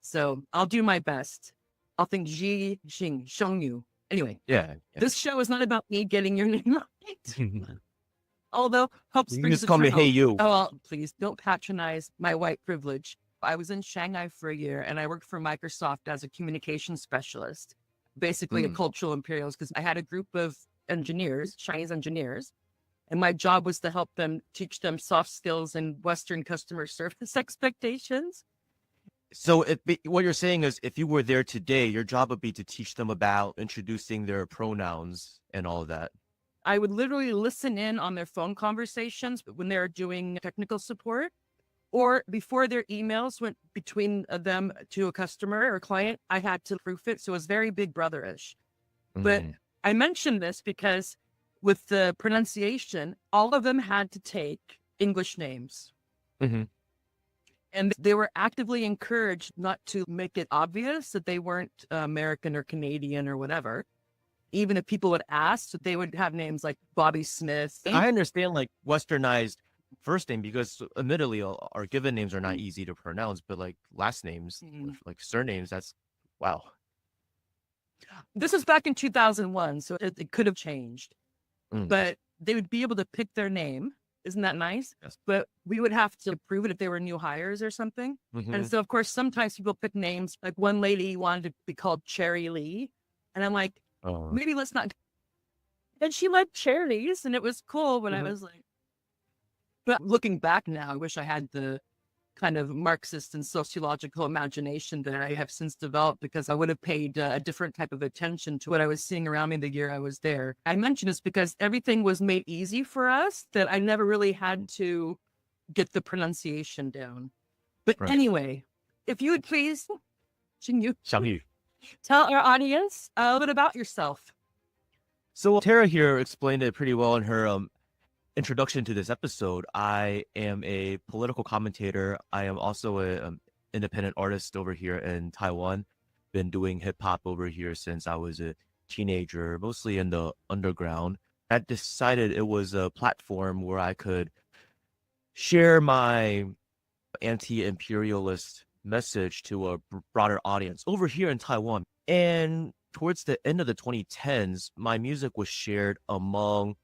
So I'll do my best. I'll think Xiangyu. Anyway, Yeah. this show is not about me getting your name right. Although, helps You can just call me Hey You. Oh, well, please don't patronize my white privilege. I was in Shanghai for a year and I worked for Microsoft as a communications specialist, basically a cultural imperialist, because I had a group of engineers, Chinese engineers, and my job was to help them, teach them soft skills and Western customer service expectations. So what you're saying is if you were there today, your job would be to teach them about introducing their pronouns and all of that. I would literally listen in on their phone conversations when they're doing technical support, or before their emails went between them to a customer or client, I had to proof it. So it was very Big Brother-ish. But I mentioned this because with the pronunciation, all of them had to take English names. And they were actively encouraged not to make it obvious that they weren't American or Canadian or whatever. Even if people would ask, they would have names like Bobby Smith. I understand like westernized first name because admittedly our given names are not easy to pronounce, but like last names, like surnames, that's wow. This was back in 2001, so it could have changed. But they would be able to pick their name. Isn't that nice? Yes. But we would have to prove it if they were new hires or something. And so, of course, sometimes people pick names. Like one lady wanted to be called Cherry Lee. And I'm like, maybe let's not. And she liked cherries, and it was cool when I was like. But looking back now, I wish I had the kind of Marxist and sociological imagination that I have since developed, because I would have paid a different type of attention to what I was seeing around me the year I was there. I mention this because everything was made easy for us that I never really had to get the pronunciation down. But anyway, if you would please, Xiangyu, tell our audience a little bit about yourself. So Tara here explained it pretty well in her introduction to this episode. I am a political commentator. I am also an independent artist over here in Taiwan. Been doing hip hop over here since I was a teenager, mostly in the underground. I decided it was a platform where I could share my anti-imperialist message to a broader audience over here in Taiwan. And towards the end of the 2010s, my music was shared among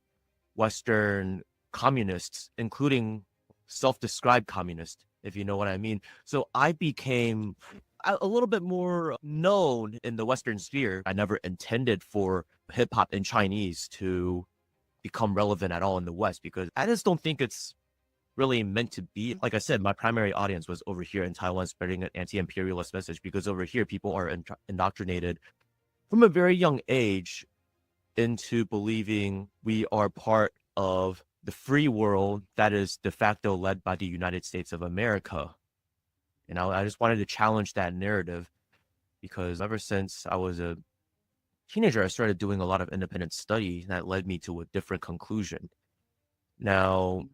Western communists, including self-described communists, if you know what I mean. So I became a little bit more known in the Western sphere. I never intended for hip hop in Chinese to become relevant at all in the West, because I just don't think it's really meant to be. Like I said, my primary audience was over here in Taiwan, spreading an anti-imperialist message, because over here people are indoctrinated from a very young age into believing we are part of the free world that is de facto led by the United States of America. And I just wanted to challenge that narrative, because ever since I was a teenager, I started doing a lot of independent study that led me to a different conclusion. Now,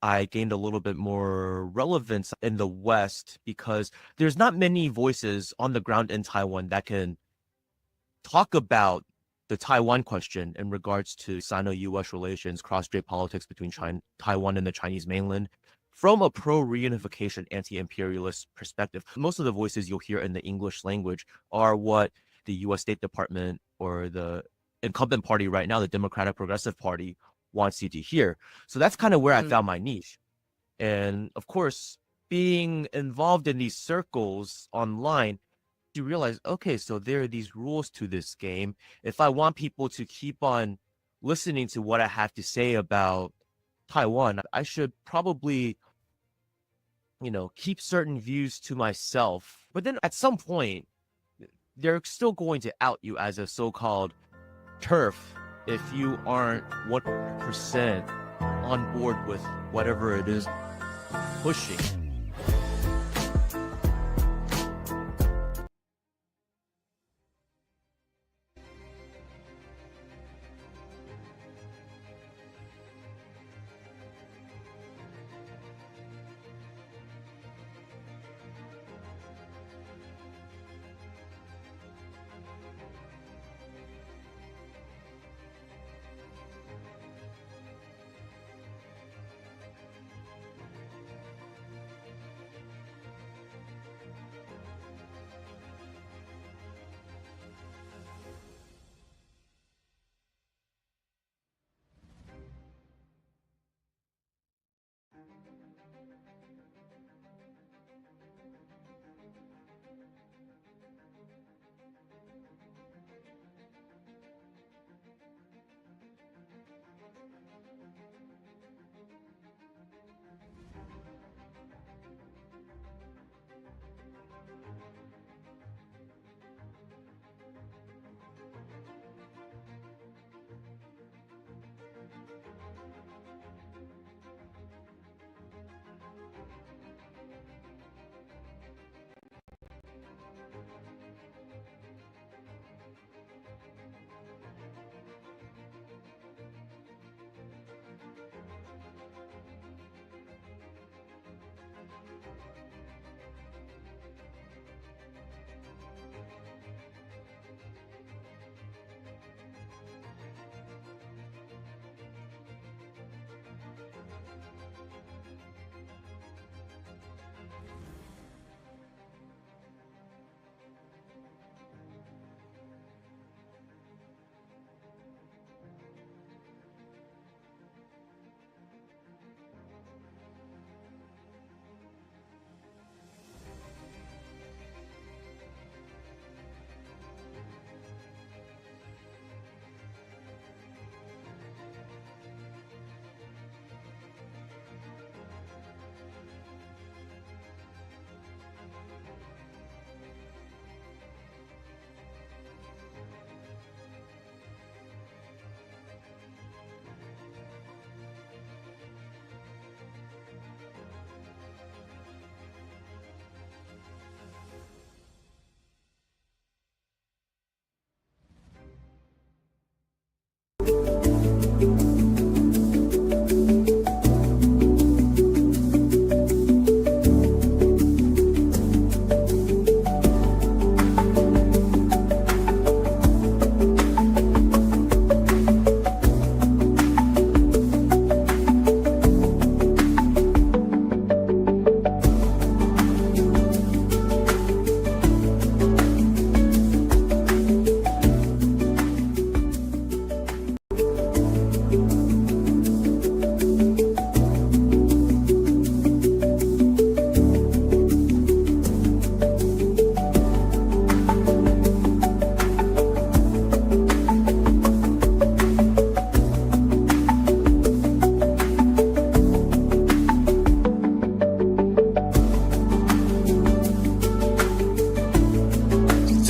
I gained a little bit more relevance in the West because there's not many voices on the ground in Taiwan that can talk about the Taiwan question in regards to Sino-US relations, cross-strait politics between Taiwan and the Chinese mainland, from a pro-reunification, anti-imperialist perspective. Most of the voices you'll hear in the English language are what the US State Department or the incumbent party right now, the Democratic Progressive Party, wants you to hear. So that's kind of where I found my niche. And of course, being involved in these circles online, you realize, okay, so there are these rules to this game. If I want people to keep on listening to what I have to say about Taiwan, I should probably, keep certain views to myself. But then at some point, they're still going to out you as a so-called turf if you aren't 100% on board with whatever it is pushing.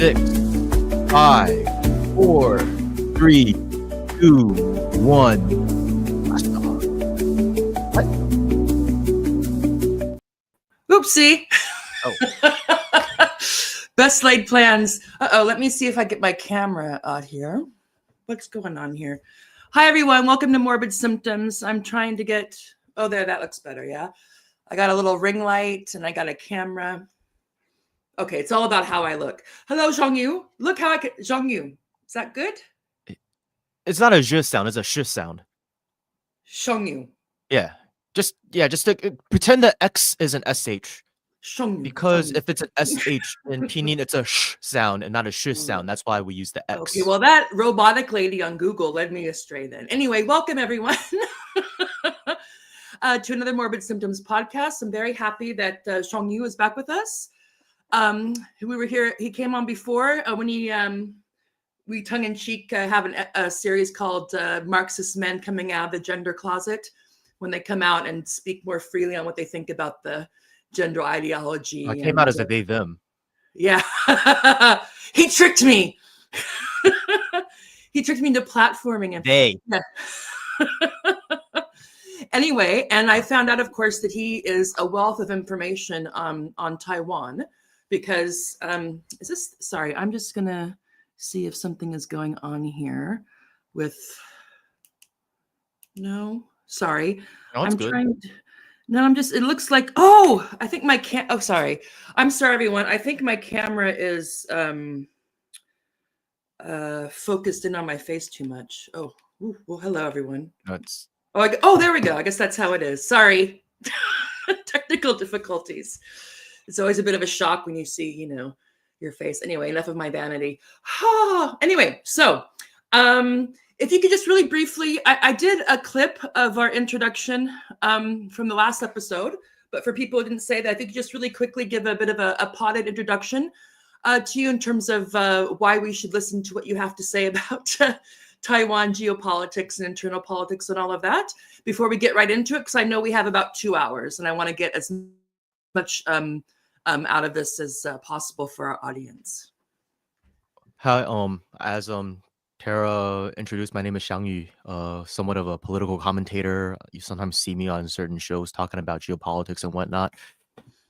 6, 5, 4, 3, 2, 1. What? Oopsie. Oh. Best laid plans. Let me see if I get my camera out here. What's going on here? Hi, everyone. Welcome to Morbid Symptoms. I'm trying to get... Oh, there. That looks better, yeah? I got a little ring light, and I got a camera. Okay, it's all about how I look. Hello, Zhongyu. Look how I can... Zhongyu. Is that good? It's not a zh sound. It's a sh sound. Zhongyu. Yeah. Just pretend that X is an SH. Because if it's an SH in Pinyin, it's a sh sound and not a sh sound. That's why we use the X. Okay, well, that robotic lady on Google led me astray then. Anyway, welcome everyone to another Morbid Symptoms podcast. I'm very happy that Zhongyu is back with us. We were here, he came on before when we tongue-in-cheek have a series called Marxist Men Coming Out of the Gender Closet, when they come out and speak more freely on what they think about the gender ideology. I came out as a they, them. Yeah. He tricked me. He tricked me into platforming. They. Yeah. Anyway, and I found out, of course, that he is a wealth of information on Taiwan because, is this, sorry, I'm just going to see if something is going on here with, no, sorry. No, it's good. No, I'm just, it looks like, oh, I think my sorry. I'm sorry, everyone. I think my camera is focused in on my face too much. Oh, well, hello, everyone. That's... Oh, there we go. I guess that's how it is. Sorry. Technical difficulties. It's always a bit of a shock when you see, your face. Anyway, enough of my vanity. Anyway, so, if you could just really briefly, I did a clip of our introduction from the last episode, but for people who didn't say that, I think just really quickly give a bit of a potted introduction to you in terms of why we should listen to what you have to say about Taiwan geopolitics and internal politics and all of that before we get right into it, because I know we have about 2 hours and I want to get as much out of this as possible for our audience. Hi, as Tara introduced, my name is Xiangyu, somewhat of a political commentator. You sometimes see me on certain shows talking about geopolitics and whatnot.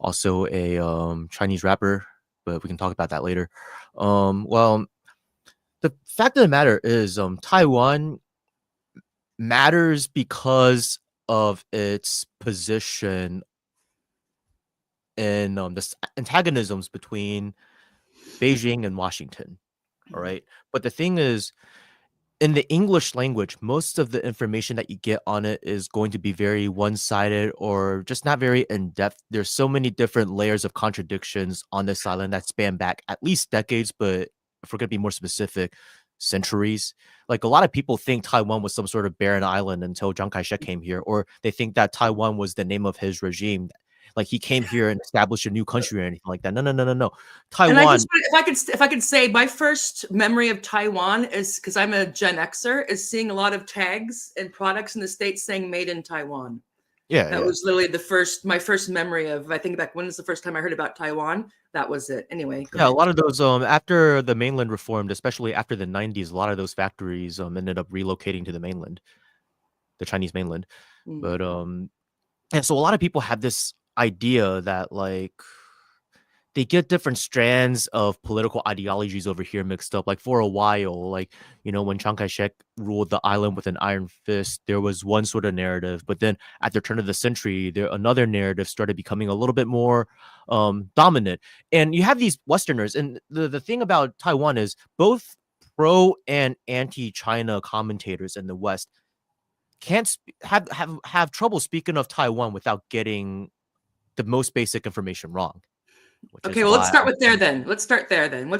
Also a Chinese rapper, but we can talk about that later. Well, the fact of the matter is Taiwan matters because of its position in the antagonisms between Beijing and Washington. All right. But the thing is, in the English language, most of the information that you get on it is going to be very one-sided or just not very in-depth. There's so many different layers of contradictions on this island that span back at least decades, but if we're going to be more specific, centuries. Like a lot of people think Taiwan was some sort of barren island until Chiang Kai-shek came here, or they think that Taiwan was the name of his regime. Like he came here and established a new country or anything like that. No. Taiwan. And if I could say, my first memory of Taiwan is, because I'm a Gen Xer, is seeing a lot of tags and products in the States saying "Made in Taiwan." Yeah, that was literally my first memory of. I think back, when was the first time I heard about Taiwan? That was it. Anyway. Yeah, a lot of those after the mainland reformed, especially after the 90s, a lot of those factories ended up relocating to the mainland, the Chinese mainland. But and so a lot of people have this idea that like they get different strands of political ideologies over here mixed up. Like for a while, like, when Chiang Kai-shek ruled the island with an iron fist, there was one sort of narrative. But then at the turn of the century, another narrative started becoming a little bit more dominant. And you have these Westerners. And the thing about Taiwan is both pro and anti-China commentators in the West can't have trouble speaking of Taiwan without getting the most basic information wrong. Okay, well, let's start there then. What's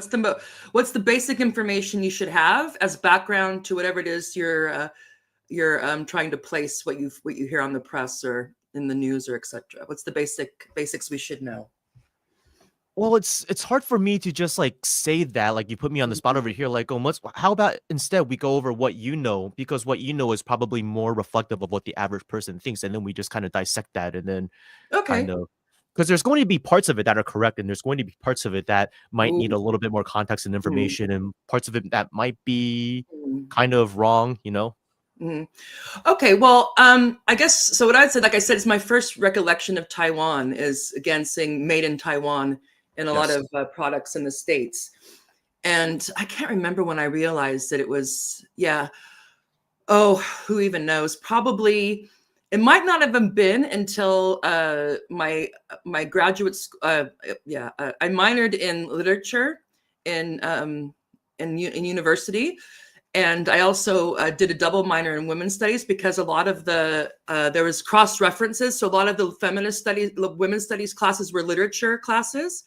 the basic information you should have as background to whatever it is you're trying to place, what you hear on the press or in the news or etc. What's the basics we should know? Well, it's hard for me to just like say that, like you put me on the spot over here, like, how about instead we go over what you know, because what you know is probably more reflective of what the average person thinks, and then we just kind of dissect that and then kind of because there's going to be parts of it that are correct, and there's going to be parts of it that might need a Ooh. little bit more context and information, and parts of it that might be Mm. kind of wrong, Okay, well, I guess so. What I'd say, like I said, is my first recollection of Taiwan is again seeing "Made in Taiwan" in a lot of products in the States, and I can't remember when I realized that it was, oh, who even knows? Probably it might not have been until my graduate school. I minored in literature in university. And I also did a double minor in women's studies because a lot of the, there was cross references. So a lot of the feminist studies, women's studies classes were literature classes.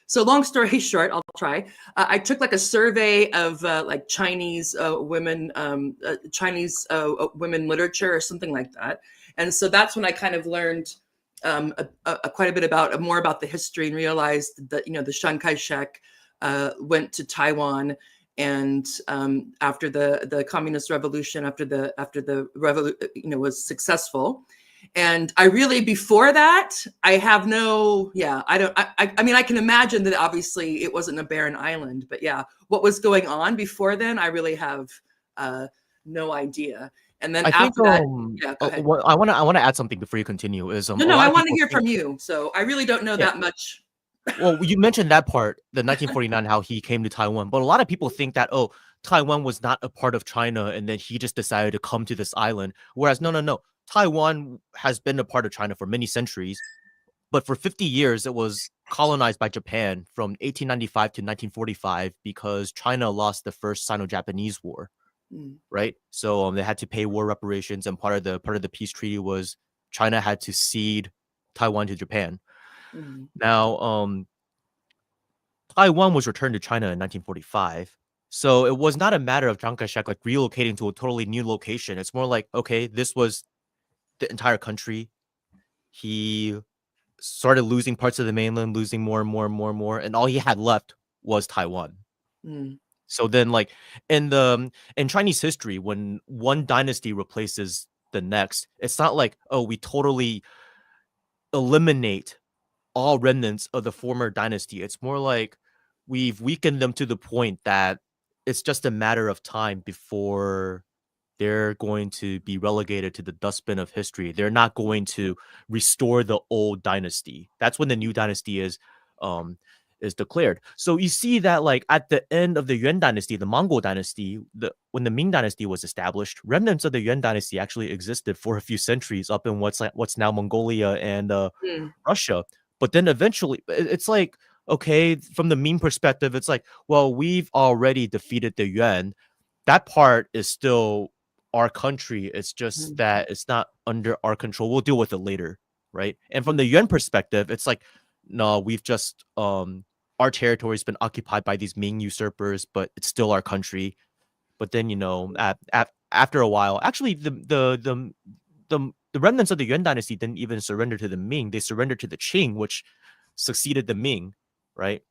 So long story short, I'll try. I took like a survey of like Chinese women literature or something like that. And so that's when I kind of learned quite a bit more about the history and realized that, the Chiang Kai-shek went to Taiwan. And after the communist revolution, after the revolution, was successful, and I really before that I have no, I mean I can imagine that obviously it wasn't a barren island, but what was going on before then, I really have no idea. And then I think after that, go ahead. I want to add something before you continue. Is No, I want to hear from you. So I really don't know that much. Well, you mentioned that part, the 1949, how he came to Taiwan, but a lot of people think that, Taiwan was not a part of China and then he just decided to come to this island. Whereas, no. Taiwan has been a part of China for many centuries, but for 50 years, it was colonized by Japan from 1895 to 1945 because China lost the first Sino-Japanese war, right? So they had to pay war reparations, and part of the peace treaty was China had to cede Taiwan to Japan. Now, Taiwan was returned to China in 1945. So it was not a matter of Chiang Kai-shek like relocating to a totally new location. It's more like, okay, this was the entire country. He started losing parts of the mainland, losing more and more and more and more, and all he had left was Taiwan. So then, like in Chinese history, when one dynasty replaces the next, it's not like, we totally eliminate all remnants of the former dynasty. It's more like we've weakened them to the point that it's just a matter of time before they're going to be relegated to the dustbin of history. They're not going to restore the old dynasty. That's when the new dynasty is declared. So you see that like at the end of the Yuan dynasty, the Mongol dynasty, when the Ming dynasty was established, remnants of the Yuan dynasty actually existed for a few centuries up in what's now Mongolia and Russia. But then eventually, it's like, okay, from the Ming perspective, it's like, well, we've already defeated the Yuan. That part is still our country. It's just that it's not under our control. We'll deal with it later, right? And from the Yuan perspective, it's like, no, we've just our territory's been occupied by these Ming usurpers, but it's still our country. But then, after a while, actually, the remnants of the Yuan dynasty didn't even surrender to the Ming. They surrendered to the Qing, which succeeded the Ming, right?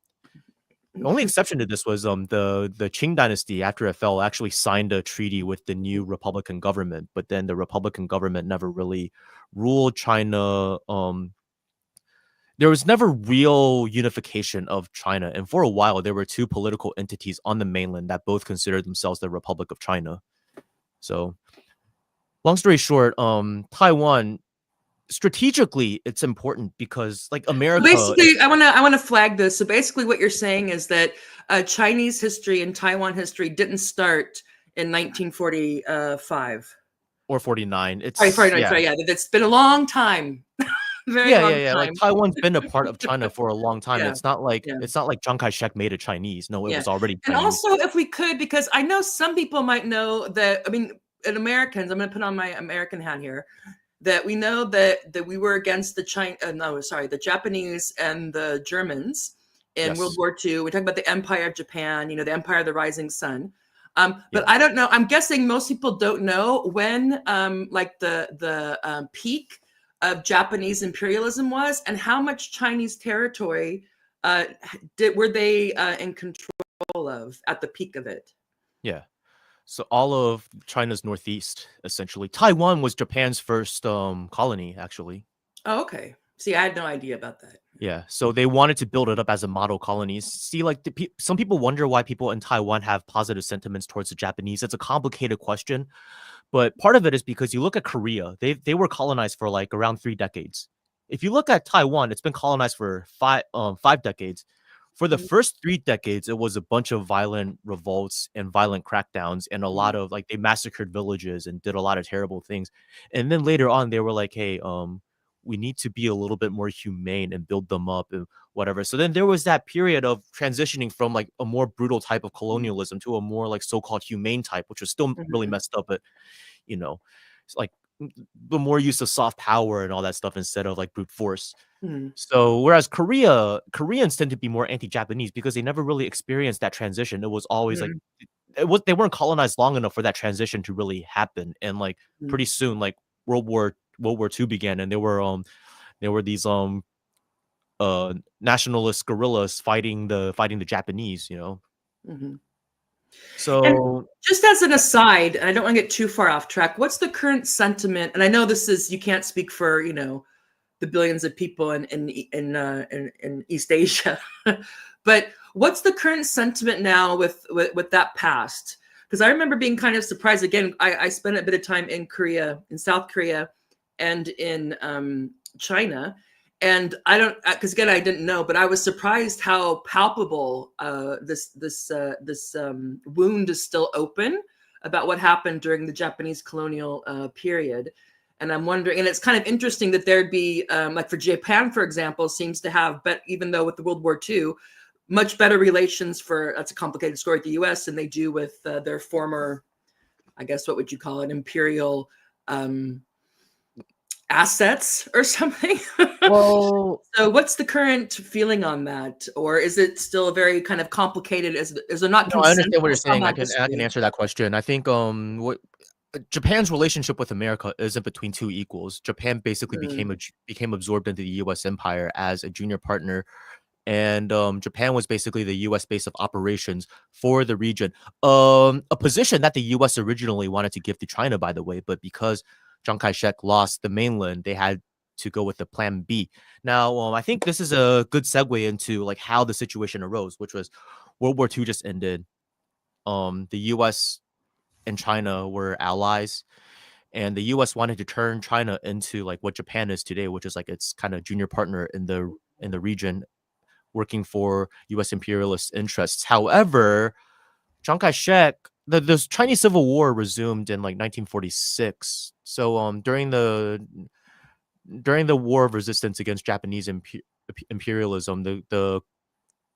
The only exception to this was the Qing dynasty, after it fell, actually signed a treaty with the new Republican government, but then the Republican government never really ruled China. There was never real unification of China, and for a while there were two political entities on the mainland that both considered themselves the Republic of China. So, long story short, Taiwan, strategically it's important because like America, basically I want to flag this. So basically what you're saying is that Chinese history and Taiwan history didn't start in 1945 or 49. It's 49. Sorry, it's been a long time. Very long time. Like Taiwan's been a part of China for a long time. It's not like Chiang Kai-shek made it Chinese. No, it was already Chinese. And also, if we could, because I know some people might know that, I mean, in Americans, I'm going to put on my American hat here, that we know that we were against the the Japanese and the Germans in World War II. We talk about the Empire of Japan, the Empire of the Rising Sun. But I don't know. I'm guessing most people don't know when like the peak of Japanese imperialism was, and how much Chinese territory were they in control of at the peak of it. Yeah. So all of China's northeast, essentially. Taiwan was Japan's first colony, actually. Oh, okay. See, I had no idea about that. Yeah, so they wanted to build it up as a model colony. See, like some people wonder why people in Taiwan have positive sentiments towards the Japanese. It's a complicated question, but part of it is because you look at Korea, they were colonized for like around 3 decades. If you look at Taiwan, it's been colonized for 5 decades. For the first 3 decades, it was a bunch of violent revolts and violent crackdowns, and a lot of like they massacred villages and did a lot of terrible things. And then later on, they were like, hey, we need to be a little bit more humane and build them up and whatever. So then there was that period of transitioning from like a more brutal type of colonialism to a more like so-called humane type, which was still really messed up, but you know, it's like the more use of soft power and all that stuff instead of like brute force. So whereas Koreans tend to be more anti-Japanese because they never really experienced that transition. It was always like they weren't colonized long enough for that transition to really happen. And like pretty soon, like World War II began, and there were these nationalist guerrillas fighting the Japanese, you know. So and just as an aside, and I don't want to get too far off track, what's the current sentiment? And I know this is, you can't speak for, you know, the billions of people in East Asia, but what's the current sentiment now with that past? Because I remember being kind of surprised. Again, I spent a bit of time in Korea, in South Korea, and in China. And I don't, because again, I didn't know, but I was surprised how palpable this wound is still open about what happened during the Japanese colonial period. And I'm wondering, and it's kind of interesting that there'd be, like for Japan, for example, seems to have, but even though with the World War II, much better relations for, that's a complicated story, at the US than they do with their former, I guess, what would you call it, imperial assets or something. well, so what's the current feeling on that, or is it still very kind of complicated? Is there not? No, I understand what you're saying. I can history? answer that question. I think what Japan's relationship with America isn't between two equals. Japan basically became absorbed into the U.S. empire as a junior partner, and Japan was basically the U.S. base of operations for the region. A position that the U.S. originally wanted to give to China, by the way, but because Chiang Kai-shek lost the mainland, they had to go with the plan B. Now, I think this is a good segue into like how the situation arose, which was World War II just ended. The U.S. and China were allies, and the U.S. wanted to turn China into like what Japan is today, which is like its kind of junior partner in the region, working for U.S. imperialist interests. However, Chiang Kai-shek, the Chinese Civil War resumed in like 1946. So during the War of Resistance against Japanese imperialism, the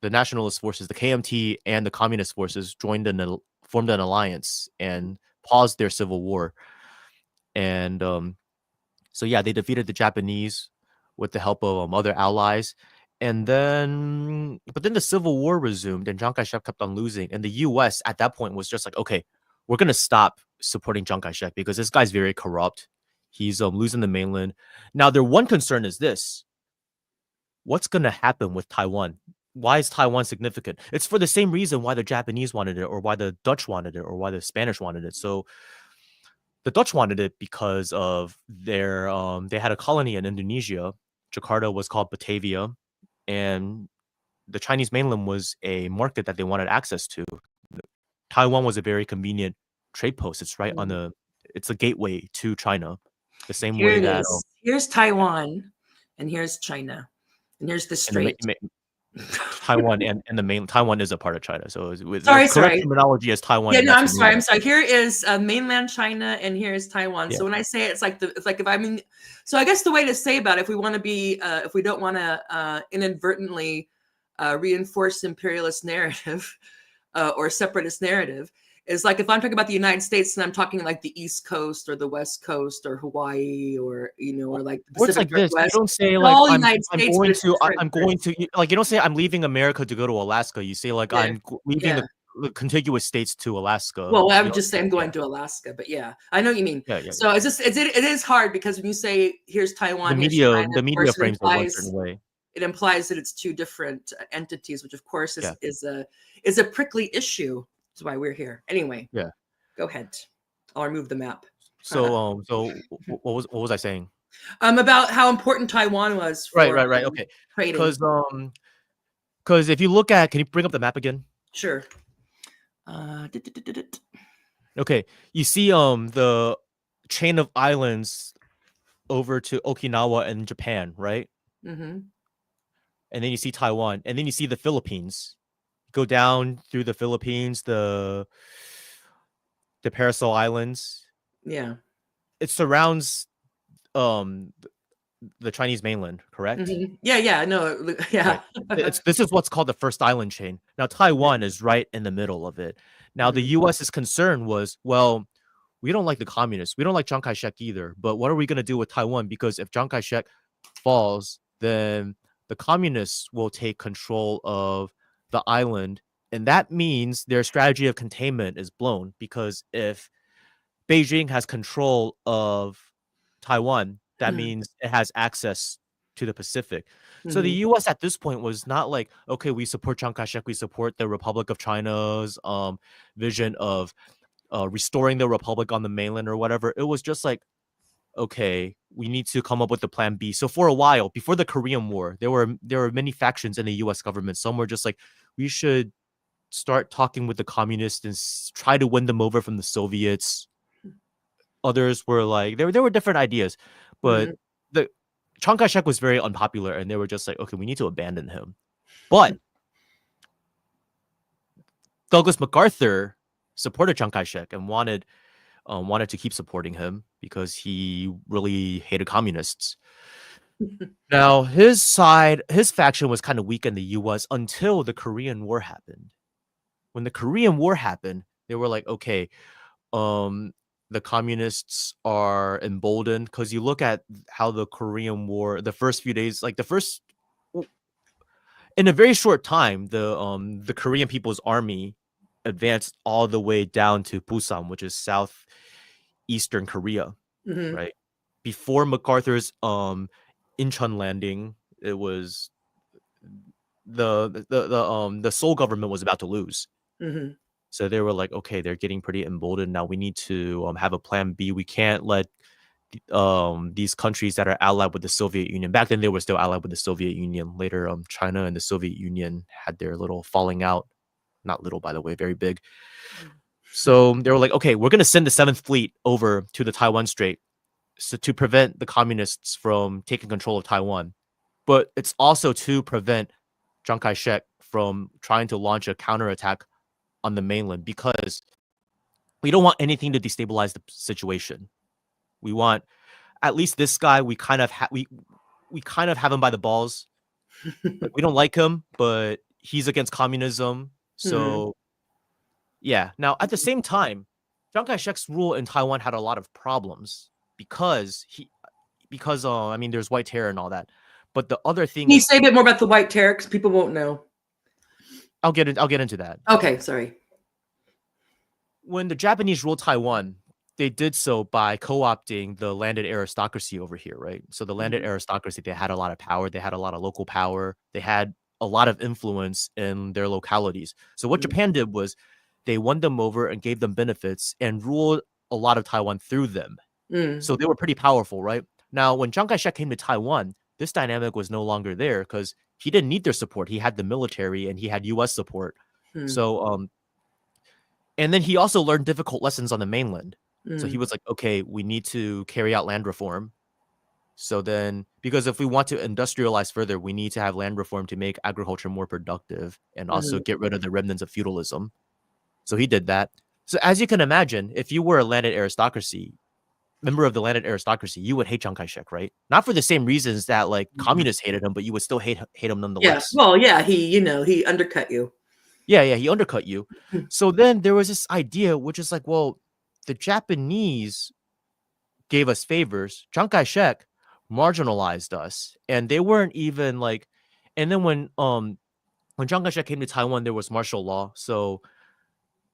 nationalist forces, the KMT and the communist forces formed an alliance and paused their civil war. And so yeah, they defeated the Japanese with the help of other allies. And then, but then the Civil War resumed, and Chiang Kai-shek kept on losing. And the U.S. at that point was just like, okay, we're gonna stop supporting Chiang Kai-shek because this guy's very corrupt. He's losing the mainland. Now, their one concern is this: what's gonna happen with Taiwan? Why is Taiwan significant? It's for the same reason why the Japanese wanted it, or why the Dutch wanted it, or why the Spanish wanted it. So the Dutch wanted it because of their they had a colony in Indonesia. Jakarta was called Batavia, and the Chinese mainland was a market that they wanted access to. Taiwan was a very convenient trade post. It's right on it's a gateway to China. The same Here way it that is. Here's Taiwan, and here's China, and here's the strait. Taiwan and the main Taiwan is a part of China. So with sorry. terminology as Taiwan. Yeah, no, I'm sorry. Here is mainland China, and here is Taiwan. Yeah. So when I say it, it's like if I mean, so I guess the way to say about it, if we want to be, if we don't want to inadvertently reinforce imperialist narrative or separatist narrative, is like if I'm talking about the United States and I'm talking like the East Coast or the West Coast or Hawaii or or like the Pacific Pacific Northwest. Northwest. You don't say like I'm going to like you don't say I'm leaving America to go to Alaska. You say like I'm leaving the contiguous states to Alaska. Well, I would just say I'm going to Alaska, but yeah, I know what you mean. So it's just it is hard because when you say here's Taiwan, the media frames it one certain way. It implies that it's two different entities, which of course is a prickly issue. That's why we're here. Anyway, go ahead. I'll remove the map. So so what was I saying? About how important Taiwan was for Right. Okay. trading. Because if you look at, can you bring up the map again? Sure. Okay, you see the chain of islands over to Okinawa and Japan, right? Mm-hmm. And then you see Taiwan, and then you see the Philippines. Go down through the Philippines, the Paracel Islands. Yeah. It surrounds the Chinese mainland, correct? Mm-hmm. Yeah. No. Yeah. Right. This is what's called the first island chain. Now Taiwan is right in the middle of it. Now the U.S.'s concern was, well, we don't like the communists. We don't like Chiang Kai-shek either. But what are we going to do with Taiwan? Because if Chiang Kai-shek falls, then the communists will take control of the island. And that means their strategy of containment is blown. Because if Beijing has control of Taiwan, that means it has access to the Pacific. So the U.S. at this point was not like, okay, we support Chiang Kai-shek, we support the Republic of China's vision of restoring the republic on the mainland or whatever. It was just like, okay, we need to come up with a plan B. So for a while, before the Korean War, there were many factions in the US government. Some were just like, we should start talking with the communists and try to win them over from the Soviets. Others were like, there were different ideas, but the Chiang Kai-shek was very unpopular, and they were just like, okay, we need to abandon him. But Douglas MacArthur supported Chiang Kai-shek and wanted to keep supporting him because he really hated communists. Now, his faction was kind of weak in the U.S. until the Korean War happened. When the Korean War happened, they were like, okay, the communists are emboldened, because you look at how the Korean War, the first few days, like in a very short time, the Korean People's Army advanced all the way down to Busan, which is southeastern Korea, right? Before MacArthur's Incheon landing, it was the Seoul government was about to lose. So they were like, okay, they're getting pretty emboldened now. We need to have a plan B. We can't let these countries that are allied with the Soviet Union. Back then, they were still allied with the Soviet Union. Later, China and the Soviet Union had their little falling out. Not little, by the way, very big. So they were like, okay, we're going to send the 7th Fleet over to the Taiwan Strait to prevent the communists from taking control of Taiwan. But it's also to prevent Chiang Kai-shek from trying to launch a counterattack on the mainland, because we don't want anything to destabilize the situation. We want at least this guy. We kind of have him by the balls. Like, we don't like him, but he's against communism. So yeah. Now at the same time, Chiang Kai-shek's rule in Taiwan had a lot of problems because I mean, there's white terror and all that. But the other thing, can you say a bit more about the white terror, because people won't know? I'll get into that. Okay, sorry. When the Japanese ruled Taiwan, they did so by co-opting the landed aristocracy over here, right? So the landed aristocracy, they had a lot of power, they had a lot of local power, they had a lot of influence in their localities. So what Japan did was they won them over and gave them benefits and ruled a lot of Taiwan through them. So they were pretty powerful, right? Now, when Chiang Kai-shek came to Taiwan, this dynamic was no longer there because he didn't need their support. He had the military and he had U.S. support. So, and then he also learned difficult lessons on the mainland. So he was like, okay, we need to carry out land reform. So then, because if we want to industrialize further, we need to have land reform to make agriculture more productive and also get rid of the remnants of feudalism. So he did that. So as you can imagine, if you were a landed aristocracy, member of the landed aristocracy, you would hate Chiang Kai-shek, right? Not for the same reasons that like communists hated him, but you would still hate him nonetheless. Yeah. Well, yeah, he undercut you. Yeah, he undercut you. So then there was this idea, which is like, well, the Japanese gave us favors. Chiang Kai-shek marginalized us, and they weren't even like. And then when Chiang Kai-shek came to Taiwan, there was martial law. So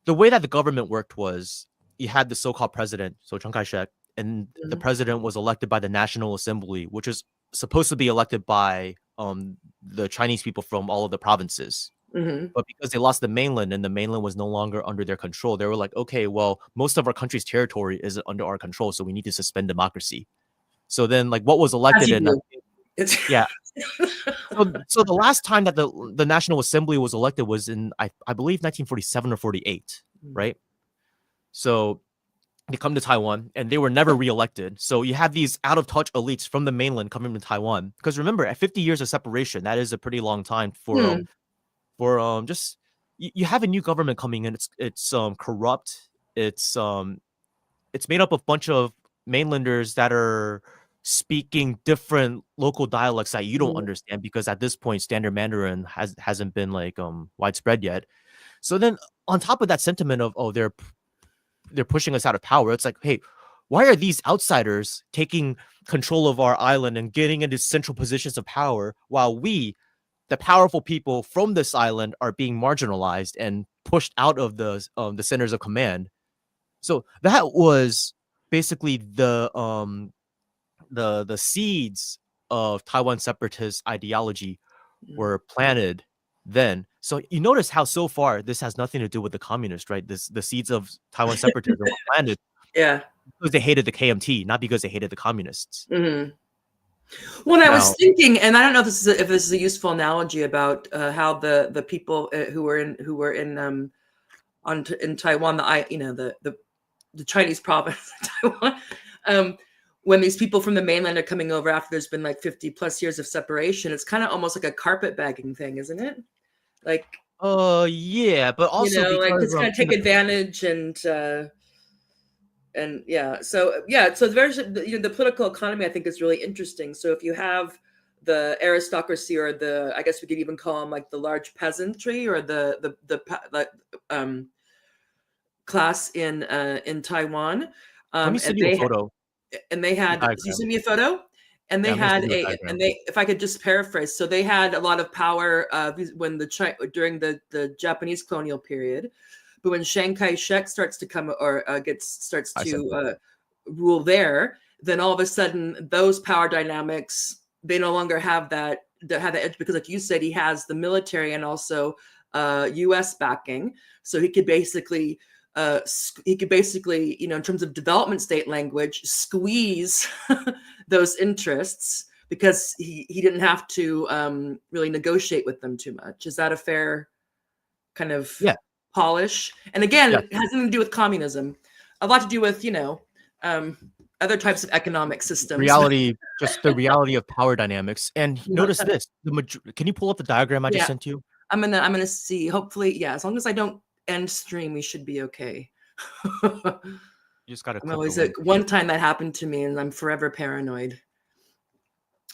the way that the government worked was you had the so-called president, so Chiang Kai-shek, and the president was elected by the National Assembly, which is supposed to be elected by the Chinese people from all of the provinces. But because they lost the mainland and the mainland was no longer under their control, they were like, okay, well, most of our country's territory isn't under our control, so we need to suspend democracy. So then, like, what was elected in yeah. So the last time that the National Assembly was elected was in I believe 1947 or 48, right? So they come to Taiwan and they were never reelected. So you have these out of touch elites from the mainland coming to Taiwan. Because remember, at 50 years of separation, that is a pretty long time for just you have a new government coming in. It's corrupt. It's made up of a bunch of mainlanders that are speaking different local dialects that you don't understand, because at this point standard Mandarin hasn't been like widespread yet. So then on top of that sentiment of, oh, they're pushing us out of power, it's like, hey, why are these outsiders taking control of our island and getting into central positions of power while we, the powerful people from this island, are being marginalized and pushed out of the centers of command? So that was basically the seeds of Taiwan separatist ideology were planted then. So you notice how so far this has nothing to do with the communists, right? The seeds of Taiwan separatism were planted because they hated the KMT, not because they hated the communists. Well, I was thinking, and I don't know if this is a useful analogy about how the people who were in Taiwan, the Chinese province of Taiwan, when these people from the mainland are coming over after there's been like 50 plus years of separation, it's kind of almost like a carpetbagging thing, isn't it? Like, yeah, but also because, like, it's kind of take advantage and yeah, so the political economy, I think, is really interesting. So if you have the aristocracy, or I guess we could even call them like the large peasantry, or the class in Taiwan. Let me send you a photo. And they had, you send me a photo? And they had if I could just paraphrase, so they had a lot of power when during the Japanese colonial period, but when Chiang Kai-shek starts to come or starts to rule there, then all of a sudden those power dynamics, they no longer have that edge, because like you said, he has the military and also U.S. backing, so he could basically in terms of development state language, squeeze those interests, because he didn't have to really negotiate with them too much. Is that a fair kind of polish? And again, it has nothing to do with communism, a lot to do with other types of economic systems. Reality, just the reality of power dynamics. And notice this: can you pull up the diagram I just sent you? I'm gonna see. Hopefully, as long as I don't end stream, we should be okay. You just gotta. One time that happened to me, and I'm forever paranoid.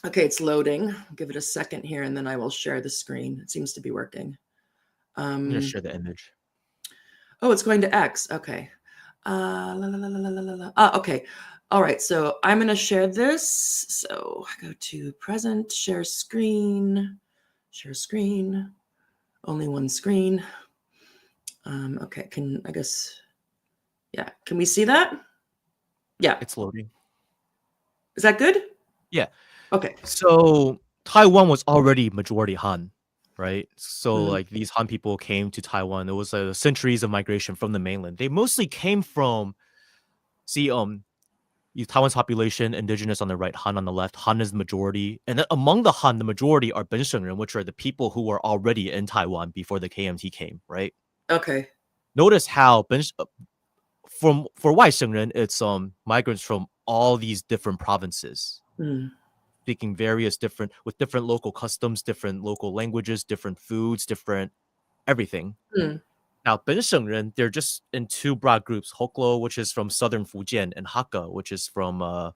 Okay, it's loading. I'll give it a second here, and then I will share the screen. It seems to be working. I'm gonna share the image. Oh, it's going to X. Okay. Okay. All right. So I'm gonna share this. So I go to present, share screen, only one screen. Okay, can we see that? Yeah. It's loading. Is that good? Yeah. Okay. So Taiwan was already majority Han, right? So like these Han people came to Taiwan. There was centuries of migration from the mainland. They mostly came from, Taiwan's population, indigenous on the right, Han on the left. Han is the majority. And then among the Han, the majority are Benshengren, which are the people who were already in Taiwan before the KMT came, right? Okay. Notice how for Waishengren, it's migrants from all these different provinces, speaking with different local customs, different local languages, different foods, different everything. Now, Benshengren, they're just in two broad groups: Hoklo, which is from southern Fujian, and Hakka, which is from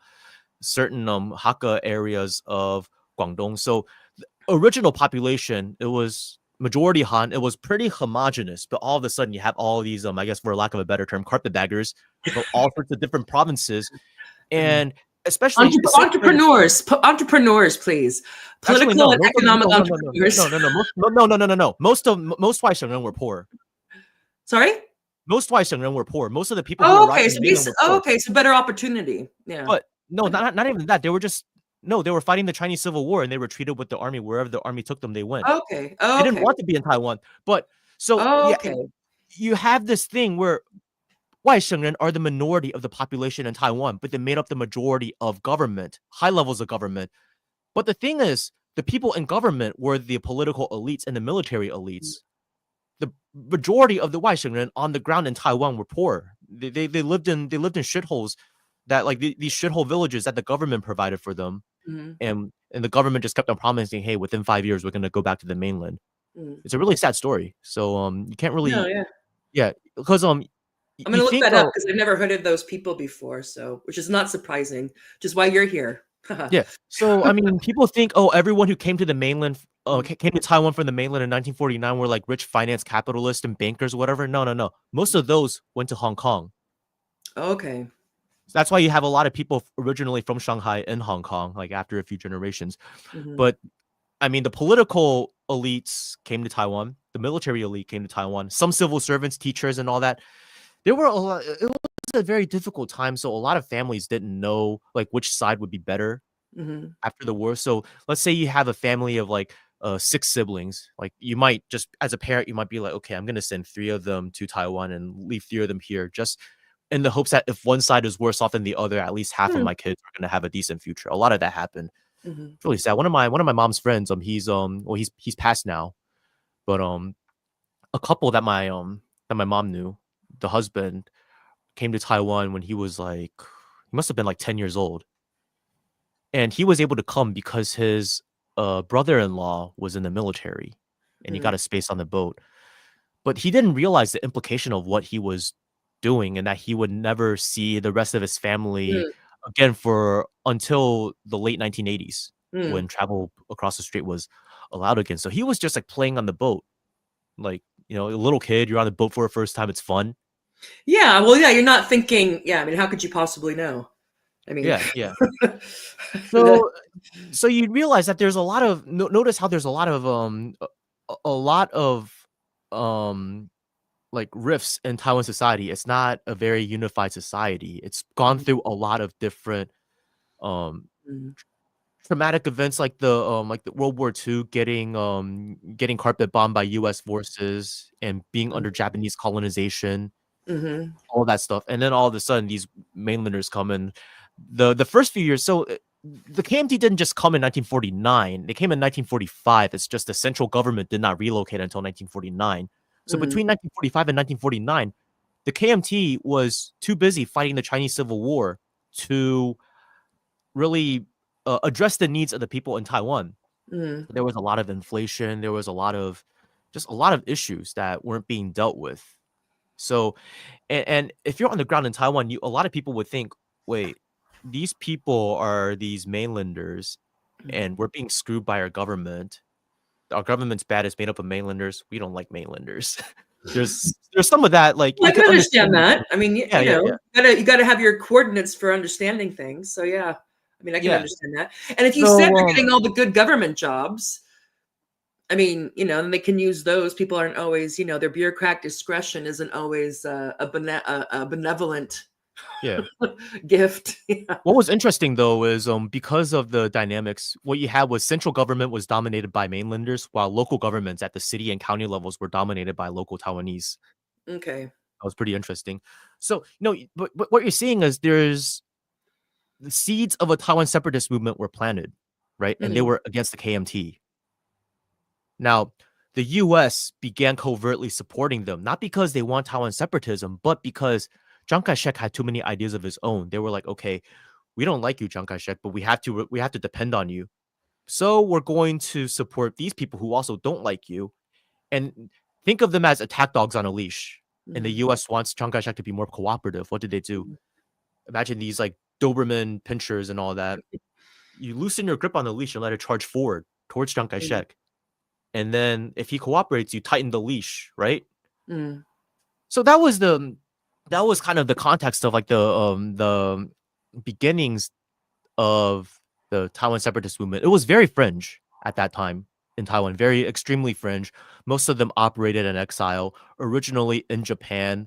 certain Hakka areas of Guangdong. So the original population, it was majority Han. It was pretty homogenous, but all of a sudden you have all these, I guess for lack of a better term, carpetbaggers from all sorts of different provinces, and especially entrepreneurs, please. Political and economic entrepreneurs. No. Most Waishengren were poor. Sorry? Most Waishengren were poor. Most of the people. So better opportunity. Yeah. But no, not even that. They were fighting the Chinese Civil War, and they were treated with the army wherever the army took them. They went. Okay. They didn't want to be in Taiwan, but you have this thing where Waishengren are the minority of the population in Taiwan, but they made up the majority of government, high levels of government. But the thing is, the people in government were the political elites and the military elites. The majority of the Waishengren on the ground in Taiwan were poor. They lived in shitholes that like these shithole villages that the government provided for them. And the government just kept on promising, hey, within 5 years we're gonna go back to the mainland. It's a really sad story. So you can't really because I'm gonna look that up because I've never heard of those people before, so which is not surprising, which is why you're here. Yeah. So I mean, people think, oh, everyone who came to the mainland, came to Taiwan from the mainland in 1949 were like rich finance capitalists and bankers or whatever. No. Most of those went to Hong Kong. Okay. So that's why you have a lot of people originally from Shanghai in Hong Kong, like after a few generations. But I mean, the political elites came to Taiwan. The military elite came to Taiwan. Some civil servants, teachers, and all that. There were a lot. It was a very difficult time, so a lot of families didn't know like which side would be better after the war. So let's say you have a family of like 6 siblings. Like you might just, as a parent, you might be like, okay, I'm gonna send 3 of them to Taiwan and leave 3 of them here, just in the hopes that if one side is worse off than the other, at least half of my kids are gonna have a decent future. A lot of that happened. It's really sad. One of my mom's friends, he's passed now, but a couple that my mom knew, the husband came to Taiwan when he was like, he must have been like 10 years old. And he was able to come because his brother-in-law was in the military and he got a space on the boat. But he didn't realize the implication of what he was doing and that he would never see the rest of his family again until the late 1980s when travel across the strait was allowed again. So he was just like playing on the boat. Like, a little kid, you're on the boat for the first time, it's fun. Yeah, well, yeah, you're not thinking, I mean, how could you possibly know? I mean, yeah. So you realize that there's a lot of notice how there's a lot of like rifts in Taiwan society. It's not a very unified society. It's gone through a lot of different traumatic events like the World War II, getting carpet bombed by US forces and being under Japanese colonization. All that stuff, and then all of a sudden these mainlanders come in. The first few years, so the KMT didn't just come in 1949. They came in 1945. It's just the central government did not relocate until 1949. So between 1945 and 1949, the KMT was too busy fighting the Chinese Civil War to really address the needs of the people in Taiwan. There was a lot of inflation. There was a lot of issues that weren't being dealt with. So, and if you're on the ground in Taiwan, a lot of people would think, wait, these people are these mainlanders and we're being screwed by our government. Our government's bad. It's made up of mainlanders. We don't like mainlanders. There's some of that. Like, I can understand that. I mean, you got to have your coordinates for understanding things. So yeah, I mean, I can understand that. And if you said you're getting all the good government jobs, I mean, and they can use those. People aren't always, their bureaucratic discretion isn't always a benevolent gift. What was interesting though is because of the dynamics, what you had was central government was dominated by mainlanders, while local governments at the city and county levels were dominated by local Taiwanese. Okay, that was pretty interesting. So but what you're seeing is there's the seeds of a Taiwan separatist movement were planted, right, and they were against the KMT. Now, the U.S. began covertly supporting them, not because they want Taiwan separatism, but because Chiang Kai-shek had too many ideas of his own. They were like, okay, we don't like you, Chiang Kai-shek, but we have to depend on you. So we're going to support these people who also don't like you. And think of them as attack dogs on a leash. And the U.S. wants Chiang Kai-shek to be more cooperative. What did they do? Imagine these like Doberman pinchers and all that. You loosen your grip on the leash and let it charge forward towards Chiang Kai-shek. And then if he cooperates, you tighten the leash, right? So that was kind of the context of like the beginnings of the Taiwan separatist movement. It was very fringe at that time in Taiwan, very extremely fringe. Most of them operated in exile, originally in Japan,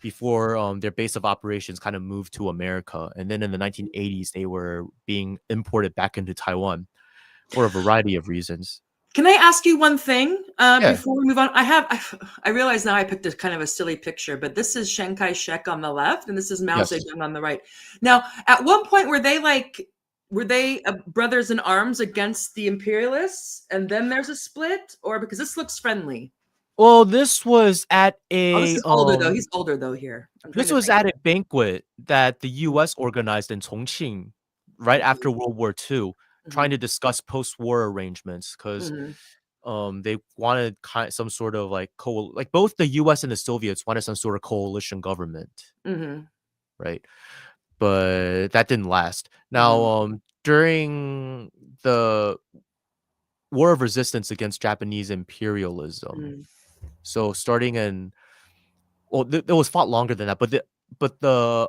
before their base of operations kind of moved to America. And then in the 1980s, they were being imported back into Taiwan for a variety of reasons. Can I ask you one thing Yeah. before we move on? I realize now I picked a kind of a silly picture, but this is Chiang Kai-shek on the left, and this is Mao Yes. Zedong on the right. Now, at one point, were they brothers in arms against the imperialists, and then there's a split, or because this looks friendly? Well, this was at This a is older though. He's older though here. this was at a banquet that the U.S. organized in Chongqing right after World War II, trying to discuss post-war arrangements because they wanted some sort of like both the U.S. and the Soviets wanted some sort of coalition government, right? But that didn't last. Now, during the War of Resistance against Japanese imperialism, so starting in it was fought longer than that, but the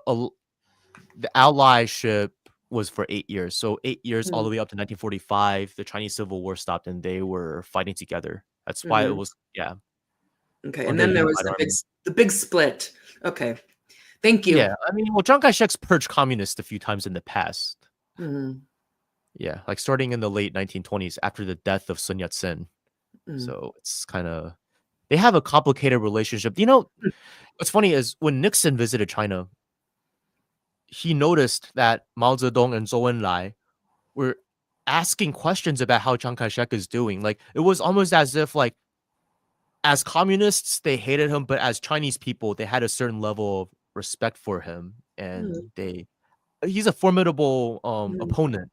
allyship was for 8 years. So 8 years all the way up to 1945, the Chinese Civil War stopped and they were fighting together. That's why it was Okay, and then there was the big split. Okay, thank you. Yeah, I mean, well, Chiang Kai-shek's purged communists a few times in the past. Yeah, like starting in the late 1920s after the death of Sun Yat-sen. So it's kind of they have a complicated relationship. You know, what's funny is when Nixon visited China, he noticed that Mao Zedong and Zhou Enlai were asking questions about how Chiang Kai-shek is doing. Like, it was almost as if, like, as communists, they hated him, but as Chinese people, they had a certain level of respect for him. And he's a formidable opponent.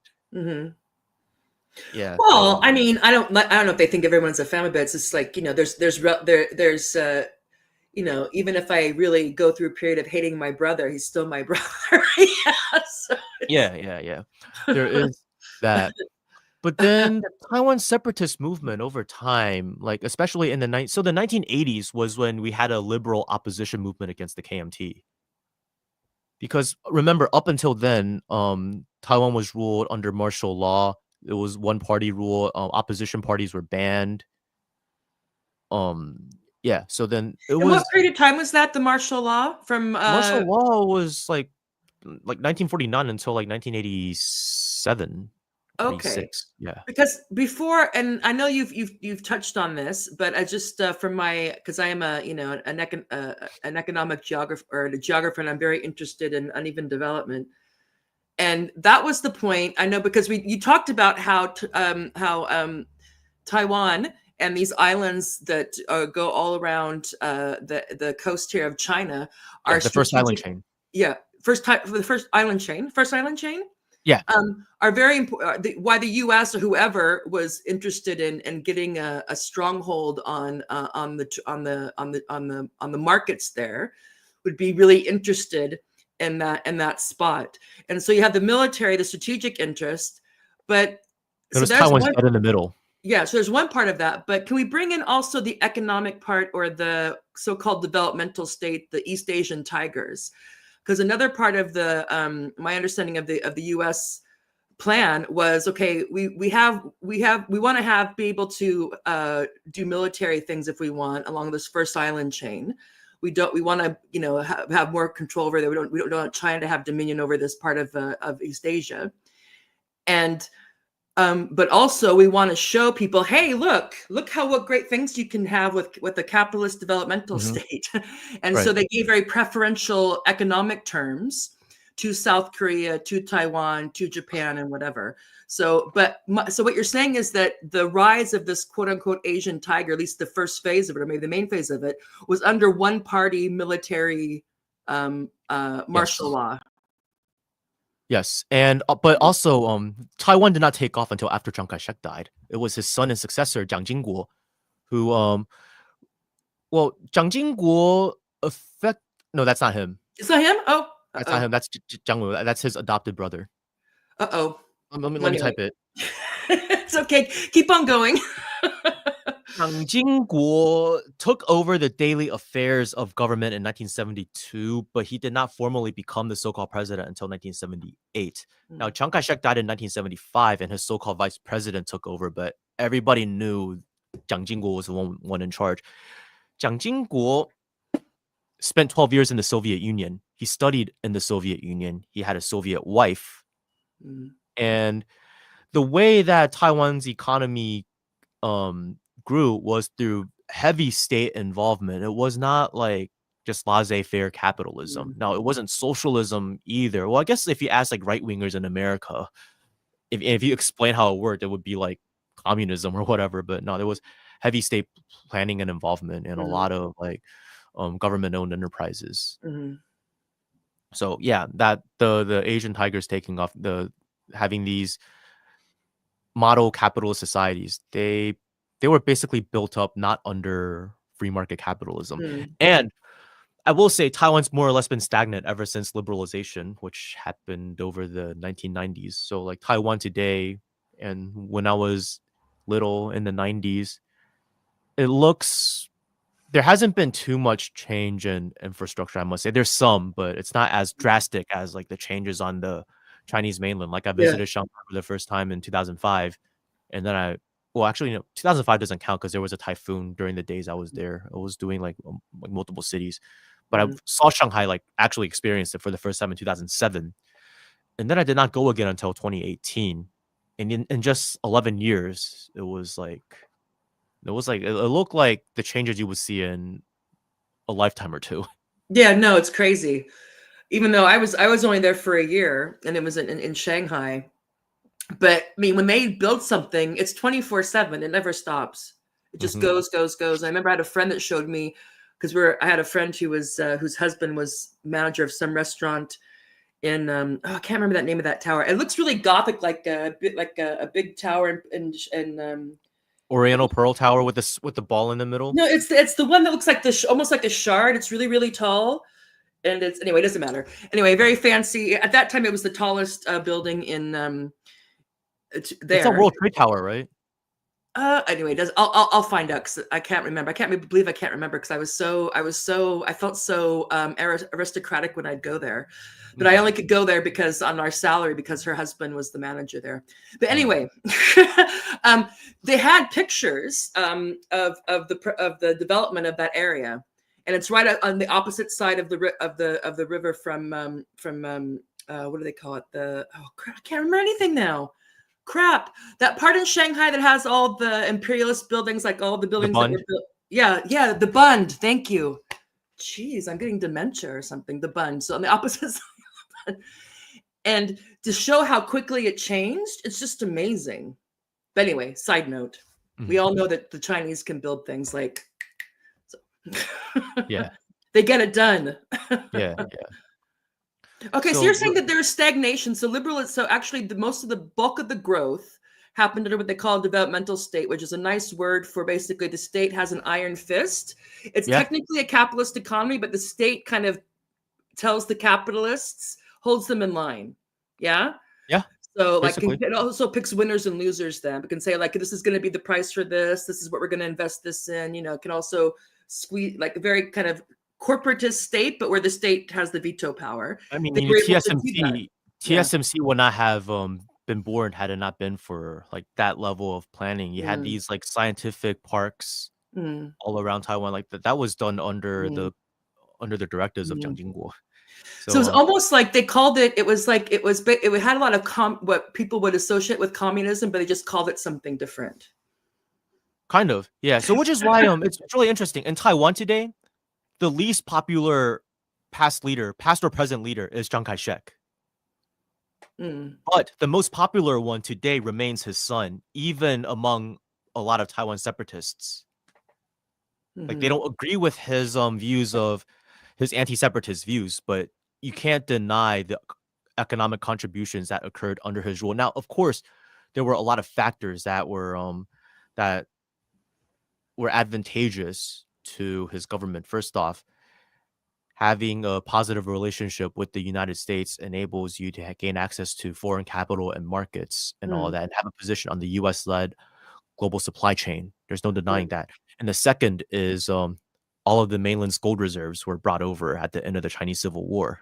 Yeah. Well, I mean, I don't know if they think everyone's a family, but it's just like, you know, there's you know, even if I really go through a period of hating my brother, he's still my brother. Yeah. There is that. But then the Taiwan separatist movement over time, like especially in the 1980s was when we had a liberal opposition movement against the KMT. Because remember, up until then, Taiwan was ruled under martial law. It was one party rule. Opposition parties were banned. Yeah. So then what period of time was that? The martial law from martial law was like 1949 until like 1987. Okay. Yeah. Because before, and I know you've touched on this, but I just from because I am an economic geographer or a geographer, and I'm very interested in uneven development. And that was the point. I know because you talked about how Taiwan and these islands that go all around the coast here of China are the first island chain. Yeah, first island chain. Yeah, are very important. Why the U.S. or whoever was interested in getting a stronghold on the markets there would be really interested in that spot. And so you have the military, the strategic interest, but there's Taiwan's dead in the middle. Yeah, so there's one part of that, but can we bring in also the economic part or the so-called developmental state, the East Asian tigers? Because another part of the my understanding of the U.S. plan was, okay, we want to be able to do military things if we want along this first island chain. We want to have more control over there. We don't want China to have dominion over this part of East Asia, and but also we want to show people, hey, look what great things you can have with a capitalist developmental state. And so they gave very preferential economic terms to South Korea, to Taiwan, to Japan, and whatever. So what you're saying is that the rise of this quote unquote Asian tiger, at least the first phase of it, or maybe the main phase of it, was under one party military martial law. Yes, and but also Taiwan did not take off until after Chiang Kai-shek died. It was his son and successor Jiang Jingguo, who Jiang Jingguo no, that's not him. It's not him. Oh, that's not him. That's Jiang Wu. That's his adopted brother. Let me type it. It's okay. Keep on going. Jiang Jingguo took over the daily affairs of government in 1972, but he did not formally become the so-called president until 1978. Now, Chiang Kai-shek died in 1975, and his so-called vice president took over, but everybody knew Jiang Jingguo was the one in charge. Jiang Jingguo spent 12 years in the Soviet Union. He studied in the Soviet Union. He had a Soviet wife. And the way that Taiwan's economy grew was through heavy state involvement. It was not like just laissez-faire capitalism. Now, it wasn't socialism either. Well, I guess if you ask like right-wingers in America, if you explain how it worked, it would be like communism or whatever. But no, there was heavy state planning and involvement in a lot of like government-owned enterprises. So yeah, that the Asian tigers taking off, having these model capitalist societies, they were basically built up not under free market capitalism. And I will say Taiwan's more or less been stagnant ever since liberalization, which happened over the 1990s. So like Taiwan today, and when I was little in the 90s, there hasn't been too much change in infrastructure, I must say. There's some, but it's not as drastic as like the changes on the Chinese mainland. Like I visited Shanghai for the first time in 2005, and then 2005 doesn't count because there was a typhoon during the days I was there. I was doing like multiple cities, but I saw Shanghai, like actually experienced it for the first time in 2007, and then I did not go again until 2018. And in just 11 years, it looked like the changes you would see in a lifetime or two. Yeah, no, it's crazy. Even though I was only there for a year, and it was in Shanghai. But I mean, when they build something, it's 24/7. It never stops. It just goes. I remember I had a friend that showed me, because I had a friend who was whose husband was manager of some restaurant in I can't remember that name of that tower. It looks really gothic, like a big tower in Oriental Pearl Tower with the ball in the middle. No, it's the one that looks like almost like a shard. It's really, really tall. And anyway, it doesn't matter. Anyway, very fancy. At that time, it was the tallest building in there. It's a World Trade Tower, right? Anyway, I'll find out, because I can't remember. I can't believe I can't remember, because I felt so aristocratic when I'd go there, but I only could go there because on our salary, because her husband was the manager there. But anyway, they had pictures of the development of that area, and it's right on the opposite side of the river from what do they call it? I can't remember anything now. Crap, that part in Shanghai that has all the imperialist buildings, like all the buildings that were built. Yeah, the Bund. Thank you. Jeez, I'm getting dementia or something. The Bund. So on the opposite side of the Bund. And to show how quickly it changed, it's just amazing. But anyway, side note, we all know that the Chinese can build things like, yeah, they get it done. Yeah. Okay, so you're saying that there's stagnation. So actually most of the bulk of the growth happened under what they call a developmental state, which is a nice word for basically the state has an iron fist. It's technically a capitalist economy, but the state kind of tells the capitalists, holds them in line. Yeah? Yeah. So like it also picks winners and losers then. It can say like, this is going to be the price for this. This is what we're going to invest this in. It can also squeeze, like a very kind of corporatist state, but where the state has the veto power. I mean, TSMC would not have been born had it not been for like that level of planning. You had these like scientific parks all around Taiwan, like that was done under the directives of Jiang Jingguo. So it's almost like they called it. It had a lot of what people would associate with communism, but they just called it something different. Kind of, yeah. So which is why it's really interesting in Taiwan today. The least popular past or present leader is Chiang Kai-shek. But the most popular one today remains his son, even among a lot of Taiwan separatists. Like they don't agree with his views of his anti-separatist views, but you can't deny the economic contributions that occurred under his rule. Now, of course, there were a lot of factors that were advantageous to his government. First off, having a positive relationship with the United States enables you to gain access to foreign capital and markets and all that, and have a position on the US-led global supply chain. There's no denying that. And the second is all of the mainland's gold reserves were brought over at the end of the Chinese Civil War.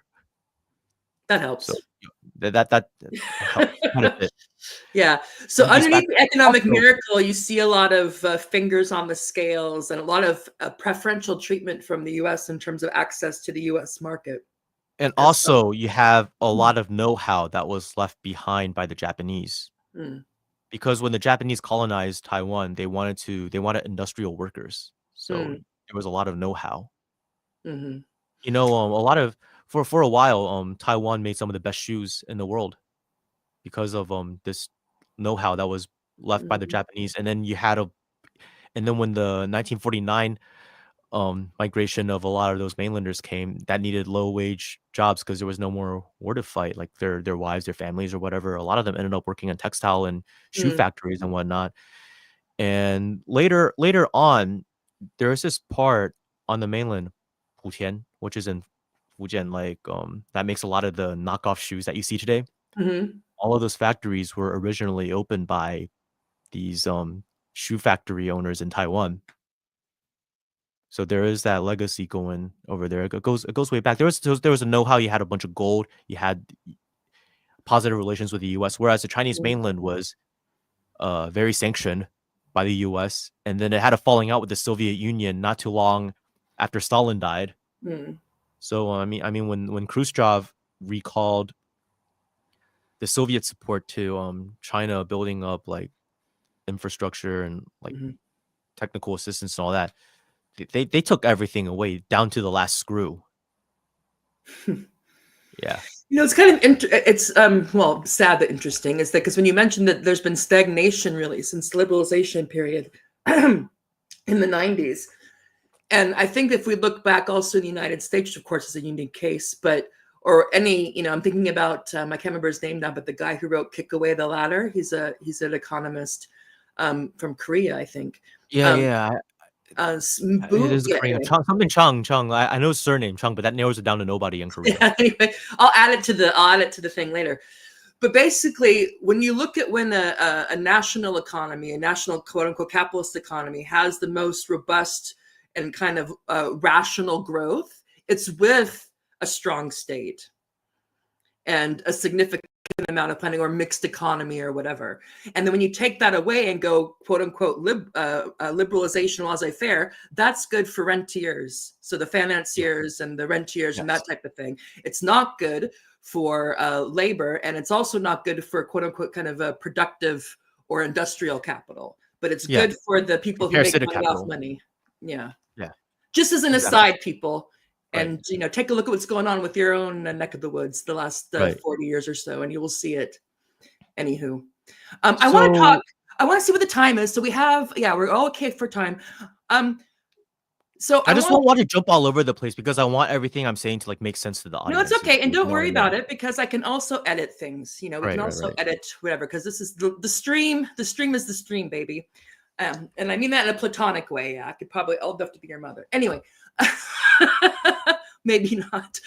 That helps. So, that helps quite a bit. Yeah. So underneath the economic miracle, you see a lot of fingers on the scales and a lot of preferential treatment from the U.S. in terms of access to the U.S. market. And also, you have a lot of know-how that was left behind by the Japanese. because when the Japanese colonized Taiwan, they wanted industrial workers. So there was a lot of know-how. You know, a lot of for a while, Taiwan made some of the best shoes in the world because of this know-how that was left by the Japanese. And then when the 1949 migration of a lot of those mainlanders came, that needed low-wage jobs because there was no more war to fight, like their wives, their families, or whatever. A lot of them ended up working in textile and shoe factories and whatnot. And later on, there is this part on the mainland, Futian, which is in Fujian, like that makes a lot of the knockoff shoes that you see today. All of those factories were originally opened by these shoe factory owners in Taiwan. So there is that legacy going over there. It goes way back. There was a know-how. You had a bunch of gold. You had positive relations with the U.S., whereas the Chinese mainland was very sanctioned by the U.S. And then it had a falling out with the Soviet Union not too long after Stalin died. So I mean, when Khrushchev recalled the Soviet support to China building up like infrastructure and like technical assistance and all that, they took everything away down to the last screw. Yeah. You know, it's kind of it's well, sad but interesting is that because when you mentioned that there's been stagnation really since the liberalization period in the 90s, and I think if we look back also in the United States, which of course is a unique case, but or any, you know, I'm thinking about I can't remember his name now, but the guy who wrote "Kick Away the Ladder," he's an economist from Korea, I think. Yeah. It is Korean. Anyway. Something Chung. I know his surname Chung, but that narrows it down to nobody in Korea. Yeah, anyway, I'll add it to the thing later. But basically, when you look at when a national economy, a national quote unquote capitalist economy has the most robust and kind of rational growth, it's with a strong state and a significant amount of planning or mixed economy or whatever. And then when you take that away and go quote unquote liberalization laissez-faire, that's good for rentiers. So the financiers and the rentiers and that type of thing. It's not good for labor, and it's also not good for quote unquote kind of a productive or industrial capital, but it's good for the people who make money off money. Yeah. Just as an aside, people, and you know, take a look at what's going on with your own neck of the woods the last 40 years or so, and you will see it. Anywho, I want to see what the time is. So we have, we're all okay for time. So I just don't want to jump all over the place because I want everything I'm saying to like make sense to the audience. No, it's okay, and don't worry about it because I can also edit things. You know, we can also edit whatever because this is the stream. The stream is the stream, baby. And I mean that in a platonic way. I could probably, I'll have to be your mother. Anyway. Maybe not.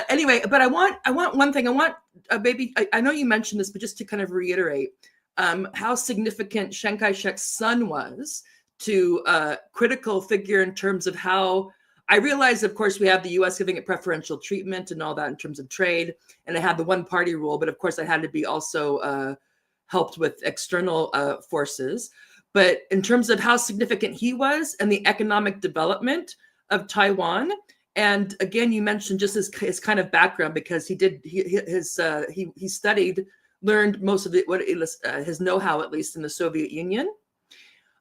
Anyway, but I want one thing. I want baby. I know you mentioned this, but just to kind of reiterate how significant Chiang Kai-shek's son was to critical figure in terms of how I realize, of course, we have the U.S. giving it preferential treatment and all that in terms of trade, and it had the one-party rule, but of course, it had to be also helped with external forces. But in terms of how significant he was and the economic development of Taiwan, and again, you mentioned just his kind of background because he learned most of his know-how, at least in the Soviet Union.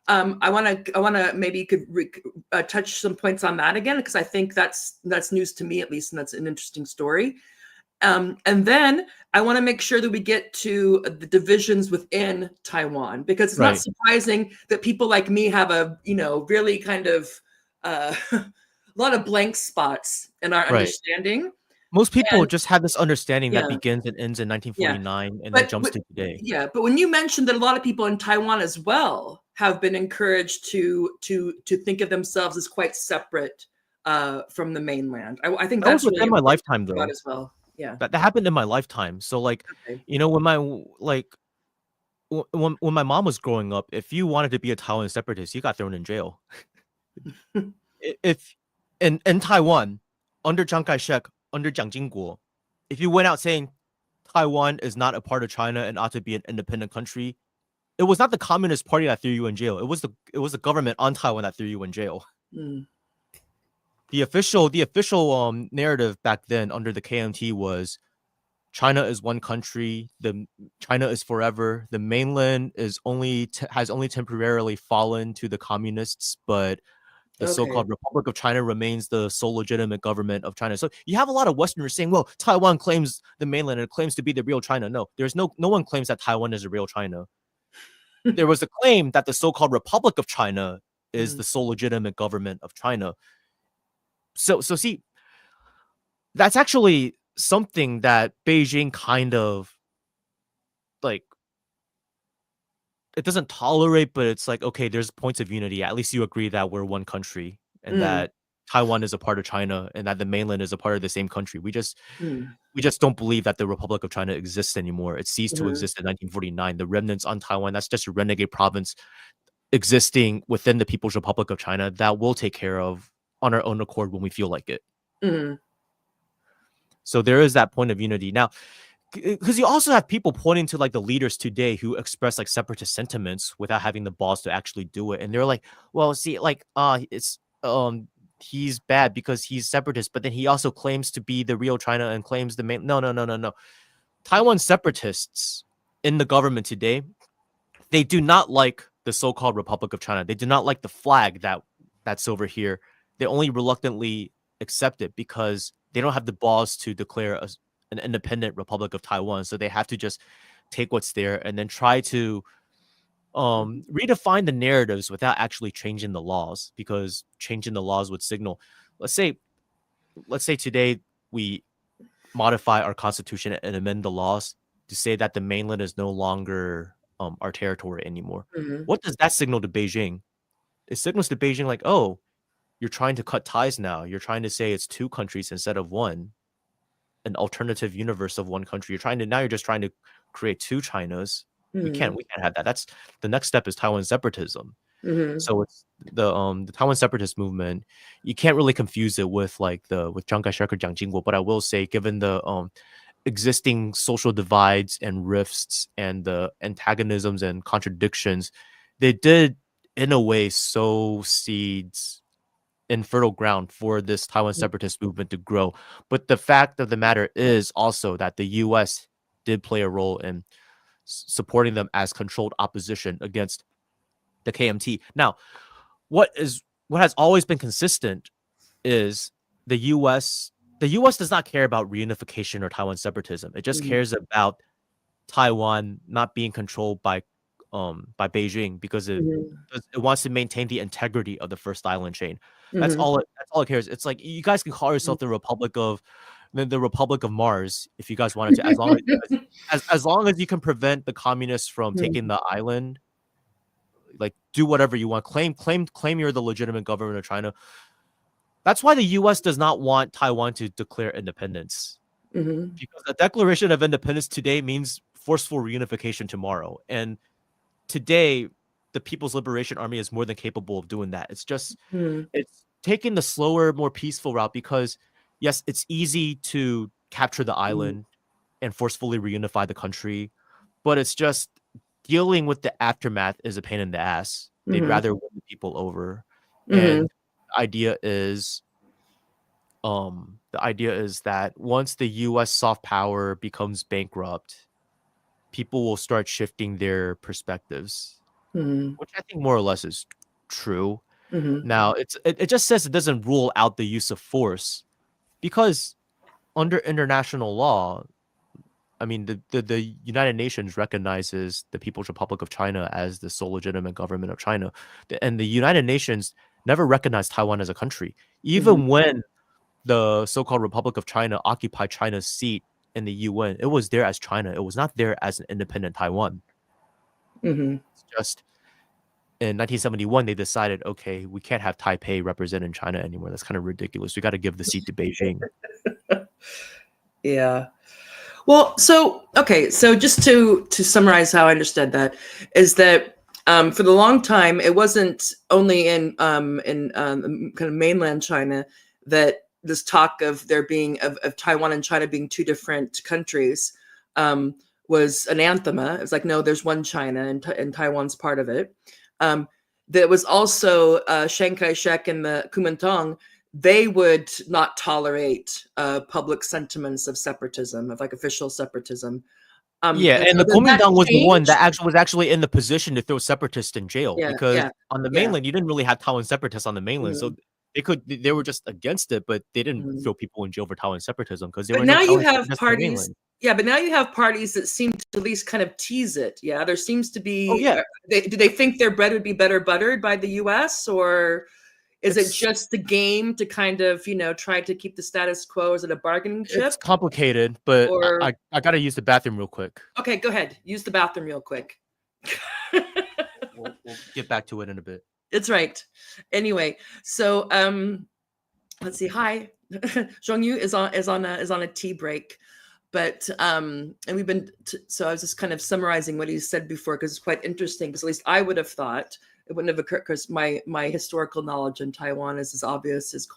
I want to maybe you could touch some points on that again because I think that's news to me at least, and that's an interesting story. And then I want to make sure that we get to the divisions within Taiwan because it's not surprising that people like me have a really kind of a lot of blank spots in our understanding. Most people just have this understanding that begins and ends in 1949 and then jumps to today. Yeah, but when you mentioned that a lot of people in Taiwan as well have been encouraged to think of themselves as quite separate from the mainland, I think that's within my lifetime though as well. Yeah, that happened in my lifetime. So like, when my mom was growing up, if you wanted to be a Taiwan separatist, you got thrown in jail. If in Taiwan, under Chiang Kai-shek, under Jiang Jingguo, if you went out saying Taiwan is not a part of China and ought to be an independent country, it was not the Communist Party that threw you in jail. It was the government on Taiwan that threw you in jail. The official narrative back then under the KMT was China is one country. China is forever. The mainland is has only temporarily fallen to the communists, but the so-called Republic of China remains the sole legitimate government of China. So you have a lot of Westerners saying, well, Taiwan claims the mainland and it claims to be the real China. No, no one claims that Taiwan is the real China. There was a claim that the so-called Republic of China is the sole legitimate government of China. So see, that's actually something that Beijing kind of like, it doesn't tolerate, but it's like, okay, there's points of unity. At least you agree that we're one country and that Taiwan is a part of China and that the mainland is a part of the same country. We just don't believe that the Republic of China exists anymore. It ceased to exist in 1949. The remnants on Taiwan, that's just a renegade province existing within the People's Republic of China that we'll take care of on our own accord when we feel like it. So there is that point of unity. Now, because you also have people pointing to like the leaders today who express like separatist sentiments without having the balls to actually do it. And they're like, well, see, like, it's he's bad because he's separatist, but then he also claims to be the real China and claims the main. No. Taiwan separatists in the government today, they do not like the so-called Republic of China. They do not like the flag that's over here. They only reluctantly accept it because they don't have the balls to declare an independent Republic of Taiwan. So they have to just take what's there and then try to redefine the narratives without actually changing the laws, because changing the laws would signal, let's say today we modify our constitution and amend the laws to say that the mainland is no longer our territory anymore. What does that signal to Beijing? It signals to Beijing like, oh, you're trying to cut ties now. You're trying to say it's two countries instead of one, an alternative universe of one country. You're just trying to create two Chinas. We can't have that. That's the next step is Taiwan separatism. So it's the Taiwan separatist movement. You can't really confuse it with Chiang Kai-shek or Jiang Jingguo. But I will say, given the existing social divides and rifts and the antagonisms and contradictions, they did in a way sow seeds in fertile ground for this Taiwan separatist movement to grow. But the fact of the matter is also that the U.S. did play a role in supporting them as controlled opposition against the KMT. Now, what has always been consistent is the U.S. does not care about reunification or Taiwan separatism. It just cares about Taiwan not being controlled by Beijing because it wants to maintain the integrity of the first island chain. That's all it cares. It's like you guys can call yourself the Republic of Mars if you guys wanted to, as long as you can prevent the communists from taking the island. Like, do whatever you want. Claim you're the legitimate government of China. That's why the U.S. does not want Taiwan to declare independence, because the Declaration of Independence today means forceful reunification tomorrow. And today, the People's Liberation Army is more than capable of doing that. It's just it's taking the slower, more peaceful route because, yes, it's easy to capture the island and forcefully reunify the country, but it's just dealing with the aftermath is a pain in the ass. They'd rather win the people over. And the idea is that once the U.S. soft power becomes bankrupt, people will start shifting their perspectives, which I think more or less is true. Now, it just says it doesn't rule out the use of force, because under international law, I mean, the United Nations recognizes the People's Republic of China as the sole legitimate government of China. And the United Nations never recognized Taiwan as a country. Even when the so-called Republic of China occupied China's seat in the UN, it was there as China. It was not there as an independent Taiwan. It's just in 1971, they decided, okay, we can't have Taipei represented China anymore. That's kind of ridiculous. We got to give the seat to Beijing. Yeah. Well, so just to summarize how I understood that is that for the long time, it wasn't only in kind of mainland China that this talk of there being of Taiwan and China being two different countries was anathema. It was like, no, there's one China and Taiwan's part of it. There was also Chiang Kai-shek and the Kuomintang they would not tolerate public sentiments of separatism, of like official separatism. And the Kuomintang was the one that was actually in the position to throw separatists in jail, because on the mainland you didn't really have Taiwan separatists on the mainland, so they were just against it, but they didn't throw people in jail for Taiwan separatism because they were. Now you have parties. Yeah, but now you have parties that seem to at least kind of tease it. Yeah, there seems to be. Oh, yeah. Do they think their bread would be better buttered by the U.S., or is it just the game to kind of, try to keep the status quo as a bargaining chip? It's complicated, but I got to use the bathroom real quick. Okay, go ahead. Use the bathroom real quick. We'll get back to it in a bit. It's right. Anyway, so let's see. Hi, Zhong Yu is on a tea break. But and we've been so I was just kind of summarizing what he said before, because it's quite interesting, because at least I would have thought it wouldn't have occurred, because my historical knowledge in Taiwan is as obvious as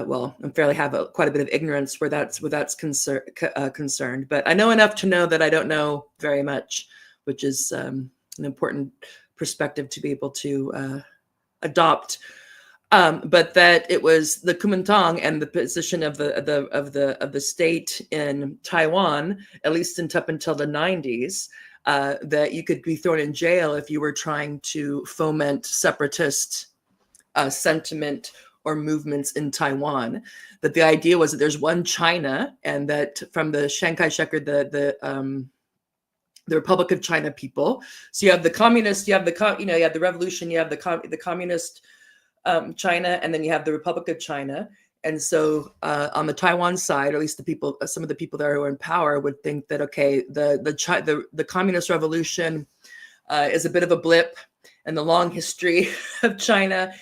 well, I fairly have quite a bit of ignorance where that's concerned, but I know enough to know that I don't know very much, which is an important perspective to be able to adopt. But that it was the Kuomintang and the position of the state in Taiwan, at least up until the 90s, that you could be thrown in jail if you were trying to foment separatist sentiment or movements in Taiwan. That the idea was that there's one China, and that from the Chiang Kai-shek, or the Republic of China people. So you have the communists, you have the revolution, you have the communist China, and then you have the Republic of China. And so on the Taiwan side, or at least some of the people there who are in power would think that, okay, the communist revolution is a bit of a blip in the long history of China,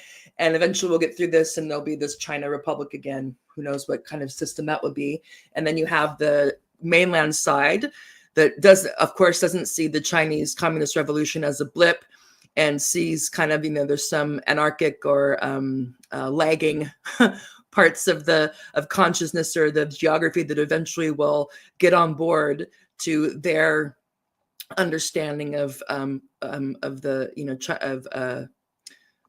and eventually we'll get through this and there'll be this China Republic again. Who knows what kind of system that would be. And then you have the mainland side that doesn't see the Chinese Communist Revolution as a blip, and sees kind of, there's some anarchic or lagging parts of consciousness or the geography that eventually will get on board to their understanding of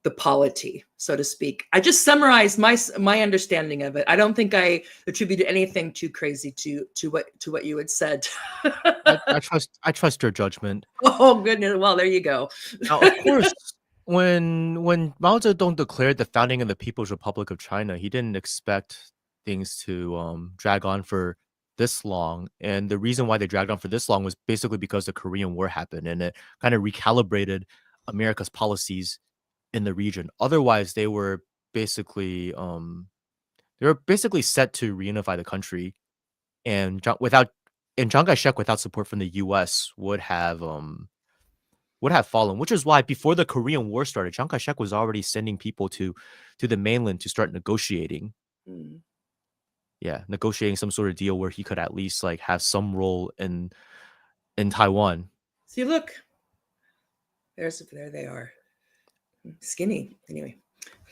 the polity, so to speak. I just summarized my understanding of it. I don't think I attributed anything too crazy to what you had said. I trust your judgment. Oh goodness! Well, there you go. Now, of course, when Mao Zedong declared the founding of the People's Republic of China, he didn't expect things to drag on for this long. And the reason why they dragged on for this long was basically because the Korean War happened, and it kind of recalibrated America's policies in the region. Otherwise, they were basically set to reunify the country, and Chiang Kai-shek, without support from the U.S., would have fallen. Which is why before the Korean War started, Chiang Kai-shek was already sending people to the mainland to start negotiating. Yeah, negotiating some sort of deal where he could at least have some role in Taiwan. See, look, there they are. Skinny, anyway.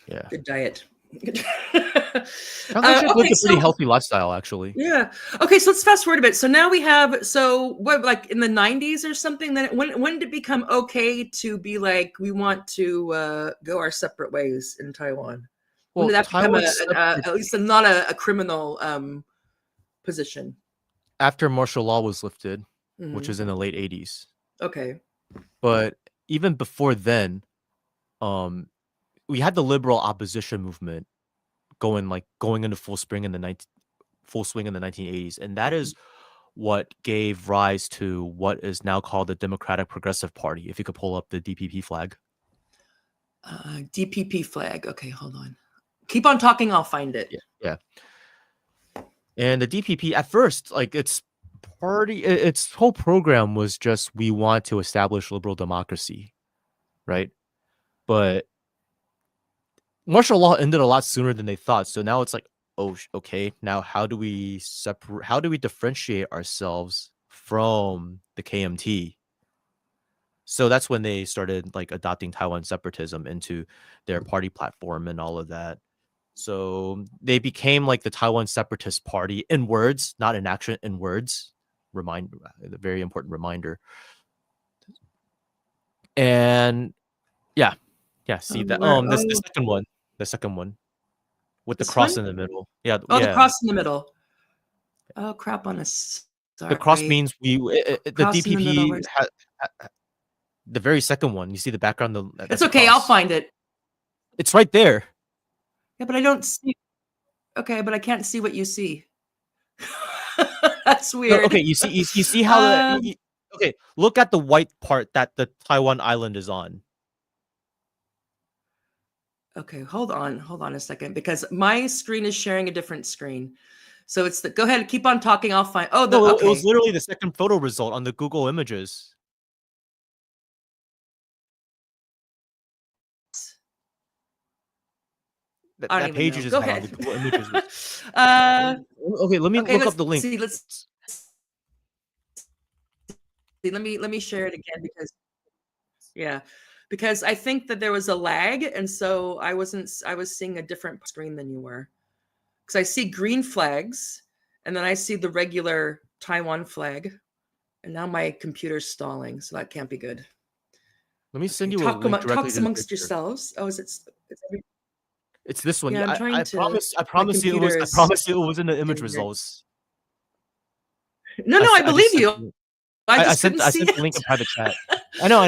Yeah, good diet. Lived a pretty healthy lifestyle, actually. Yeah. Okay, so let's fast forward a bit. So now we have, what, like in the 90s or something? Then when did it become okay to be like, we want to go our separate ways in Taiwan? When did that become at least not a criminal position? After martial law was lifted, which was in the late 80s. Okay. But even before then, we had the liberal opposition movement going into full swing in the 1980s, and that is what gave rise to what is now called the Democratic Progressive Party. If you could pull up the DPP flag. DPP flag. Okay, hold on. Keep on talking. I'll find it. Yeah. And the DPP at first, its whole program was just, we want to establish liberal democracy, right? But martial law ended a lot sooner than they thought. So now it's like, oh, okay, now how do we differentiate ourselves from the KMT? So that's when they started adopting Taiwan separatism into their party platform and all of that. So they became the Taiwan Separatist Party in words, not in action, in words. A very important reminder. And yeah. Yeah, see that? Where, The second one. The second one. With the this cross one? in the middle. Yeah, Oh, the yeah. cross in the middle. Oh, crap on us. The cross Sorry. means the Cross in the middle. DPP the very second one. You see the background. It's okay. I'll find it. It's right there. Yeah, but I don't see. Okay, but I can't see what you see. That's No, weird. okay, you see how okay, look at the white part that the Taiwan island is on. Okay, hold on a second, because my screen is sharing a different screen. So it's go ahead, keep on talking. I'll find. Oh, No, okay. it was literally the second photo result on the Google Images. That page you just had on the Google Images. Okay, let me look up the link. Let's see. Let me share it again, because I think that there was a lag, and so I was seeing a different screen than you were. Because I see green flags, and then I see the regular Taiwan flag, and now my computer's stalling, so that can't be good. Let me send you a link directly to amongst yourselves. Oh, it's this one. Yeah, I promise you it was in the image results. No, I believe you. I sent the link in private chat. I know.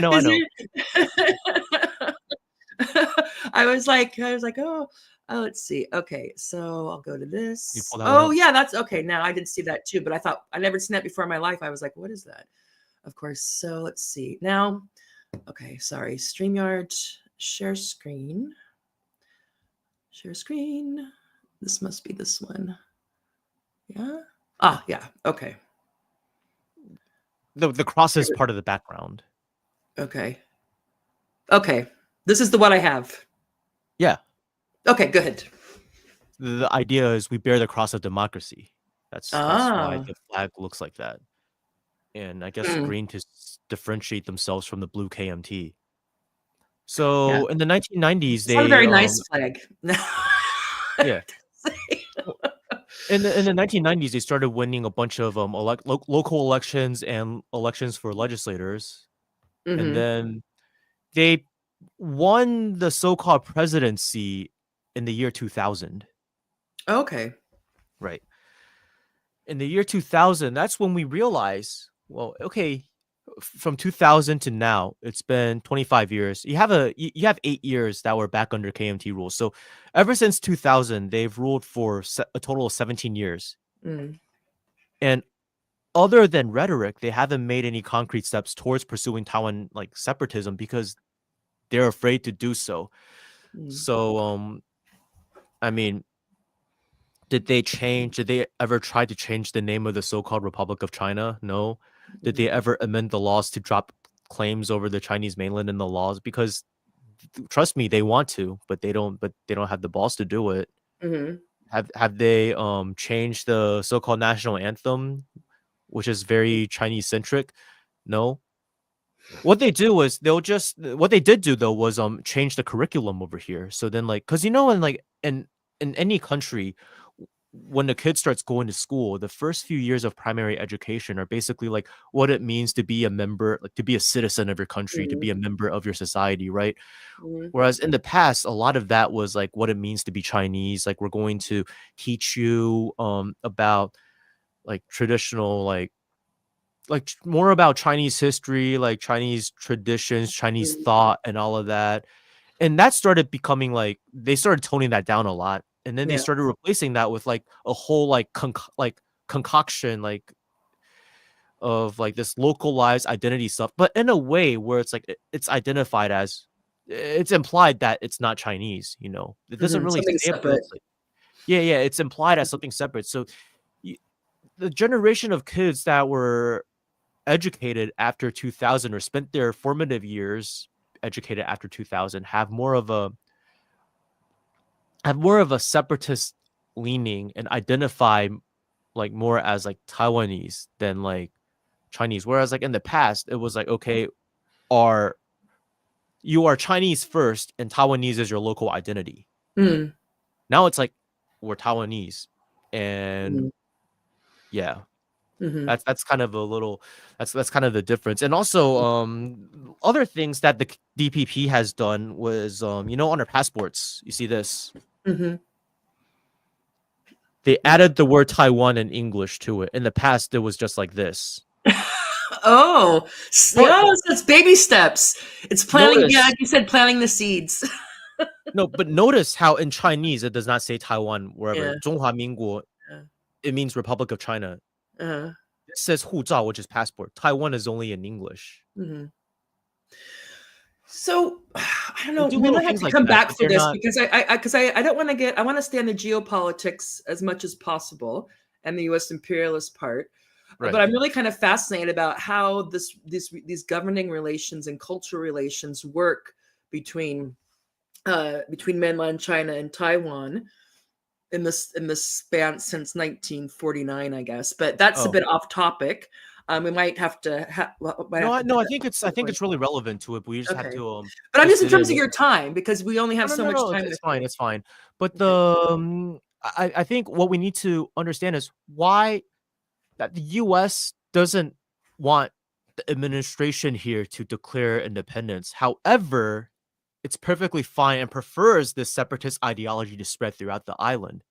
I was like, oh, let's see. Okay, so I'll go to this. Oh, yeah, that's okay. Now I did see that too, but I thought I never seen that before in my life. I was like, what is that? Of course. So let's see now. Okay, sorry. StreamYard, share screen. Share screen. This must be this one. Yeah. Ah, yeah. Okay. The cross is part of the background. Okay. This is the one I have. Yeah. Okay, go ahead. The idea is we bear the cross of democracy. That's why the flag looks like that. And I guess green to differentiate themselves from the blue KMT. So in the 1990s, it's not a very nice flag. Yeah. In the 1990s, they started winning a bunch of local elections and elections for legislators, and then they won the so-called presidency in the year 2000. Okay. Right. In the year 2000, that's when we realized, well, okay, from 2000 to now, it's been 25 years. You have 8 years that were back under KMT rules. So ever since 2000, they've ruled for a total of 17 years. And other than rhetoric, they haven't made any concrete steps towards pursuing Taiwan like separatism because they're afraid to do so. So, I mean, did they ever try to change the name of the so-called Republic of China? No. Did they ever amend the laws to drop claims over the Chinese mainland in the laws? Because trust me, they want to, but they don't have the balls to do it. Have they changed the so-called national anthem, which is very Chinese centric? No. What they do is what they did do though was change the curriculum over here. So then because in any country, when the kid starts going to school, the first few years of primary education are basically like what it means to be a member, like to be a citizen of your country, to be a member of your society, right? Whereas in the past, a lot of that was like what it means to be Chinese. Like we're going to teach you about like traditional like more about Chinese history, like Chinese traditions, Chinese thought, and all of that. And that started becoming like they started toning that down a lot. And then they started replacing that with like a whole like concoction like of like this localized identity stuff, but in a way where it's like it's identified as it's implied that it's not Chinese, you know. It doesn't really say it, but it's like, it's implied as something separate. So the generation of kids that were educated after 2000 or spent their formative years educated after 2000 have more of a separatist leaning and identify like more as like Taiwanese than like Chinese. Whereas like in the past, it was like, okay, you are Chinese first and Taiwanese is your local identity. Now it's like we're Taiwanese and yeah. That's kind of a little that's kind of the difference. And also other things that the DPP has done was on our passports, you see this. They added the word Taiwan in English to it. In the past, it was just like this. Oh, so it's baby steps. It's planting. Notice, yeah, you said planting the seeds. No, but notice how in Chinese it does not say Taiwan wherever. Yeah. 中华民国, it means Republic of China. It says 护照, which is passport. Taiwan is only in English. So I don't know. We might have to come back for this because I don't want to get. I want to stay on the geopolitics as much as possible and the U.S. imperialist part. Right. But I'm really kind of fascinated about how these governing relations and cultural relations work between mainland China and Taiwan in this span since 1949, I guess. But that's a bit off topic. We might have to. I think it's really relevant to it. But we just have to. But I'm just in terms of your time because we only have so much time. It's fine. But I think what we need to understand is why that the U.S. doesn't want the administration here to declare independence. However, it's perfectly fine and prefers this separatist ideology to spread throughout the island.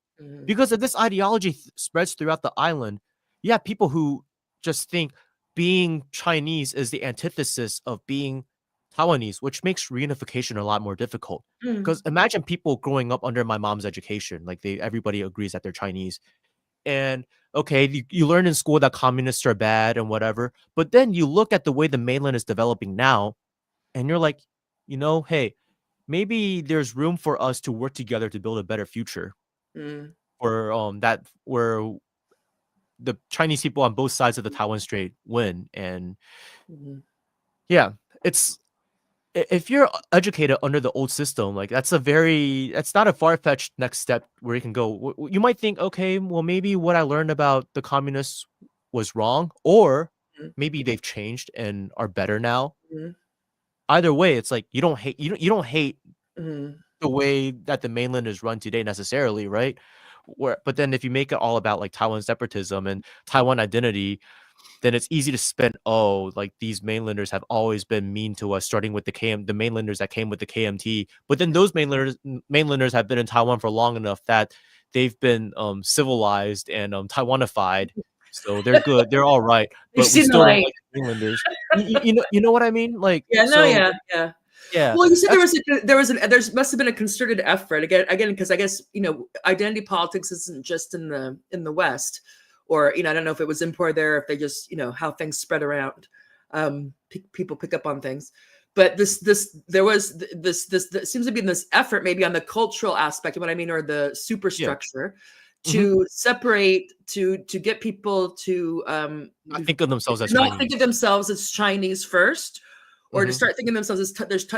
Because if this ideology spreads throughout the island, you have people who just think being Chinese is the antithesis of being Taiwanese, which makes reunification a lot more difficult. Because imagine people growing up under my mom's education, like everybody agrees that they're Chinese. And okay, you learn in school that communists are bad and whatever, but then you look at the way the mainland is developing now, and you're like, hey, maybe there's room for us to work together to build a better future. Where the Chinese people on both sides of the Taiwan Strait win. And yeah, if you're educated under the old system, like that's not a far-fetched next step where you can go. You might think, okay, well, maybe what I learned about the communists was wrong, or maybe they've changed and are better now. Either way, it's like you don't hate the way that the mainland is run today necessarily, right? But then if you make it all about like Taiwan separatism and Taiwan identity, then it's easy to spin, like these mainlanders have always been mean to us, starting with the mainlanders that came with the KMT. But then those mainlanders have been in Taiwan for long enough that they've been civilized and Taiwanified. So they're good. They're all right. But we still don't like the mainlanders. You know what I mean? Like yeah. Well, you said there there must have been a concerted effort again because I guess identity politics isn't just in the West, or I don't know if it was imported there, if they just how things spread around, people pick up on things. But there seems to be this effort maybe on the cultural aspect of what I mean, or the superstructure to separate to get people to not think of themselves as Chinese first. Or to start thinking of themselves as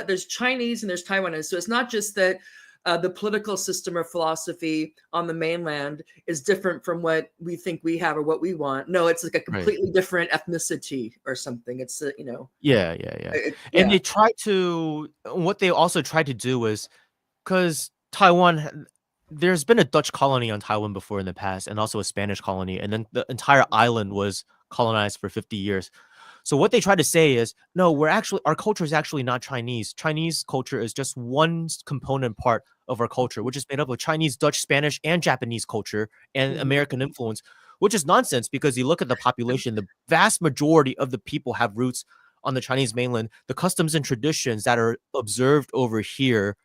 there's Chinese and there's Taiwanese. So it's not just that the political system or philosophy on the mainland is different from what we think we have or what we want. No, it's like a completely different ethnicity or something. It's Yeah. And what they also try to do is, because Taiwan, there's been a Dutch colony on Taiwan before in the past, and also a Spanish colony, and then the entire island was colonized for 50 years. So what they try to say is, no, our culture is actually not Chinese. Chinese culture is just one component part of our culture, which is made up of Chinese, Dutch, Spanish, and Japanese culture and American influence, which is nonsense because you look at the population, the vast majority of the people have roots on the Chinese mainland. The customs and traditions that are observed over here,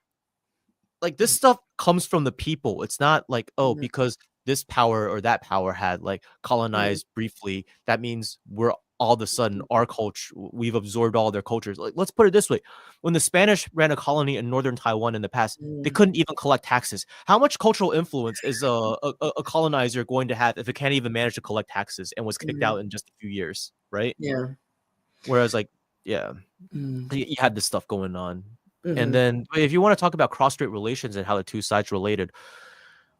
like this stuff comes from the people. It's not like, because this power or that power had like colonized briefly, that means we're all of a sudden our culture, we've absorbed all their cultures. Like, let's put it this way: when the Spanish ran a colony in northern Taiwan in the past, they couldn't even collect taxes. How much cultural influence is a colonizer going to have if it can't even manage to collect taxes and was kicked out in just a few years, right? Yeah. Whereas you had this stuff going on. And then if you want to talk about cross-strait relations and how the two sides related,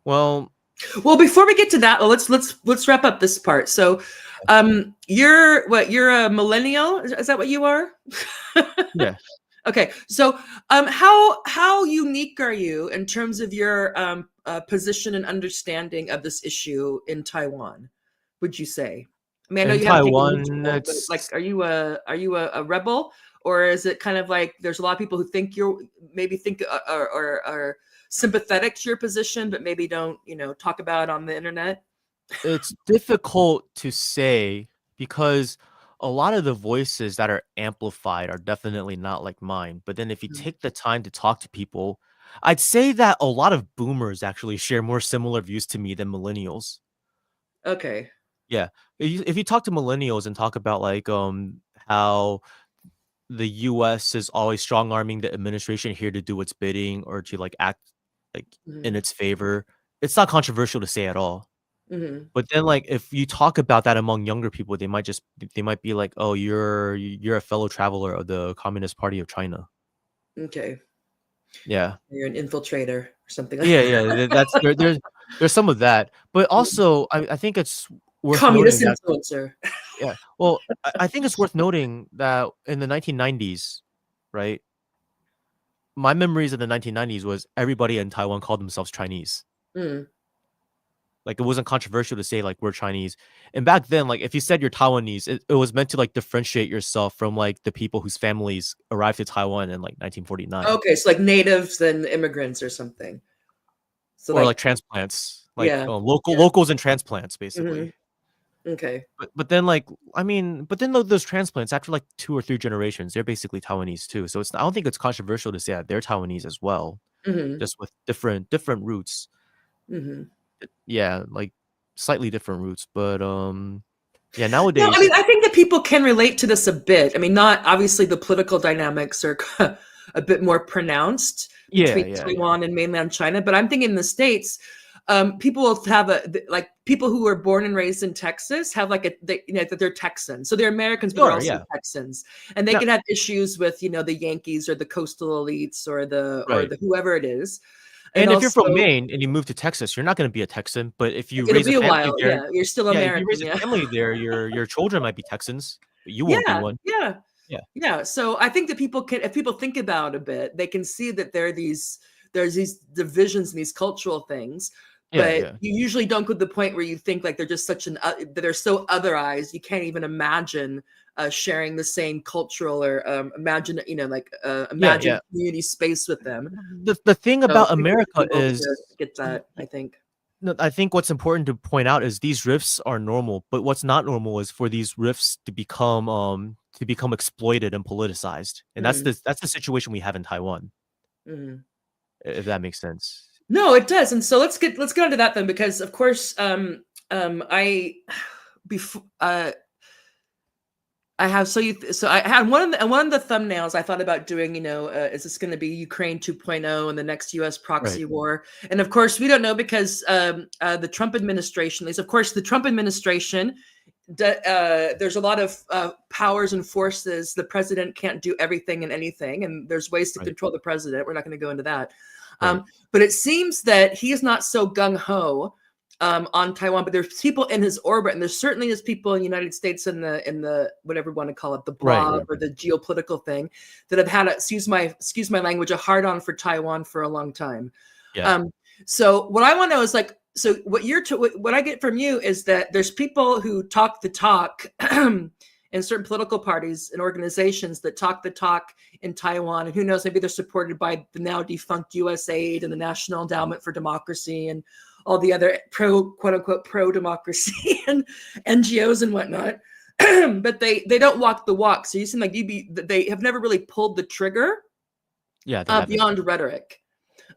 well, before we get to that, let's wrap up this part. So, you're a millennial? Is that what you are? Yeah. Okay. So, how unique are you in terms of your position and understanding of this issue in Taiwan? Would you say? I mean, I know In you haven't taken Taiwan, mutual, but it's like, are you a rebel, or is it kind of like there's a lot of people who think you're maybe think are sympathetic to your position, but maybe don't talk about it on the internet? it's difficult to say because a lot of the voices that are amplified are definitely not like mine. But then if you take the time to talk to people, I'd say that a lot of boomers actually share more similar views to me than millennials. Okay. Yeah. If you talk to millennials and talk about like how the US is always strong arming the administration here to do its bidding or to like act like in its favor, it's not controversial to say at all. Mm-hmm. But then like if you talk about that among younger people, they might be like, "Oh, you're a fellow traveler of the Communist Party of China." Okay. Yeah. You're an infiltrator or something like Yeah, that. yeah, that's there's some of that. But also I think it's worth noting Communist that influencer. yeah. Well, I think it's worth noting that in the 1990s, right? My memories of the 1990s was everybody in Taiwan called themselves Chinese. Mm. Like it wasn't controversial to say like we're Chinese. And back then, like if you said you're Taiwanese, it was meant to like differentiate yourself from like the people whose families arrived to Taiwan in like 1949. Okay, so like natives and immigrants or something. So Or like transplants, like yeah. locals and transplants, basically. Okay. But then like but then those transplants after like 2 or 3 generations, they're basically Taiwanese too. So I don't think it's controversial to say that they're Taiwanese as well, Mm-hmm. just with different roots. Mm-hmm. Yeah, like slightly different roots, but yeah, No, I nowadays mean, I think that people can relate to this a bit. I mean, not obviously the political dynamics are a bit more pronounced between yeah. Taiwan and mainland China, but I'm thinking in the States, people will have like people who were born and raised in Texas have like that they're Texans, so they're Americans, but they're Sure, also yeah. Texans, and they Now, can have issues with the Yankees or the coastal elites or right. the whoever it is, and And if you're also from Maine and you move to Texas, you're not going to be a Texan. But if you it'll raise a be a family while. there, Yeah, you're still yeah, if you American. raise a Yeah. family there, your children might be Texans, but you won't be Yeah, one. yeah, Yeah, yeah. So I think that people can, if people think about it a bit, they can see that there's these divisions and these cultural things, but yeah. you usually don't go to the point where you think like they're just such that they're so otherized you can't even imagine sharing the same cultural or imagine Yeah, imagine yeah. community space with them. The thing So about people America able is, to get that, I think. no, I think what's important to point out is these rifts are normal, but what's not normal is for these rifts to become exploited and politicized, and Mm-hmm. that's the situation we have in Taiwan, Mm-hmm. if that makes sense. No, it does. And so let's get onto that then, because of course, I before I have so I had one of the thumbnails I thought about doing. Is this going to be Ukraine 2.0 and the next U.S. proxy Right. war? And of course, we don't know because the Trump administration is, of course, the Trump administration. There's a lot of powers and forces. The president can't do everything and anything, and there's ways to Right. control the president. We're not going to go into that. Right. But it seems that he is not so gung ho on Taiwan, but there's people in his orbit, and there's certainly people in the United States in the whatever you want to call it, the blob Right. or the geopolitical thing, that have had excuse my language, a hard on for Taiwan for a long time. Yeah. So what I want to know is like, so what I get from you is that there's people who talk the talk in certain political parties and organizations that talk the talk in Taiwan, and who knows, maybe they're supported by the now defunct USAID and the National Endowment for Democracy and all the other quote unquote pro democracy and NGOs and whatnot. But they don't walk the walk. So you seem like they have never really pulled the trigger. Yeah. Beyond rhetoric.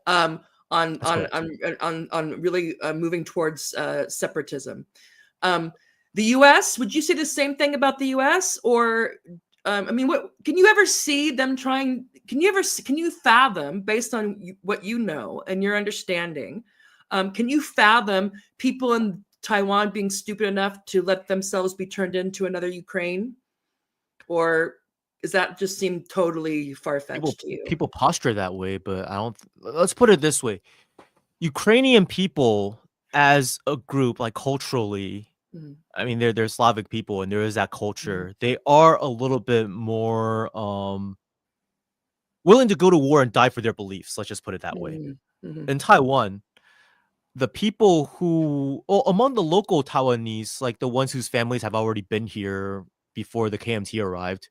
On That's really moving towards separatism. The U.S., would you say the same thing about the U.S.? Or I mean, what can you ever see them trying? Can you fathom, based on what you know and your understanding, can you fathom people in Taiwan being stupid enough to let themselves be turned into another Ukraine? Or does that just seem totally far-fetched to you? People posture that way, but I don't. Let's put it this way: Ukrainian people, as a group, like culturally, Mhm. I mean, they're Slavic people, and there is that Mhm. culture. They are a little bit more willing to go to war and die for their beliefs. Let's just put it that way. Mhm. Mhm. In Taiwan, the people who, among the local Taiwanese, like the ones whose families have already been here before the KMT arrived,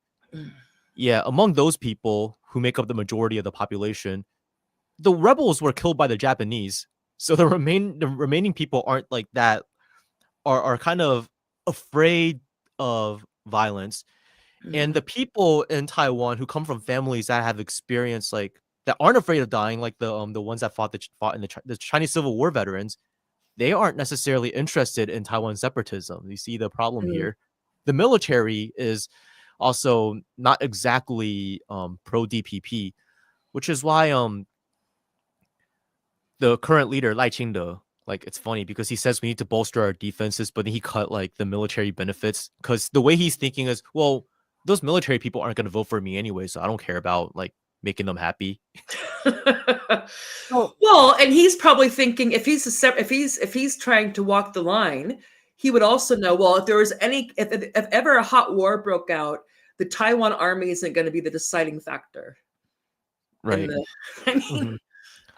yeah, among those people who make up the majority of the population, the rebels were killed by the Japanese. So the remaining people aren't like that, are kind of afraid of violence. And the people in Taiwan who come from families that have experienced that aren't afraid of dying, like the ones that fought in the Chinese Civil War veterans, they aren't necessarily interested in Taiwan separatism. You see the problem here. The military is also not exactly pro DPP, which is why the current leader Lai Ching-te, it's funny because he says we need to bolster our defenses, but then he cut the military benefits because the way he's thinking is, well, those military people aren't going to vote for me anyway, so I don't care about making them happy. Well, and he's probably thinking if he's trying to walk the line, he would also know, well, if there was if ever a hot war broke out, the Taiwan army isn't going to be the deciding factor. Right.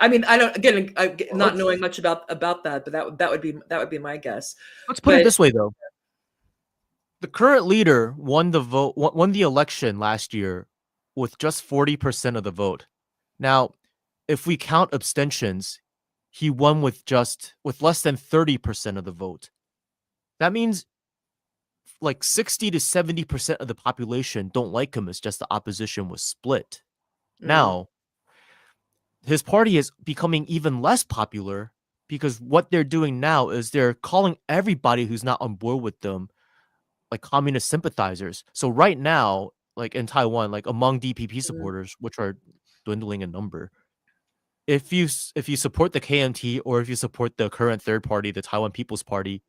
I mean, I don't, again, not knowing much about that, but that would be my guess. Let's put it this way, though. The current leader won the election last year with just 40% of the vote. Now, if we count abstentions, he won with less than 30% of the vote. That means 60 to 70% of the population don't like him. It's just the opposition was split. Now, his party is becoming even less popular because what they're doing now is they're calling everybody who's not on board with them communist sympathizers. So right now, in Taiwan, among DPP supporters, which are dwindling in number, if you support the KMT or if you support the current third party, the Taiwan People's Party,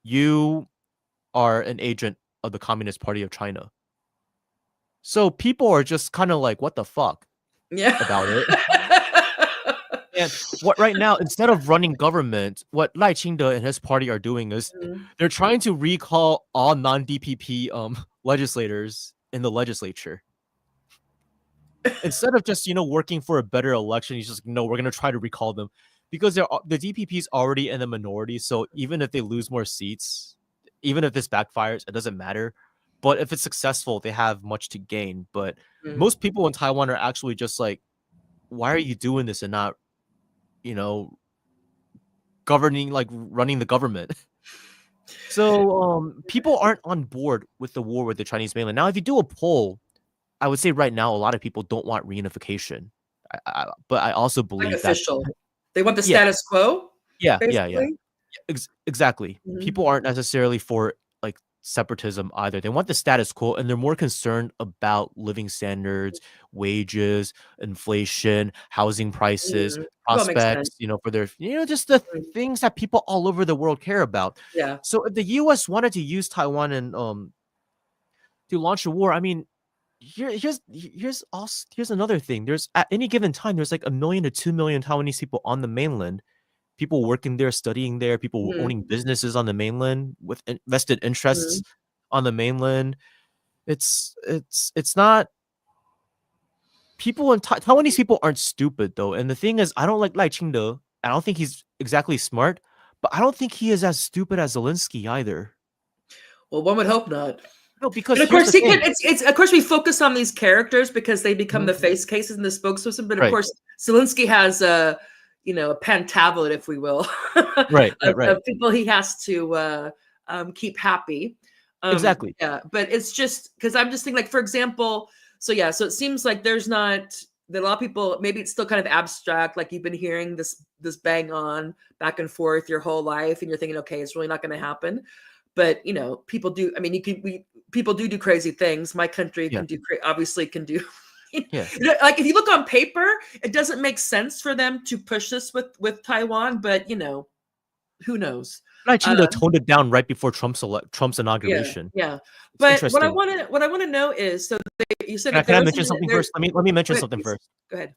you are an agent of the Communist Party of China. So people are just kind of what the fuck about it. And what right now, instead of running government, what Lai Ching-te and his party are doing is they're trying to recall all non-DPP legislators in the legislature. Instead of just working for a better election, he's just no, we're gonna try to recall them because the DPP is already in the minority. So even if they lose more seats, even if this backfires, it doesn't matter. But if it's successful, they have much to gain. But most people in Taiwan are actually just why are you doing this and not governing, running the government? So people aren't on board with the war with the Chinese mainland. Now, if you do a poll, I would say right now a lot of people don't want reunification. But I also believe official. They want the status quo. Yeah. Exactly. People aren't necessarily for separatism either. They want the status quo, and they're more concerned about living standards, wages, inflation, housing prices, prospects, for their, just the things that people all over the world care about. Yeah. So if the US wanted to use Taiwan and to launch a war, I mean, here's another thing. There's at any given time, there's 1 million to 2 million Taiwanese people on the mainland. People working there, studying there, people owning businesses on the mainland with vested interests on the mainland. It's not people in Taiwanese people aren't stupid though. And the thing is, I don't like Lai Ching-te. I don't think he's exactly smart, but I don't think he is as stupid as Zelensky either. Well, one would hope not. No, because of course it's of course we focus on these characters because they become the face cases and the spokesperson. But of course, Zelensky has a pentablet, if we will, of people he has to keep happy. Exactly. Yeah, but it's just because I'm just thinking, for example, so it seems like there's not that a lot of people, maybe it's still kind of abstract, you've been hearing this bang on back and forth your whole life, and you're thinking, okay, it's really not going to happen. But people do. I mean, people do crazy things. My country can do obviously can do. Yeah. If you look on paper, it doesn't make sense for them to push this with Taiwan, but who knows? Lai Ching-te toned it down right before Trump's inauguration. Yeah. But what I want to know is, so you said, can I mention something first? Let me mention something first. Go ahead.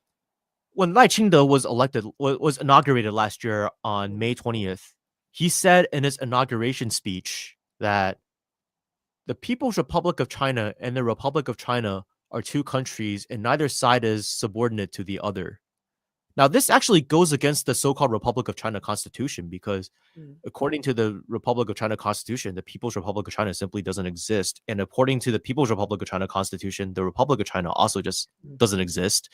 When Lai Ching-te was inaugurated last year on May 20th, he said in his inauguration speech that the People's Republic of China and the Republic of China are two countries, and neither side is subordinate to the other. Now, this actually goes against the so-called Republic of China Constitution because according to the Republic of China Constitution, the People's Republic of China simply doesn't exist. And according to the People's Republic of China Constitution, the Republic of China also just doesn't exist.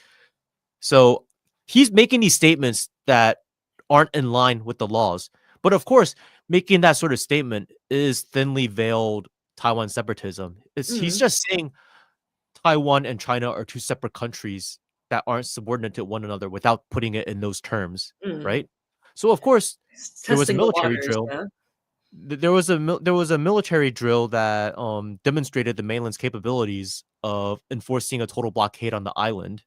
So he's making these statements that aren't in line with the laws. But of course, making that sort of statement is thinly veiled Taiwan separatism. He's just saying Taiwan and China are two separate countries that aren't subordinate to one another without putting it in those terms, right? So of course, there was a military drill. Yeah. There was a military drill that demonstrated the mainland's capabilities of enforcing a total blockade on the island,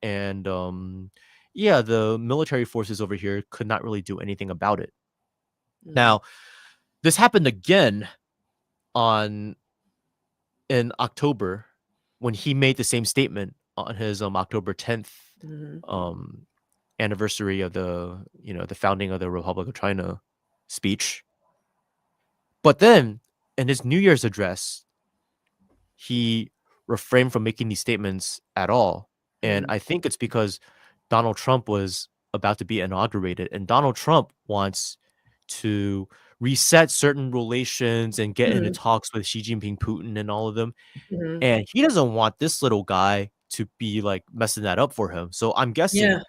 and the military forces over here could not really do anything about it. Now, this happened again in October when he made the same statement on his October 10th anniversary of the founding of the Republic of China speech. But then in his New Year's address, he refrained from making these statements at all. And I think it's because Donald Trump was about to be inaugurated, and Donald Trump wants to reset certain relations and get into talks with Xi Jinping, Putin, and all of them. And he doesn't want this little guy to be like messing that up for him. So I'm guessing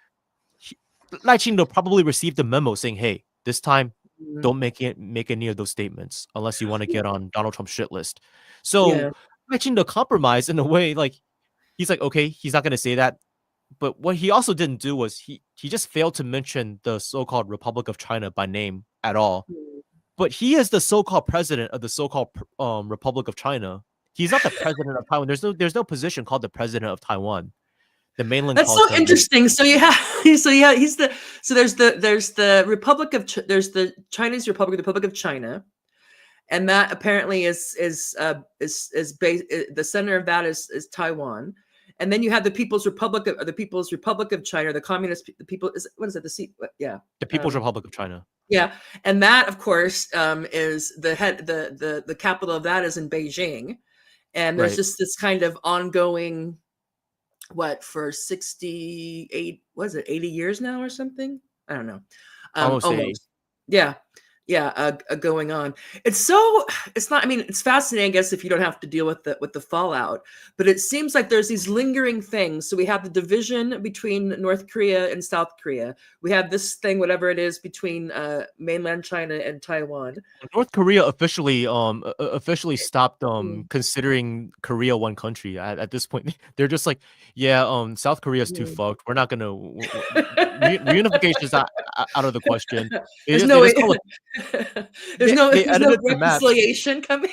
Lai Ching-te probably received the memo saying, hey, this time don't make any of those statements unless you want to get on Donald Trump's shit list. So Lai Ching-te compromised in a way, like he's like, okay, he's not going to say that. But what he also didn't do was he just failed to mention the so-called Republic of China by name at all. But he is the so-called president of the so-called Republic of China. He's not the president of Taiwan. There's no position called the president of Taiwan. The mainland. That's so interesting. So there's the Republic of there's the Chinese Republic, the Republic of China, and that apparently is based. The center of that is Taiwan, and then you have the People's Republic of China, the Communist people. The People's Republic of China. Yeah, and that of course is the capital of that is in Beijing. And there's just this kind of ongoing, for 68, 80 years now or something? I don't know. Almost. Yeah, going on. It's not, I mean, it's fascinating, I guess, if you don't have to deal with the fallout, but it seems like there's these lingering things. So we have the division between North Korea and South Korea. We have this thing, whatever it is, between mainland China and Taiwan. North Korea officially stopped considering Korea one country. At this point, they're just like, South Korea's too fucked. We're not gonna reunification is out of the question. There's no reconciliation coming.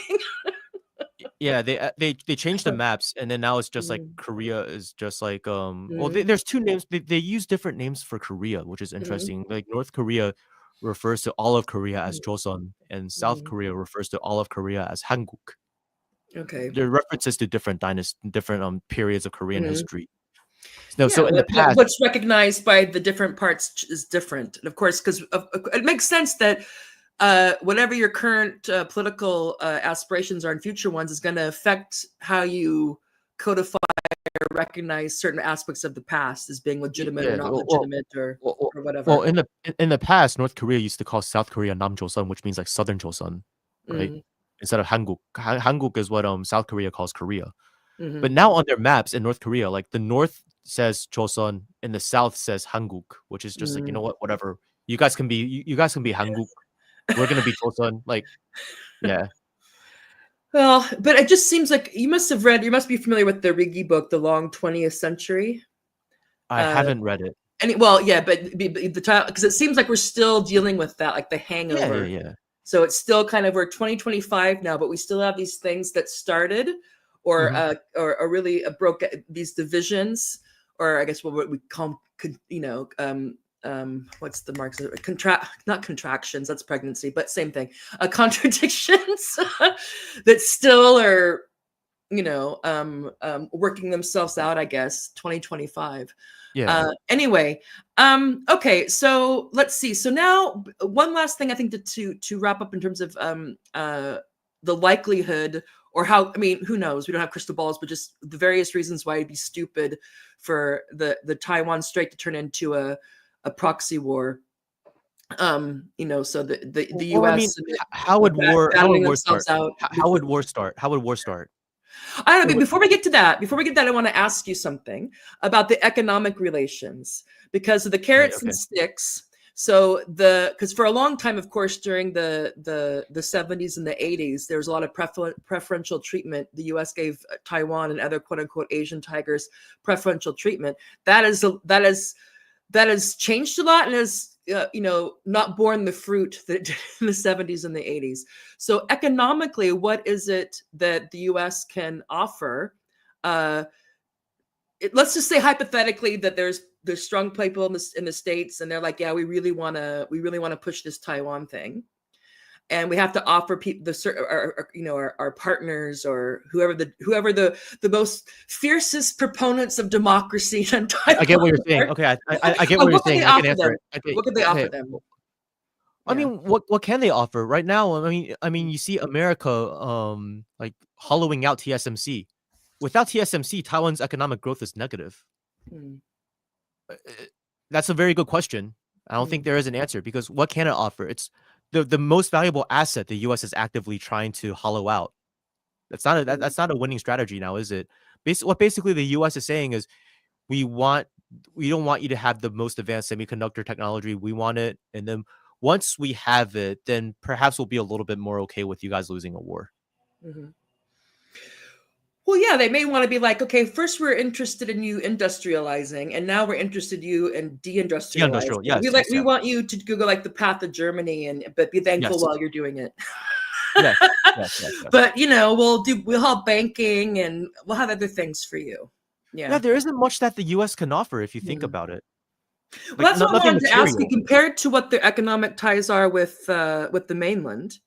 they changed the maps, and then now it's just like Korea is just like there's two names. They use different names for Korea, which is interesting. Like North Korea refers to all of Korea as Joseon, and South Korea refers to all of Korea as Hanguk. Okay, there are references to different periods of Korean history. No, so in the past, what's recognized by the different parts is different, and of course, because it makes sense that whatever your current political aspirations are and future ones is going to affect how you codify or recognize certain aspects of the past as being legitimate or not legitimate or whatever. Well, in the past, North Korea used to call South Korea Nam Joseon, which means like Southern Joseon, right? Instead of Hanguk. Hanguk is what South Korea calls Korea. But now on their maps in North Korea, like the North says Joseon and the South says Hanguk, which is just like, you know what, whatever. You guys can be Hanguk. We're gonna be Joseon. Like, yeah. Well, but it just seems like you must be familiar with the Rigi book, The Long 20th Century. I haven't read it. But the title, because it seems like we're still dealing with that, like the hangover. Yeah. So it's still kind of, we're 2025 now, but we still have these things that started or really broke these divisions, or I guess what we call, what's the marks? Not contractions, that's pregnancy, but same thing. Contradictions that still are, working themselves out, I guess, 2025. Yeah. Anyway, okay, so let's see. So now one last thing I think to wrap up in terms of the likelihood or how, I mean, who knows? We don't have crystal balls, but just the various reasons why it'd be stupid for the Taiwan Strait to turn into a proxy war. You know, so the Well, I mean, US how would war themselves start? out. How would war start? How would war start? I don't know, but before we get to that, I want to ask you something about the economic relations, because of the carrots and sticks. So because for a long time, of course, during the 70s and the 80s, there was a lot of preferential treatment. The U.S. gave Taiwan and other quote unquote Asian tigers preferential treatment. That has changed a lot and has you know, not borne the fruit that in the 70s and the 80s. So economically, what is it that the U.S. can offer? Let's just say hypothetically that there's strong people in the States, and they're like, yeah, we really want to push this Taiwan thing, and we have to offer people our partners, or whoever the most fiercest proponents of democracy in Taiwan. I get what you're saying. Okay, I get what you're saying. I can answer it. What could they offer them? I mean, what can they offer right now? I mean, you see America like hollowing out TSMC. Without TSMC, Taiwan's economic growth is negative. That's a very good question. I don't think there is an answer, because what can it offer? It's the most valuable asset the U.S. is actively trying to hollow out. That's not a winning strategy now, is it? What basically the U.S. is saying is, we don't want you to have the most advanced semiconductor technology. We want it, and then once we have it, then perhaps we'll be a little bit more okay with you guys losing a war. Well, yeah, they may want to be like, okay, first we're interested in you industrializing, and now we're interested in you in deindustrializing. Yes, we want you to go like the path of Germany, but be thankful while you're doing it. Yes. But you know, we'll have banking, and we'll have other things for you. Yeah, there isn't much that the U.S. can offer if you think about it. Well, that's what I wanted to ask you, compared to what their economic ties are with the mainland.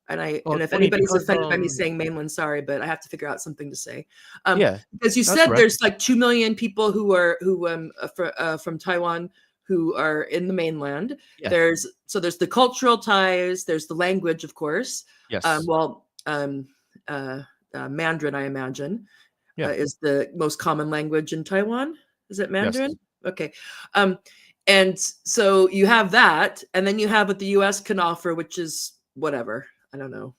And if anybody's offended by me saying mainland, sorry, but I have to figure out something to say. Because you said there's like 2 million people from Taiwan who are in the mainland. Yeah. There's the cultural ties. There's the language, of course. Yes. Mandarin, I imagine, is the most common language in Taiwan. Is it Mandarin? Yes. Okay. And so you have that, and then you have what the U.S. can offer, which is whatever. I don't know.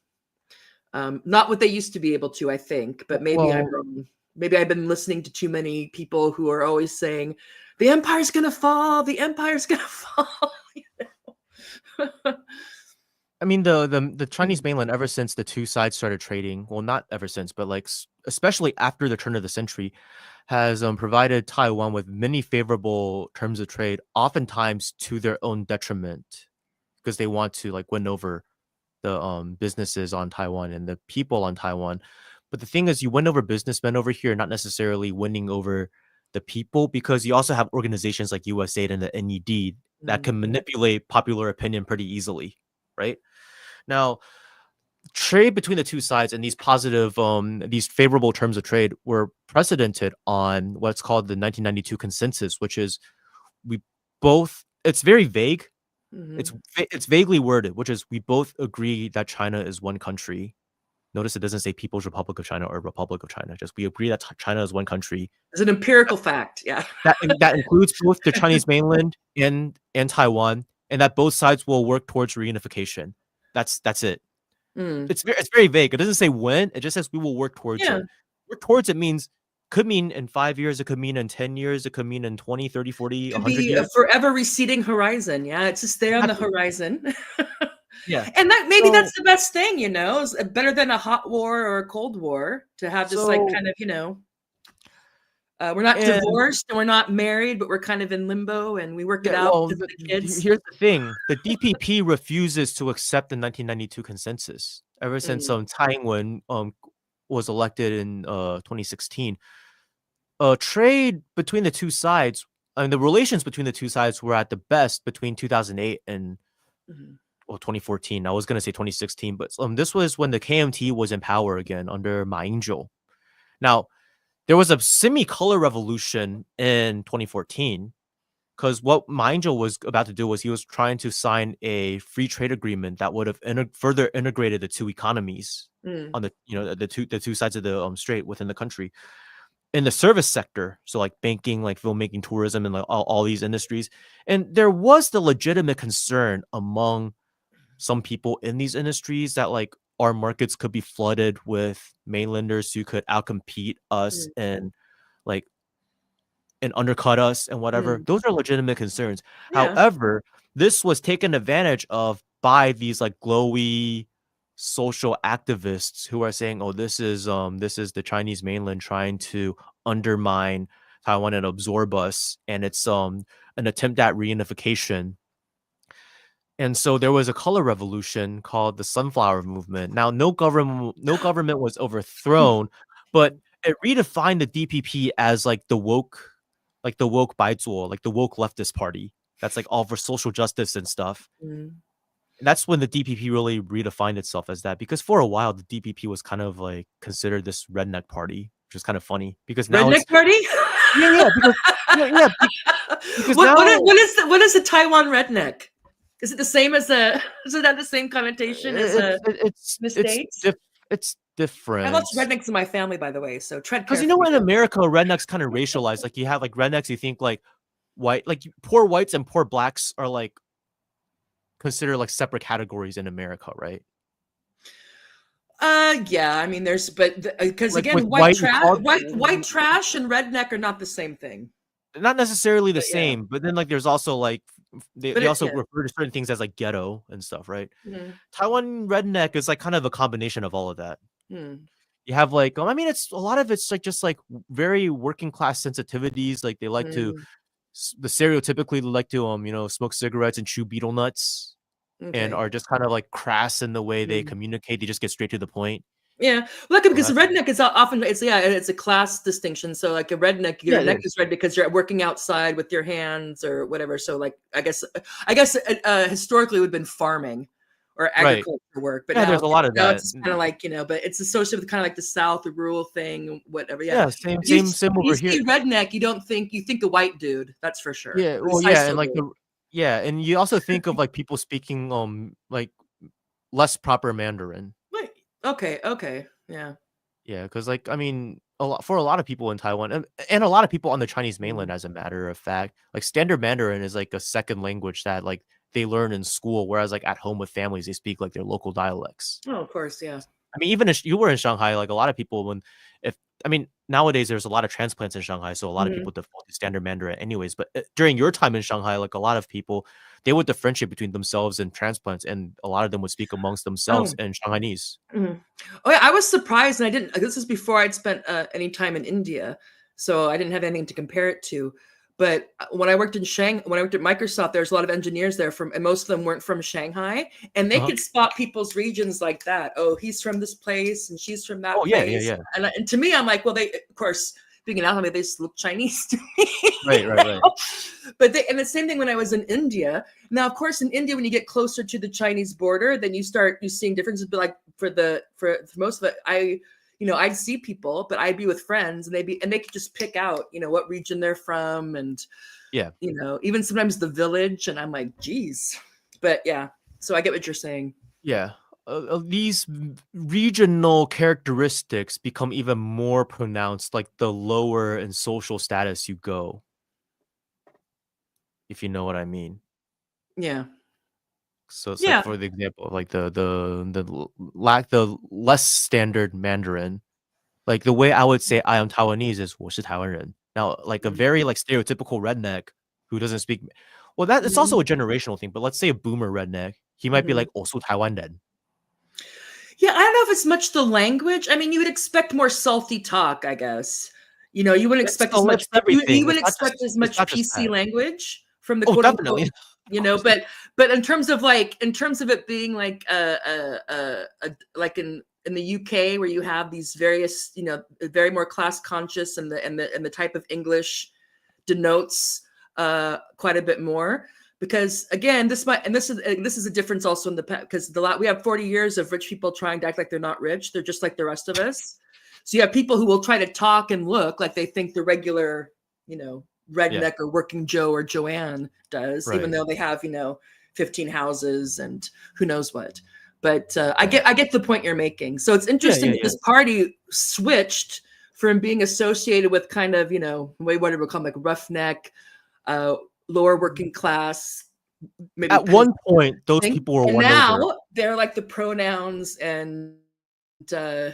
Not what they used to be able to, I think, but maybe I'm wrong. Maybe I've been listening to too many people who are always saying, the empire's going to fall. The empire's going to fall. You know? I mean, the Chinese mainland, ever since the two sides started trading, well, not ever since, but like especially after the turn of the century, has provided Taiwan with many favorable terms of trade, oftentimes to their own detriment, because they want to like win over the businesses on Taiwan and the people on Taiwan. But the thing is, you win over businessmen over here, not necessarily winning over the people, because you also have organizations like USAID and the NED that can manipulate popular opinion pretty easily, right? Now, trade between the two sides and these positive, these favorable terms of trade were precedented on what's called the 1992 consensus, which is it's very vague. It's vaguely worded, which is we both agree that China is one country. Notice it doesn't say People's Republic of China or Republic of China. Just we agree that China is one country. It's an empirical fact, yeah. That includes both the Chinese mainland and Taiwan, and that both sides will work towards reunification. That's it. It's very vague. It doesn't say when. It just says we will work towards it. Work towards it could mean in 5 years, it could mean in 10 years, it could mean in 20, 30, 40, 100 years. It could be a forever receding horizon. Yeah, it's just there on the horizon. Yeah. And that's the best thing, you know, it's better than a hot war or a cold war to have just like kind of, you know, we're not divorced and we're not married, but we're kind of in limbo and we work it out with the kids. Here's the thing. The DPP refuses to accept the 1992 consensus ever since Tsai Ing-wen was elected in 2016. Trade between the two sides, the relations between the two sides were at the best between 2008 and 2014. I was going to say 2016, but this was when the KMT was in power again under Ma Ying-jeou. Now, there was a semi-color revolution in 2014, because what Ma Ying-jeou was about to do was he was trying to sign a free trade agreement that would have further integrated the two economies on the the two sides of the strait within the country. In the service sector, so like banking, like filmmaking, tourism, and like all these industries. And there was the legitimate concern among some people in these industries that like our markets could be flooded with mainlanders who could outcompete us and like and undercut us and whatever. Those are legitimate concerns. Yeah. However, this was taken advantage of by these like glowy social activists who are saying, "Oh, this is the Chinese mainland trying to undermine Taiwan and absorb us, and it's an attempt at reunification." And so there was a color revolution called the Sunflower Movement. Now, no government was overthrown, but it redefined the DPP as like the woke Baizuo, like the woke leftist party. That's like all for social justice and stuff. And that's when the DPP really redefined itself as that, because for a while the DPP was kind of like considered this redneck party, which is kind of funny because now redneck party. Because what is the Taiwan redneck? Is it the same as is it the same connotation as mistakes? It's different. I have lots of rednecks in my family, by the way. So tread because in America, rednecks kind of racialized. Like you have like rednecks, you think like white, like poor whites and poor blacks are like considered like separate categories in America, right? Yeah. I mean, because like again, white trash and redneck are not the same thing. Not necessarily the same, but then like there's also like they also refer to certain things as like ghetto and stuff, right? Taiwan redneck is like kind of a combination of all of that. You have like I mean, it's a lot of it's like just like very working class sensitivities. Like they like to stereotypically like to smoke cigarettes and chew betel nuts, and are just kind of like crass in the way they communicate. They just get straight to the point. Yeah, look, because redneck is often it's a class distinction. So like a redneck, your neck is red because you're working outside with your hands or whatever. So like I guess historically it would have been farming or agriculture work, but now there's a lot of that. It's kind of like but it's associated with kind of like the South, the rural thing, whatever. Same over here. You see redneck, you think a white dude, that's for sure. Yeah, well, and like and you also think of like people speaking like less proper Mandarin. Okay. Yeah, because like I mean, for a lot of people in Taiwan and a lot of people on the Chinese mainland, as a matter of fact, like standard Mandarin is like a second language that like they learn in school, whereas like at home with families they speak like their local dialects. Oh, of course, yeah. I mean, even if you were in Shanghai, like a lot of people nowadays there's a lot of transplants in Shanghai, so a lot of people default to standard Mandarin anyways. But during your time in Shanghai, like a lot of people, they would differentiate between themselves and transplants, and a lot of them would speak amongst themselves in Shanghainese. Oh yeah, I was surprised, and I didn't. This is before I'd spent any time in India, so I didn't have anything to compare it to. But when I worked at Microsoft, there's a lot of engineers there and most of them weren't from Shanghai, and they could spot people's regions like that. Oh, he's from this place, and she's from that place. Yeah. And to me, I'm like, well, they, of course, speaking out, they just look Chinese to me. Right. But and the same thing when I was in India. Now, of course, in India, when you get closer to the Chinese border, then you seeing differences. But like for most of it, I'd see people, but I'd be with friends, and they could just pick out, what region they're from, and even sometimes the village, and I'm like, geez, but yeah. So I get what you're saying. Yeah, these regional characteristics become even more pronounced, like the lower in social status you go, if you know what I mean. Yeah. So it's like, for the example of like the less standard Mandarin, like the way I would say I am Taiwanese is 我是台湾人. Now, like a very like stereotypical redneck who doesn't speak, well, that it's also a generational thing. But let's say a boomer redneck, he might be like 我是台湾人. Yeah, I don't know if it's much the language. I mean, you would expect more salty talk, I guess. You wouldn't expect as much. You wouldn't expect as much PC language from the quote unquote. But in terms of it being like like in the UK, where you have these various, very more class conscious, and the type of English denotes quite a bit more. Because again, this is a difference also in the past, because we have 40 years of rich people trying to act like they're not rich. They're just like the rest of us. So you have people who will try to talk and look like they think the regular, redneck or working Joe or Joanne does, even though they have, 15 houses and who knows what. But I get the point you're making. So it's interesting that this party switched from being associated with kind of, whatever we call them, like roughneck, lower working class. Maybe at one point, those people were won now over. They're like the pronouns and now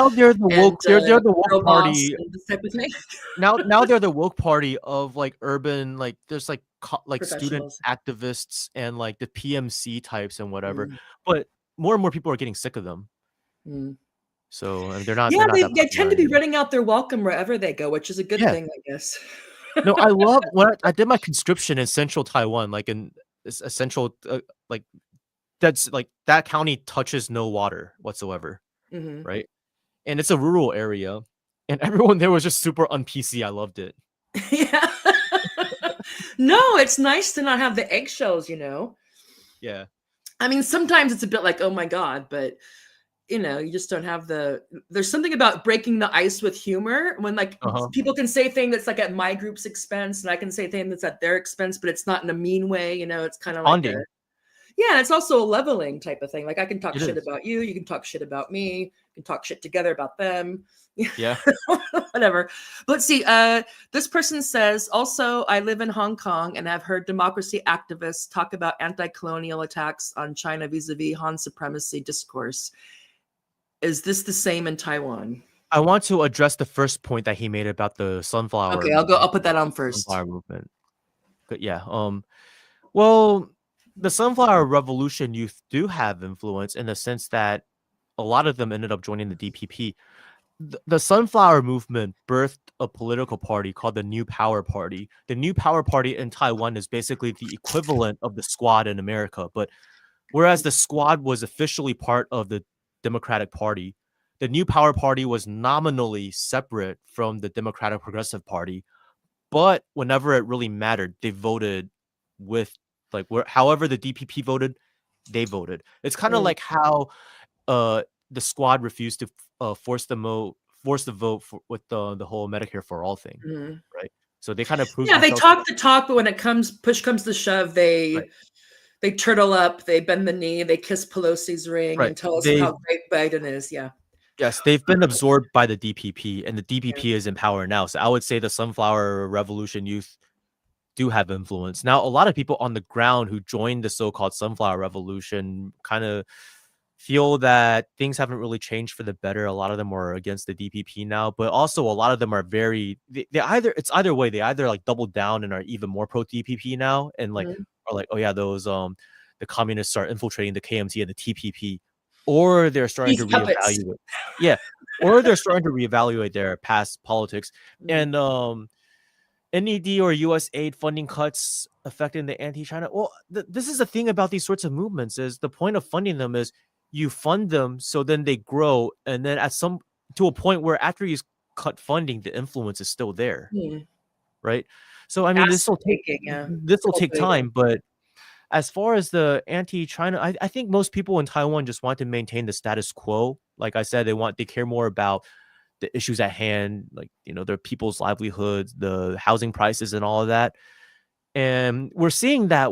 they're the woke. They're the woke party. This type of thing. now they're the woke party of like urban, like there's like student activists and like the PMC types and whatever. But more and more people are getting sick of them. So they're not. Yeah, they're not they tend to be running out their welcome wherever they go, which is a good thing, I guess. No, I love when I did my conscription in central Taiwan, like in a central, like that's like that county touches no water whatsoever, right? And it's a rural area, and everyone there was just super un-PC. I loved it. Yeah. No, it's nice to not have the eggshells, Yeah. I mean, sometimes it's a bit like, oh my God, but you just don't have there's something about breaking the ice with humor when like people can say things that's like at my group's expense and I can say things that's at their expense, but it's not in a mean way. It's kind of like it's also a leveling type of thing. Like I can talk shit about you. You can talk shit about me. You can talk shit together about them. Yeah. Whatever. But let's see. This person says, also, I live in Hong Kong and I've heard democracy activists talk about anti-colonial attacks on China vis-a-vis Han supremacy discourse. Is this the same in Taiwan? I want to address the first point that he made about the sunflower. Okay, I'll put that on first. Sunflower movement. But yeah. Well, the sunflower revolution youth do have influence in the sense that a lot of them ended up joining the DPP. The sunflower movement birthed a political party called the New Power Party. The New Power Party in Taiwan is basically the equivalent of the Squad in America. But whereas the Squad was officially part of the Democratic Party, the New Power Party was nominally separate from the Democratic Progressive Party. But whenever it really mattered, they voted with however the DPP voted, they voted. It's kind of like how the Squad refused to force the vote with the whole Medicare for all thing, right? So they kind of proved. Yeah, they talk the talk, but when push comes to shove, they turtle up, they bend the knee, they kiss Pelosi's ring and tell us how great Biden is. Yeah. Yes, they've been absorbed by the DPP, and the DPP is in power now. So I would say the Sunflower Revolution youth do have influence. Now, a lot of people on the ground who joined the so-called Sunflower Revolution kind of feel that things haven't really changed for the better. A lot of them are against the DPP now, but also a lot of them are it's either way. They either like double down and are even more pro DPP now, and like are like, oh yeah, those the communists are infiltrating the KMT and the TPP, or they're starting to reevaluate. Yeah, or they're starting to reevaluate their past politics. And NED or US aid funding cuts affecting the anti-China. Well, this is the thing about these sorts of movements is the point of funding them is you fund them so then they grow, and then to a point where after you cut funding, the influence is still there, right? So I mean, this will take time, but as far as the anti-China, I think most people in Taiwan just want to maintain the status quo. Like I said, they care more about the issues at hand, like their people's livelihoods, the housing prices, and all of that. And we're seeing that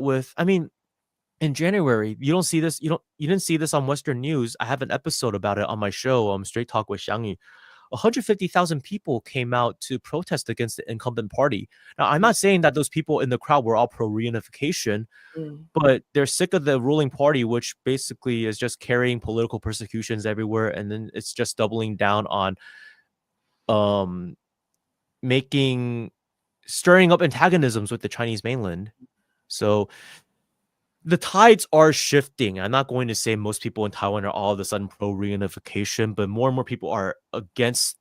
in January, you don't see this. You didn't see this on Western news. I have an episode about it on my show, Straight Talk with Xiangyu. 150,000 people came out to protest against the incumbent party. Now, I'm not saying that those people in the crowd were all pro-reunification, but they're sick of the ruling party, which basically is just carrying political persecutions everywhere, and then it's just doubling down on stirring up antagonisms with the Chinese mainland. So the tides are shifting. I'm not going to say most people in Taiwan are all of a sudden pro-reunification, but more and more people are against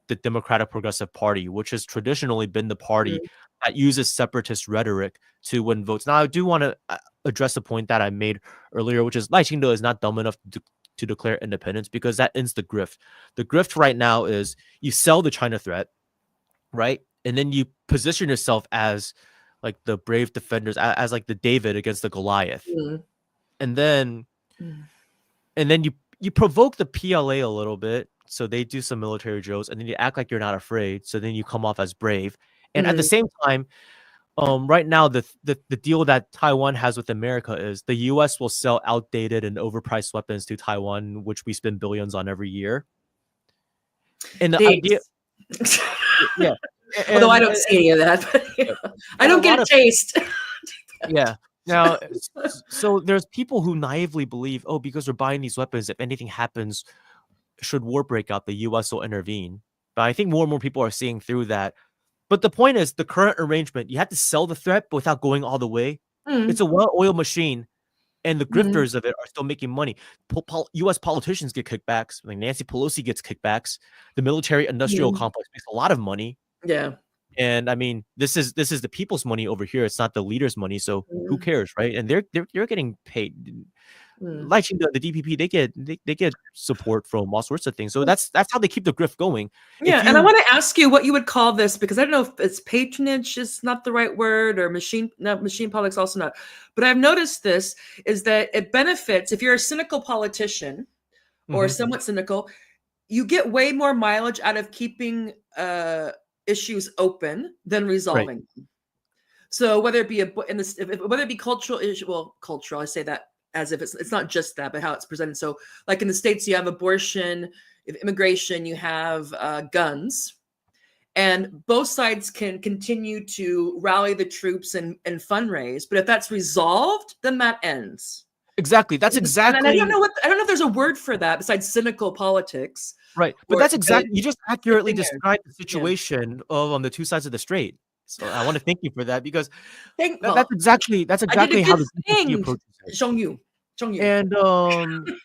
the Democratic Progressive Party, which has traditionally been the party that uses separatist rhetoric to win votes. Now, I do want to address the point that I made earlier, which is Lai Ching-te is not dumb enough to declare independence, because that ends the grift. The grift right now is you sell the China threat, right? And then you position yourself as like the brave defenders, as like the David against the Goliath. And then you provoke the PLA a little bit, so they do some military drills, and then you act like you're not afraid, so then you come off as brave. And at the same time, right now the deal that Taiwan has with America is the US will sell outdated and overpriced weapons to Taiwan, which we spend billions on every year. And the idea, yeah. Although I don't see any of that, but I don't get a taste. Yeah. Now, so there's people who naively believe, oh, because we're buying these weapons, if anything happens, should war break out, the US will intervene. But I think more and more people are seeing through that. But the point is, the current arrangement, you have to sell the threat but without going all the way. It's a well-oiled machine, and the grifters of it are still making money. U.S. politicians get kickbacks. Like Nancy Pelosi gets kickbacks. The military-industrial complex makes a lot of money. Yeah. And I mean, this is the people's money over here. It's not the leaders' money. So who cares, right? And they're getting paid. Like the DPP, they get support from all sorts of things. So that's how they keep the grift going. Yeah, and I want to ask you what you would call this, because I don't know if it's patronage is not the right word, or machine politics also not. But I've noticed this is that it benefits if you're a cynical politician or somewhat cynical, you get way more mileage out of keeping issues open than resolving them. So whether it be whether it be cultural issue, well, cultural, I say that as if it's not just that, but how it's presented. So like in the States, you have abortion, immigration, you have guns, and both sides can continue to rally the troops and fundraise. But if that's resolved, then that ends. Exactly. That's exactly. And I don't know if there's a word for that besides cynical politics. Right. But that's exactly, you just accurately described the situation on the two sides of the strait. So I want to thank you for that, because that's exactly how the DPP approaches it. Zhong Xiangyu.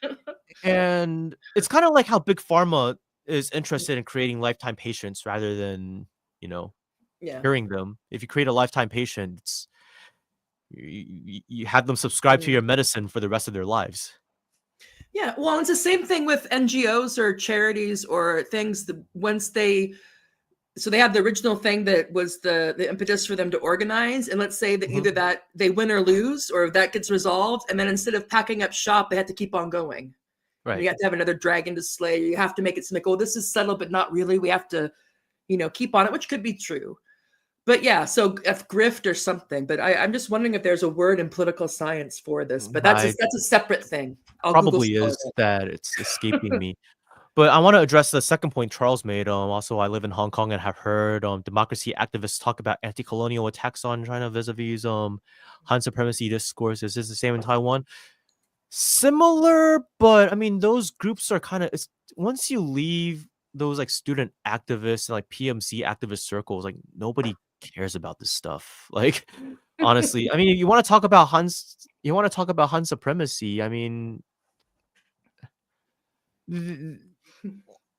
And it's kind of like how Big Pharma is interested in creating lifetime patients rather than, curing them. If you create a lifetime patient, you have them subscribe to your medicine for the rest of their lives. Yeah, well, it's the same thing with NGOs or charities or things. Once they have the original thing that was the impetus for them to organize, and let's say that either that they win or lose, or that gets resolved, and then instead of packing up shop, they have to keep on going. Right. You have to have another dragon to slay. You have to make it seem like, oh, this is settled, but not really. We have to, keep on it, which could be true. But yeah, so if grift or something. But I'm just wondering if there's a word in political science for this. But that's a separate thing. Probably is that it's escaping me. But I want to address the second point Charles made. Also, I live in Hong Kong and have heard democracy activists talk about anti-colonial attacks on China vis-a-vis Han supremacy discourse. Is this the same in Taiwan? Similar, but I mean, those groups are kind of, once you leave those like student activists and like PMC activist circles, like nobody cares about this stuff. Like, honestly, I mean, you want to talk about Han supremacy. I mean,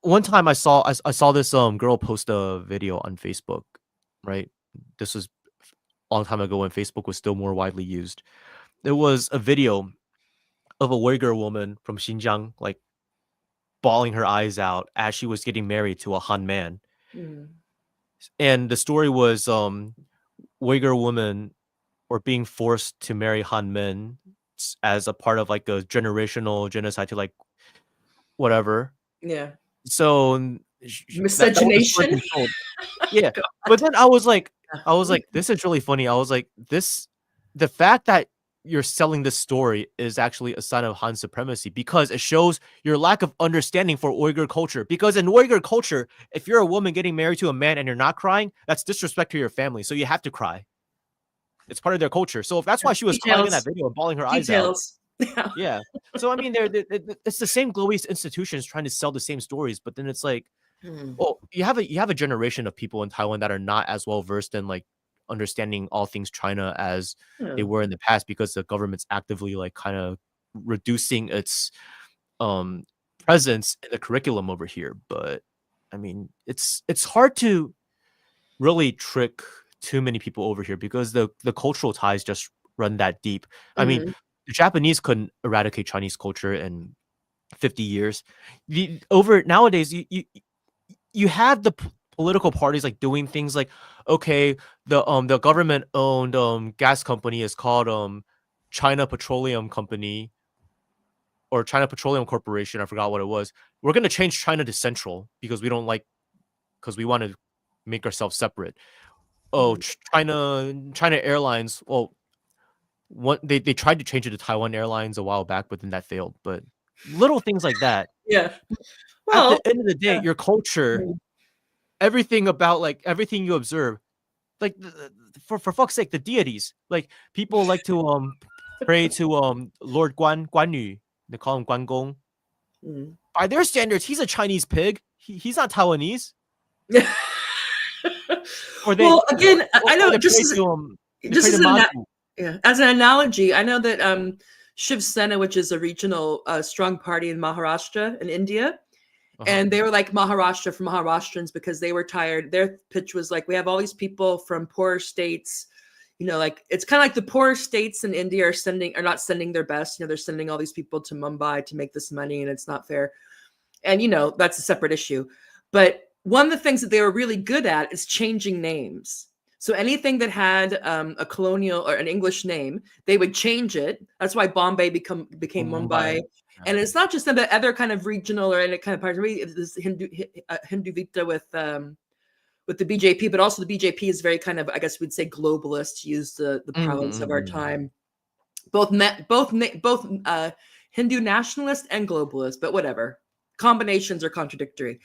one time I saw this girl post a video on Facebook, right? This was a long time ago when Facebook was still more widely used. There was a video of a Uyghur woman from Xinjiang, like bawling her eyes out as she was getting married to a Han man. And the story was Uyghur women were being forced to marry Han men as a part of like a generational genocide to like whatever. Yeah. So miscegenation. Yeah. But then I was like, this is really funny. I was like, the fact that you're selling this story is actually a sign of Han supremacy, because it shows your lack of understanding for Uyghur culture. Because in Uyghur culture, if you're a woman getting married to a man and you're not crying, that's disrespect to your family. So you have to cry. It's part of their culture. So if that's why she was crying in that video and bawling her eyes out. Yeah. So I mean, it's the same globalist institutions trying to sell the same stories, but then it's like, well, you have a generation of people in Taiwan that are not as well versed in like understanding all things China as they were in the past, because the government's actively like kind of reducing its presence in the curriculum over here. But I mean, it's hard to really trick too many people over here because the cultural ties just run that deep. I mean, the Japanese couldn't eradicate Chinese culture in 50 years. Nowadays, you have the political parties like doing things like, okay, the government owned gas company is called China Petroleum Company or China Petroleum Corporation. I forgot what it was. We're gonna change China to Central because we want to make ourselves separate. China Airlines. Well, they tried to change it to Taiwan Airlines a while back, but then that failed. But little things like that. Yeah. At Well, the end of the day, your culture, everything about like everything you observe, like for fuck's sake, the deities, like people like to pray to Lord Guan Yu. They call him Guan Gong. By their standards, he's a Chinese pig. He's not Taiwanese. Well, again, I know just as an analogy, I know that Shiv Sena, which is a regional strong party in Maharashtra in India, and they were like Maharashtra for Maharashtrians because they were tired. Their pitch was like, we have all these people from poorer states, like it's kind of like the poorer states in India are not sending their best. They're sending all these people to Mumbai to make this money, and it's not fair. And that's a separate issue. But one of the things that they were really good at is changing names. So anything that had a colonial or an English name, they would change it. That's why Bombay became Mumbai. Yeah. And it's not just in the other kind of regional or any kind of parts. This Hinduvita with the BJP, but also the BJP is very kind of, I guess we'd say, globalist, to use the parlance of our time. Both Hindu nationalist and globalist, but whatever. Combinations are contradictory.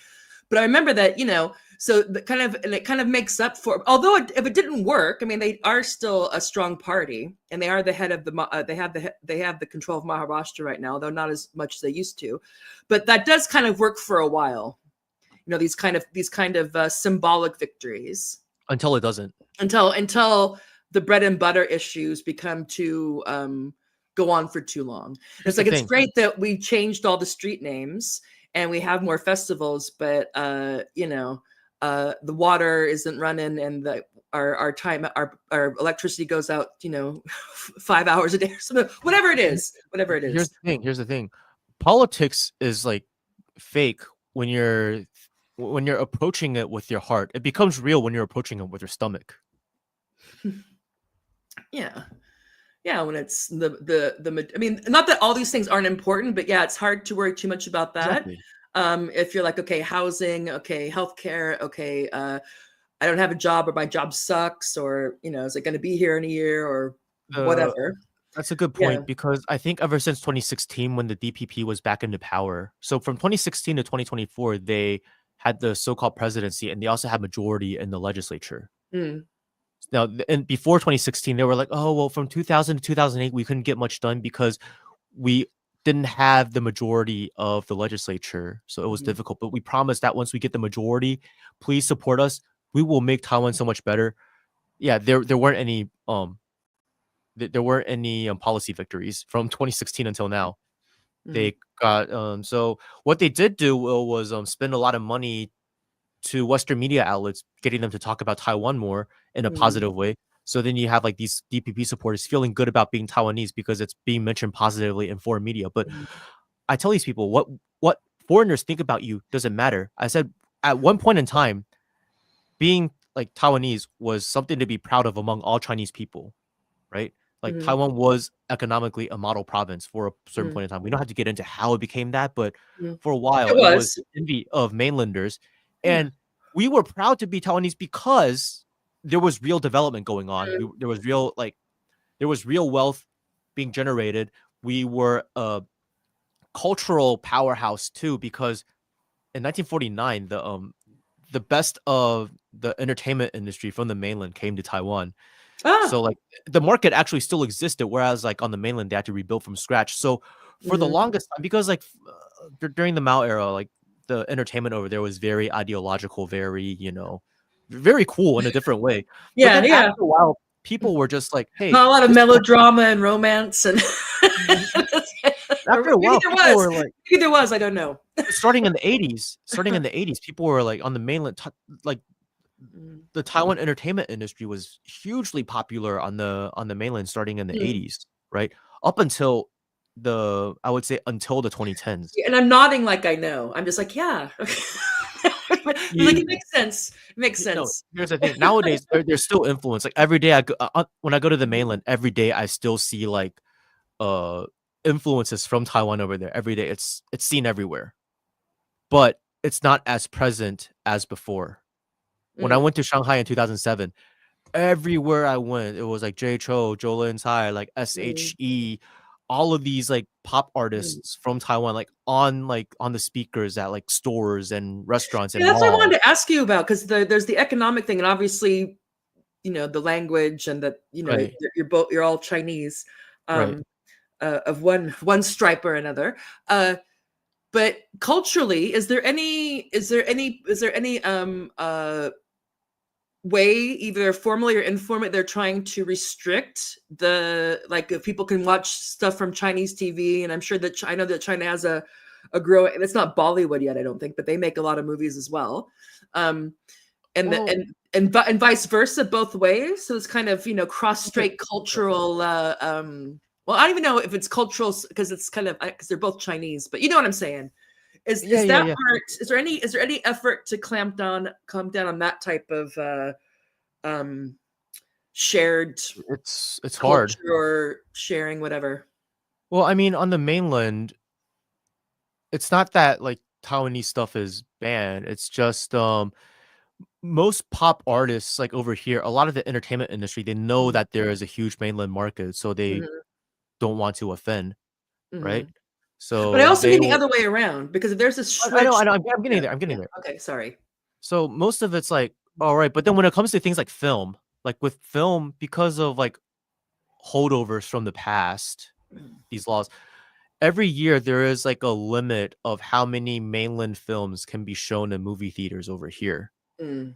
But I remember that, so it kind of makes up for, although if it didn't work, I mean, they are still a strong party, and they are the head of they have the control of Maharashtra right now, though not as much as they used to. But that does kind of work for a while, these kind of symbolic victories. Until it doesn't. Until the bread and butter issues become too go on for too long. It's like, it's great that we changed all the street names and we have more festivals, but the water isn't running, and our electricity goes out, 5 hours a day or something. Whatever it is. Here's the thing. Politics is like fake when you're approaching it with your heart. It becomes real when you're approaching it with your stomach. Yeah. Yeah, when it's the I mean, not that all these things aren't important, but yeah, it's hard to worry too much about that. Exactly. If you're like, okay, housing, okay, healthcare, okay, I don't have a job, or my job sucks, or is it going to be here in a year, or whatever. That's a good point, because I think ever since 2016, when the DPP was back into power, so from 2016 to 2024, they had the so-called presidency, and they also had majority in the legislature. Now, and before 2016, they were like, oh, well, from 2000 to 2008, we couldn't get much done because we didn't have the majority of the legislature. So it was difficult. But we promised that once we get the majority, please support us. We will make Taiwan so much better. Yeah, there weren't any policy victories from 2016 until now. They got so what they did do was spend a lot of money to Western media outlets, getting them to talk about Taiwan more in a positive way. So then you have like these DPP supporters feeling good about being Taiwanese because it's being mentioned positively in foreign media. But I tell these people, what foreigners think about you doesn't matter. I said at one point in time, being like Taiwanese was something to be proud of among all Chinese people, right? Like Taiwan was economically a model province for a certain point in time. We don't have to get into how it became that, but for a while it was the envy of mainlanders. And we were proud to be Taiwanese because there was real development going on. There was real wealth being generated. We were a cultural powerhouse too, because in 1949, the best of the entertainment industry from the mainland came to Taiwan. So like the market actually still existed, whereas like on the mainland they had to rebuild from scratch. So for the longest time, because like during the Mao era, like the entertainment over there was very ideological, very, very cool in a different way. Yeah, but then after a while, people were just like, hey, not a lot of melodrama and romance, and after a while, people were like, maybe there was, I don't know. starting in the 80s, people were like on the mainland, like the Taiwan entertainment industry was hugely popular on the mainland starting in the 80s, right? Up until until the 2010s. And I'm nodding like I know. I'm just like, yeah. Like it makes sense. It makes sense. No, here's the thing. Nowadays, there's still influence. Like every day when I go to the mainland, every day I still see like influences from Taiwan over there. Every day it's seen everywhere. But it's not as present as before. When I went to Shanghai in 2007, everywhere I went, it was like J Cho, Jolin Tsai, like Mm. SHE, all of these like pop artists from Taiwan, like on the speakers at like stores and restaurants and Yeah, that's what I malls. wanted to ask you about, because there's the economic thing, and obviously, the language, and that Right, you're all Chinese, right. of one stripe or another. But culturally, is there any way, either formally or informally, they're trying to restrict if people can watch stuff from Chinese TV? And I'm sure that I know that China has a growing. It's not Bollywood yet, I don't think, but they make a lot of movies as well. Um, and Well, and vice versa, both ways. So it's kind of cross-strait cultural. Well, I don't even know if it's cultural, because it's kind of, because they're both Chinese, but you know what I'm saying. Is that part? Is there any effort to clamp down on that type of shared it's hard. culture, or sharing whatever? Well, I mean, on the mainland, it's not that like Taiwanese stuff is banned. It's just most pop artists like over here, a lot of the entertainment industry, they know that there is a huge mainland market, so they Mhm, don't want to offend, right? mhm. But I So also they mean the will. other way around, because if there's a I know, strict, I'm getting yeah, there. I'm getting yeah. there. Okay, sorry. So most of it's like, all right, but then when it comes to things like film, like with film, because of like holdovers from the past, these laws, every year there is like a limit of how many mainland films can be shown in movie theaters over here. Mm,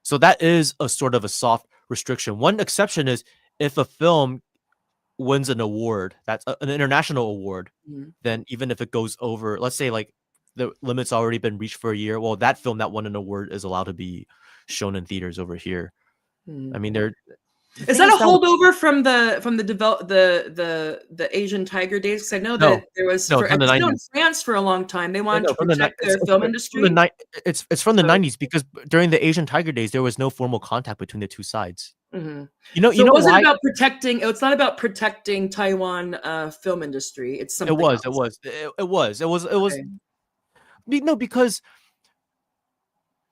So that is a sort of a soft restriction. One exception is if a film wins an award, that's an international award, mm, then even if it goes over, let's say like the limit's already been reached for a year, well, that film that won an award is allowed to be shown in theaters over here. I mm. mean, the Is thing that is a that holdover from the Asian Tiger days? Because I know no, that there was, no, it's from the I know in 90s. France for a long time they No, wanted no, to from the protect their it's film from the industry. it's from the So, 90s because during the Asian Tiger days there was no formal contact between the two sides. mhm. You So it know wasn't why? about protecting. It's not about protecting Taiwan film industry. It's It something was, it else. was, it was Okay. no, because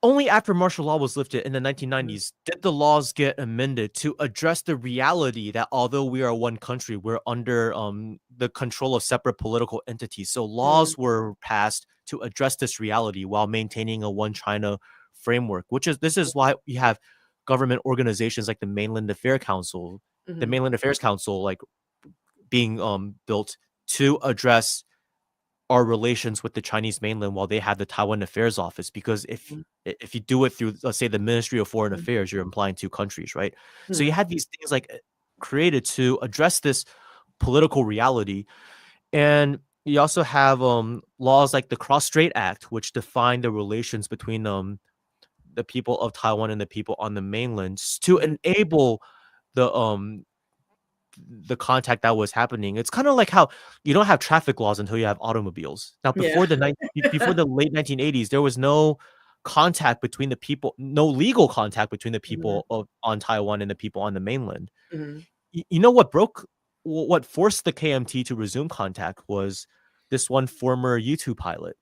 only after martial law was lifted in the Mhm. 1990s did the laws get amended to address the reality that although we are one country, we're under the control of separate political entities. So Mm, laws were passed to address this reality while maintaining a one China framework, this is why we have government organizations like the mhm, Mainland Affairs Council, like being built to address our relations with the Chinese mainland while they had the Taiwan Affairs Office. Because mhm, if you do it through, let's say, the Ministry of Foreign mhm, Affairs, you're implying two countries, right? So you mhm, had these things like created to address this political reality, and you also have laws like the Cross-Strait Act, which define the relations between the people of Taiwan and the people on the mainland to mhm. enable the the contact that was happening. It's kind of like how you don't have traffic laws until you have automobiles. Now, Yeah. before the late 1980s, there was no contact between the people, no legal contact between the Mhm, people on Taiwan and the people on the mainland. mhm, You know what forced the KMT to resume contact was this one former U2 pilot.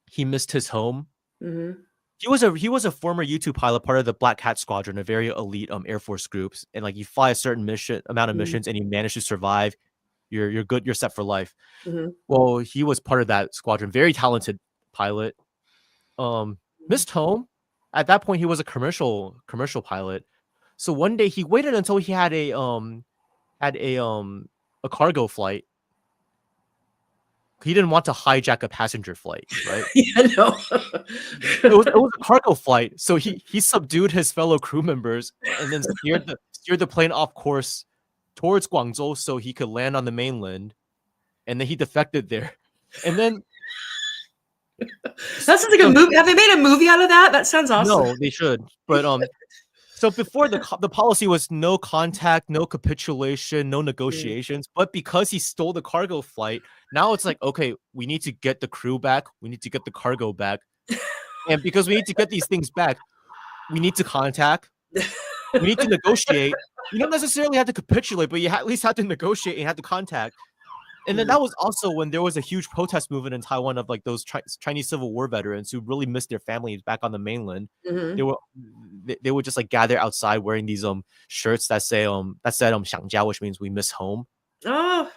He missed his home. mhm, He was a former U2 pilot, part of the Black Hat Squadron, a very elite Air Force groups. And like you fly a certain amount of mhm, missions, and you manage to survive, you're good. You're set for life. mhm, Well, he was part of that squadron. Very talented pilot. mhm, Missed home. At that point, he was a commercial pilot. So one day he waited until he had a cargo flight. He didn't want to hijack a passenger flight, right? Yeah, no. It was a cargo flight, so he subdued his fellow crew members and then steered the plane off course towards Guangzhou so he could land on the mainland, and then he defected there. And then That sounds like a so movie. Have they made a movie out of that? That sounds awesome. no, they should. But so before the policy was no contact, no capitulation, no Mm, negotiations, but because he stole the cargo flight, now it's like, okay, we need to get the crew back, we need to get the cargo back. And because we need to get these things back, we need to contact. We need to negotiate. You don't necessarily have to capitulate, but you at least have to negotiate and have to contact. And then that was also when there was a huge protest movement in Taiwan of like those Chinese Civil War veterans who really missed their families back on the mainland. Mm-hmm. They would just like gather outside wearing these shirts that said 想家, which means we miss home. Oh.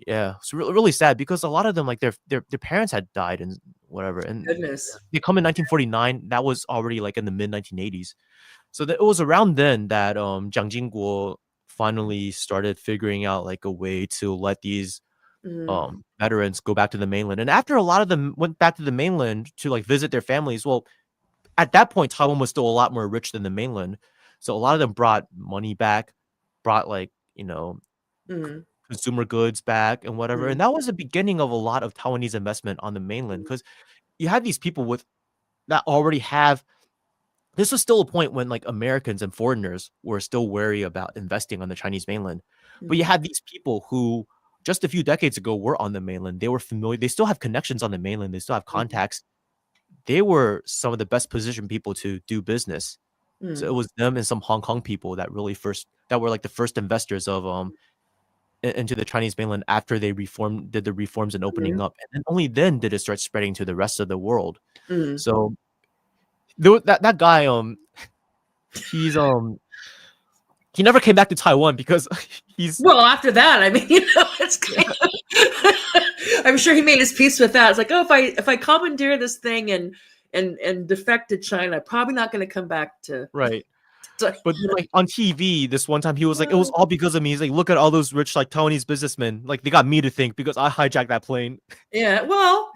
Yeah, it's really sad because a lot of them, like their parents had died and whatever, and Goodness. they come in 1949. That was already like in the mid 1980s. So it was around then that Jiang Jingguo finally started figuring out like a way to let these veterans go back to the mainland. And after a lot of them went back to the mainland to like visit their families, well, at that point Taiwan was still a lot more rich than the mainland, so a lot of them brought money back, brought like consumer goods back and whatever. And that was the beginning of a lot of Taiwanese investment on the mainland, because you had these people that already have. This was still a point when like Americans and foreigners were still wary about investing on the Chinese mainland. But you had these people who just a few decades ago were on the mainland. They were familiar. They still have connections on the mainland. They still have contacts. They were some of the best positioned people to do business. So it was them and some Hong Kong people that were like the first investors of into the Chinese mainland after they did the reforms and opening up. And only then did it start spreading to the rest of the world. So that guy, he never came back to Taiwan because after that, I mean, it's kind of, I'm sure he made his peace with that. It's like, oh, if I commandeer this thing and defect to China, probably not going to come back to right. But like on TV, this one time he was like, it was all because of me. He's like, look at all those rich like Taiwanese businessmen. Like they got me to think because I hijacked that plane. Yeah, well,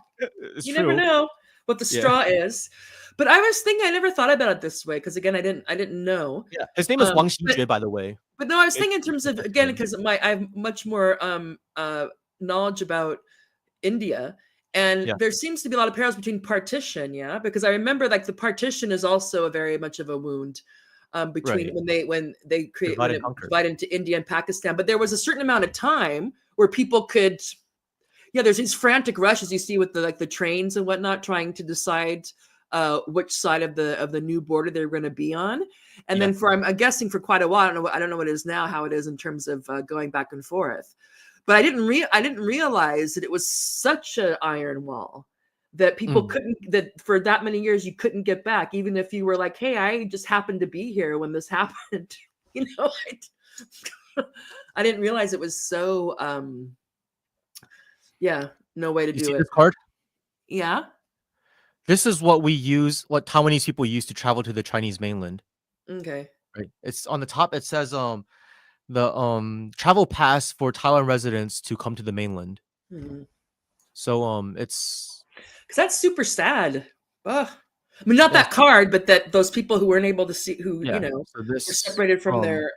you never know what the straw is. But I was thinking, I never thought about it this way because again, I didn't know. Yeah, his name is Wang Xijie, by the way. But no, I was thinking in terms of again because I have much more knowledge about India, and there seems to be a lot of parallels between partition. Yeah, because I remember like the partition is also a very much of a wound between when they divide into India and Pakistan. But there was a certain amount of time where people could. Yeah, there's these frantic rushes you see with the trains and whatnot, trying to decide which side of the new border they're going to be on, and then I'm guessing for quite a while. I don't know what it is now, how it is in terms of going back and forth. But I didn't realize that it was such an iron wall that people couldn't, that for that many years you couldn't get back, even if you were like, hey, I just happened to be here when this happened. I didn't realize it was so. No way to do it. This card? Yeah. This is what what Taiwanese people use to travel to the Chinese mainland. Okay. Right. It's on the top. It says the travel pass for Taiwan residents to come to the mainland. So it's because that's super sad. Ugh. I mean, not that card, but that those people who weren't able to see, who were separated from their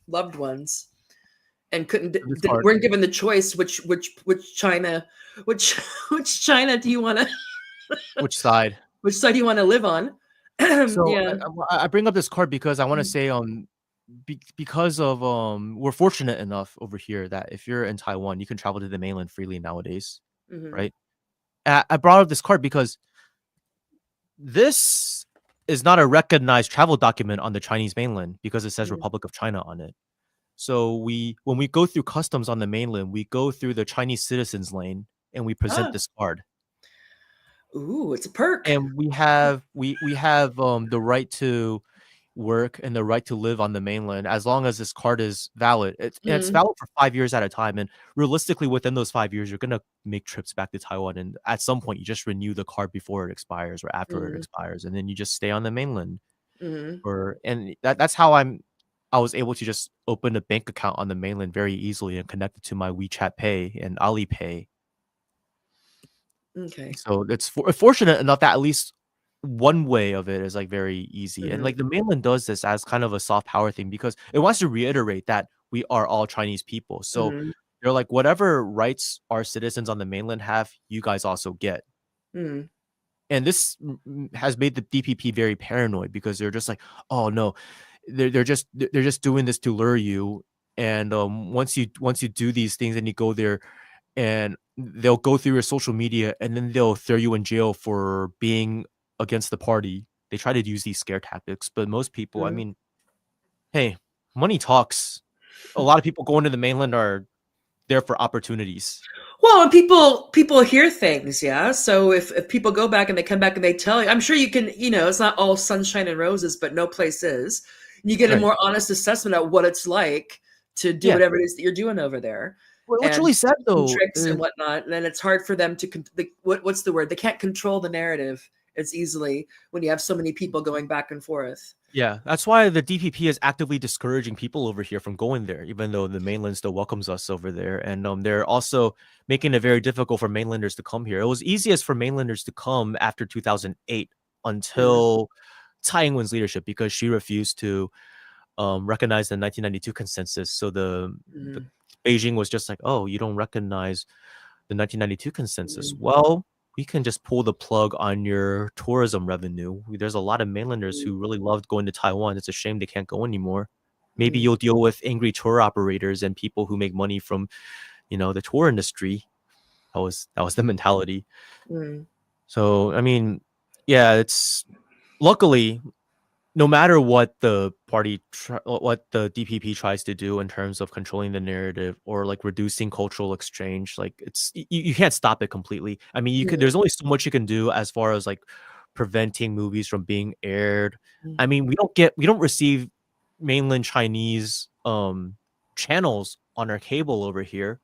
loved ones. And weren't given the choice which China do you want to which side do you want to live on? So I bring up this card because I want to say because of we're fortunate enough over here that if you're in Taiwan you can travel to the mainland freely nowadays, right? I brought up this card because this is not a recognized travel document on the Chinese mainland because it says Republic of China on it. So when we go through customs on the mainland, we go through the Chinese citizens lane and we present this card. Ooh, it's a perk. And we have the right to work and the right to live on the mainland as long as this card is valid. It's valid for 5 years at a time. And realistically, within those 5 years, you're gonna make trips back to Taiwan. And at some point, you just renew the card before it expires or after it expires, and then you just stay on the mainland. And that's how I was able to just open a bank account on the mainland very easily and connect it to my WeChat Pay and Alipay. Okay. So it's fortunate enough that at least one way of it is like very easy. And like the mainland does this as kind of a soft power thing because it wants to reiterate that we are all Chinese people. So they're like, whatever rights our citizens on the mainland have, you guys also get. And this has made the DPP very paranoid because they're just like, oh no, they're just doing this to lure you, and once you do these things and you go there, and they'll go through your social media and then they'll throw you in jail for being against the party. They try to use these scare tactics, but most people, I mean, hey, money talks. A lot of people going to the mainland there for opportunities. Well, and people hear things, yeah. So if people go back and they come back and they tell you, I'm sure you can, it's not all sunshine and roses, but no place is. You get a more honest assessment of what it's like to do whatever it is that you're doing over there. What's really sad though, tricks and whatnot, and then it's hard for them to what's the word? They can't control the narrative as easily when you have so many people going back and forth. Yeah, that's why the DPP is actively discouraging people over here from going there, even though the mainland still welcomes us over there. And they're also making it very difficult for mainlanders to come here. It was easiest for mainlanders to come after 2008 until Tsai Ing-wen's leadership, because she refused to recognize the 1992 consensus. So the Beijing was just like, oh, you don't recognize the 1992 consensus. Well, we can just pull the plug on your tourism revenue. There's a lot of mainlanders who really loved going to Taiwan. It's a shame they can't go anymore. Maybe you'll deal with angry tour operators and people who make money from, the tour industry. That was the mentality. So, I mean, yeah, it's luckily, no matter what the what the DPP tries to do in terms of controlling the narrative or like reducing cultural exchange, like it's you can't stop it completely. I mean, you could. There's only so much you can do as far as like preventing movies from being aired. I mean, we don't receive mainland Chinese channels on our cable over here,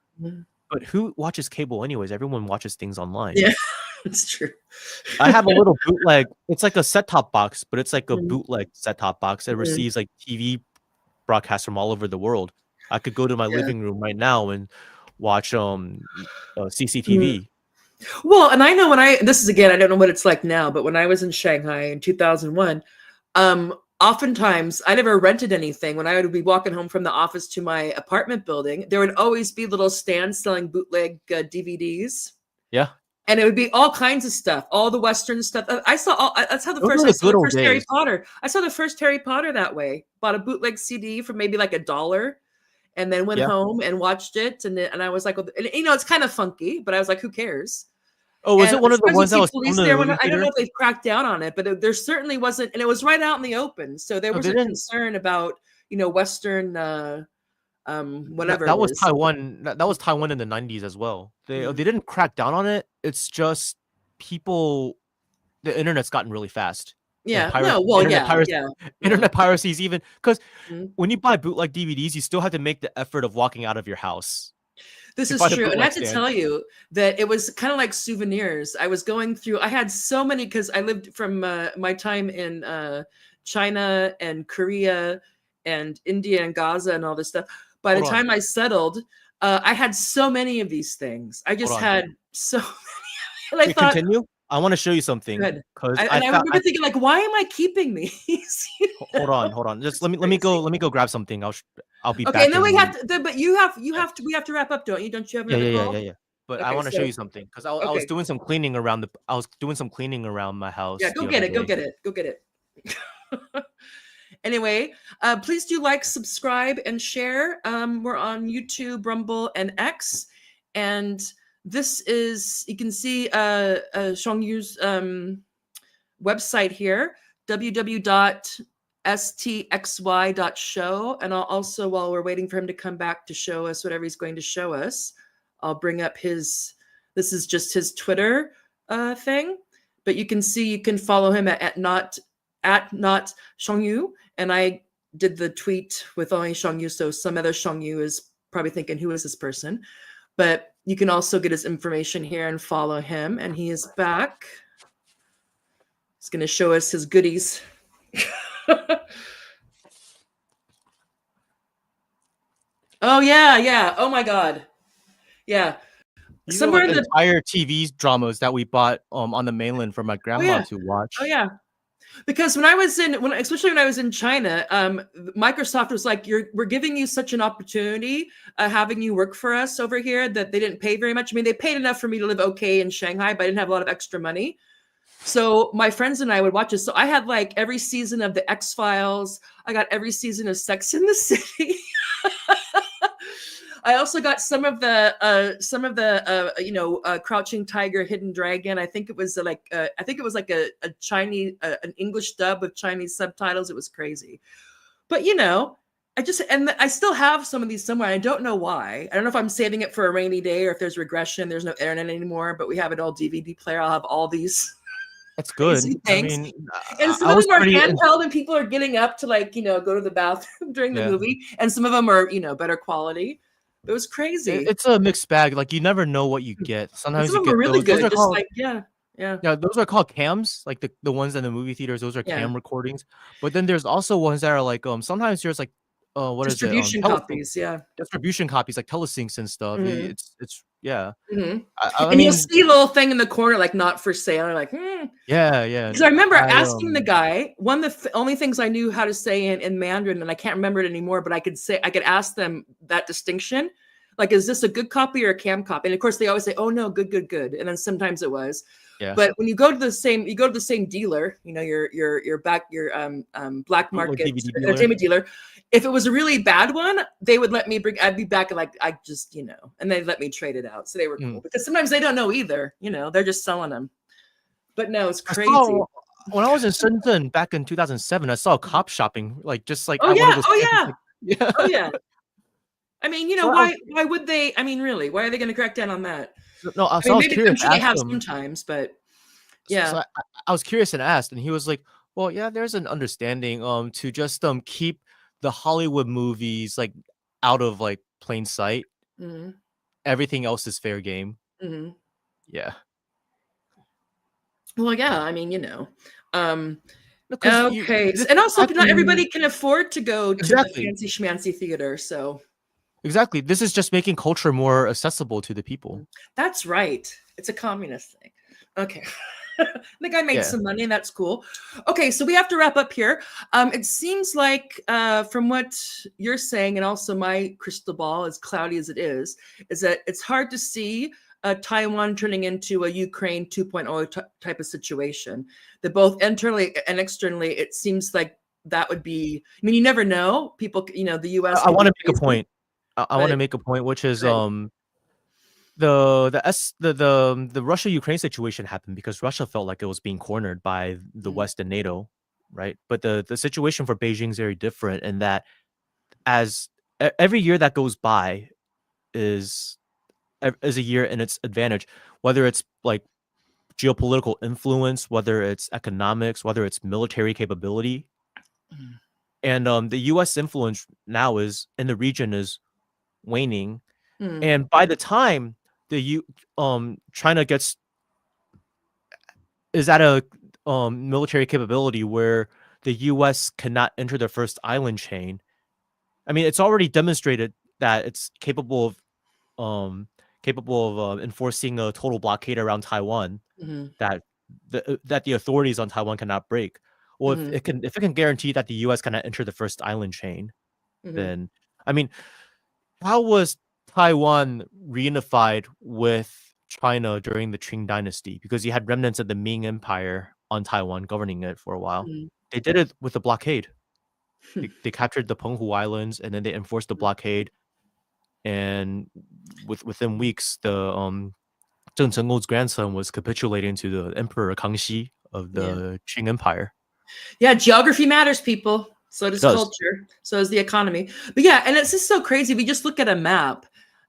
but who watches cable anyways? Everyone watches things online. Yeah. It's true. I have a little bootleg. It's like a set-top box, but it's like a bootleg set-top box that receives like TV broadcasts from all over the world. I could go to my living room right now and watch CCTV. Well, and I know this is again, I don't know what it's like now, but when I was in Shanghai in 2001, oftentimes I never rented anything. When I would be walking home from the office to my apartment building, there would always be little stands selling bootleg DVDs. Yeah. And it would be all kinds of stuff, all the Western stuff. I saw that's how I saw the first Harry Potter. I saw the first Harry Potter that way. Bought a bootleg CD for maybe like $1, and then went home and watched it. And I was like, well, it's kind of funky, but I was like, who cares? Oh, was it one of the ones that was there? I don't know if they've cracked down on it, but there certainly wasn't, and it was right out in the open. So there was a concern about Western. Whatever that was Taiwan. That was Taiwan in the 90s as well. They didn't crack down on it. It's just the internet's gotten really fast. Yeah. Internet piracy is even because when you buy bootleg DVDs, you still have to make the effort of walking out of your house. This is true. And I have to tell you that it was kind of like souvenirs. I was going through, I had so many, because I lived from my time in China and Korea and India and Gaza and all this stuff. By the time I settled, I had so many of these things. I just had so many. And I thought, continue? I want to show you something. Because I remember thinking, like, why am I keeping these? Hold on. Just let me go grab something. I'll be back. Okay, and then we have to. But we have to wrap up, don't you? Don't you have another call? Yeah. But I want to show you something because I was doing some cleaning around my house. Yeah, go get it. Anyway, please do like, subscribe, and share. We're on YouTube, Rumble, and X. And this is, you can see Xiangyu's website here, www.stxy.show. And I'll also, while we're waiting for him to come back to show us whatever he's going to show us, I'll bring up this is just his Twitter thing. But you can see, you can follow him at not Xiangyu, and I did the tweet with only Xiangyu, so some other Xiangyu is probably thinking, who is this person? But you can also get his information here and follow him, and he is back. He's going to show us his goodies. Oh yeah. Oh my God. Yeah. Somewhere in the entire TV dramas that we bought on the mainland for my grandma to watch. Oh yeah. Because especially when I was in China, Microsoft was like, we're giving you such an opportunity, having you work for us over here, that they didn't pay very much. I mean, they paid enough for me to live okay in Shanghai, but I didn't have a lot of extra money. So my friends and I would watch it. So I had like every season of the X-Files. I got every season of Sex in the City. I also got some of the Crouching Tiger, Hidden Dragon. I think it was like a Chinese, an English dub with Chinese subtitles. It was crazy, but I still have some of these somewhere. I don't know why. I don't know if I'm saving it for a rainy day or if there's regression. There's no internet anymore, but we have an old DVD player. I'll have all these. That's good. I mean, and some of them are handheld, and people are getting up to go to the bathroom during the movie, and some of them are better quality. It was crazy. It's a mixed bag. Like you never know what you get. Sometimes some you get really good. Those are called, yeah. Those are called cams. Like the ones in the movie theaters. Those are cam recordings. But then there's also ones that are like sometimes there's like distribution copies. Distribution copies like telesyncs and stuff. Mm-hmm. It's yeah. Mm-hmm. I mean, you'll see a little thing in the corner like not for sale. Like yeah. Because I remember asking the guy, one of the only things I knew how to say in Mandarin, and I can't remember it anymore, but I could ask them that distinction. Like, is this a good copy or a cam copy? And of course, they always say, "Oh no, good." And then sometimes it was. Yeah. But when you go to the same dealer, your black market entertainment dealer. If it was a really bad one, they would let me I'd be back like I just and they'd let me trade it out. So they were cool because sometimes they don't know either. They're just selling them. But no, it's crazy. When I was in Shenzhen back in 2007, I saw cop shopping oh yeah. I mean, why would they? I mean, really, why are they going to crack down on that? No, I mean, was maybe curious. They have sometimes, but yeah. So I was curious and asked, and he was like, "Well, yeah, there's an understanding to just keep the Hollywood movies like out of like plain sight. Mm-hmm. Everything else is fair game." Mm-hmm. Yeah. Well, yeah. I mean, okay, and also not everybody can afford to go to the fancy schmancy theater, so. Exactly. This is just making culture more accessible to the people. That's right. It's a communist thing. Okay. The guy made some money, and that's cool. Okay, so we have to wrap up here. It seems like from what you're saying, and also my crystal ball, as cloudy as it is that it's hard to see Taiwan turning into a Ukraine 2.0 type of situation. That both internally and externally, it seems like that would be. I mean, you never know. People, the U.S. I want to make a point. I want to make a point, which is the Russia-Ukraine situation happened because Russia felt like it was being cornered by the West and NATO, right? But the situation for Beijing is very different in that as every year that goes by is a year in its advantage, whether it's like geopolitical influence, whether it's economics, whether it's military capability. And the U.S. influence now is in the region is waning, and by the time China is at a military capability where the U.S. cannot enter the first island chain. I mean, it's already demonstrated that it's capable of enforcing a total blockade around Taiwan that the authorities on Taiwan cannot break. Well, if it can guarantee that the U.S. cannot enter the first island chain, then I mean, how was Taiwan reunified with China during the Qing dynasty? Because you had remnants of the Ming Empire on Taiwan governing it for a while. They did it with a blockade. They captured the Penghu Islands, and then they enforced the blockade. And within weeks, the Zheng Chenggou's grandson was capitulating to the Emperor Kangxi of the Qing Empire. Yeah, geography matters, people. So does culture. So does the economy. But yeah, and it's just so crazy. We just look at a map,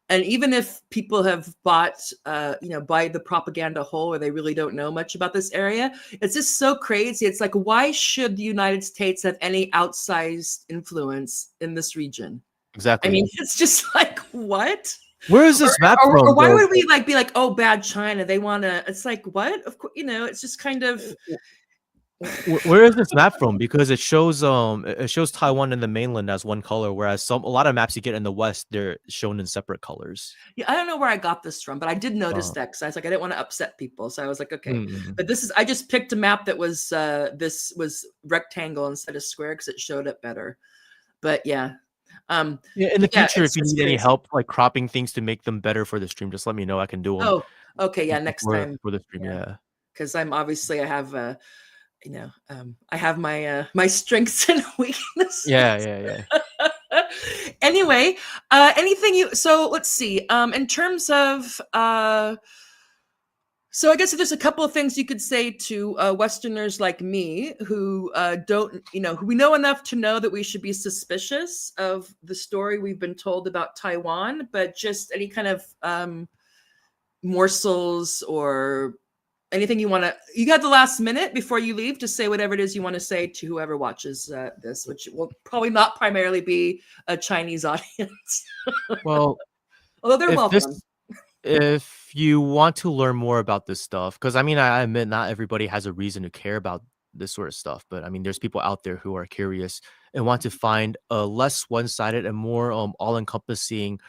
and even if people have bought, by the propaganda whole, or they really don't know much about this area, it's just so crazy. It's like, why should the United States have any outsized influence in this region? Exactly. I mean, it's just like, what? Where is this map from? Or why would we be like, oh, bad China? They want to. It's like, what? Of course, it's just kind of. Where is this map from? Because it shows Taiwan and the mainland as one color, whereas a lot of maps you get in the West, they're shown in separate colors. Yeah, I don't know where I got this from, but I did notice that because I was like, I didn't want to upset people, so I was like, okay. But I just picked a map that was this was rectangle instead of square because it showed up better. But yeah. In the future, if you need any help like cropping things to make them better for the stream, just let me know. I can do them. Oh, okay, yeah, next time for the stream, because I have I have my strengths and weaknesses. Yeah. Anyway, anything so let's see. In terms of So I guess there's a couple of things you could say to Westerners like me who don't, who we know enough to know that we should be suspicious of the story we've been told about Taiwan, but just any kind of morsels or anything you got the last minute before you leave to say whatever it is you want to say to whoever watches this, which will probably not primarily be a Chinese audience. Well, although they're welcome. If you want to learn more about this stuff, because I mean, I admit not everybody has a reason to care about this sort of stuff, but I mean, there's people out there who are curious and want to find a less one-sided and more all-encompassing,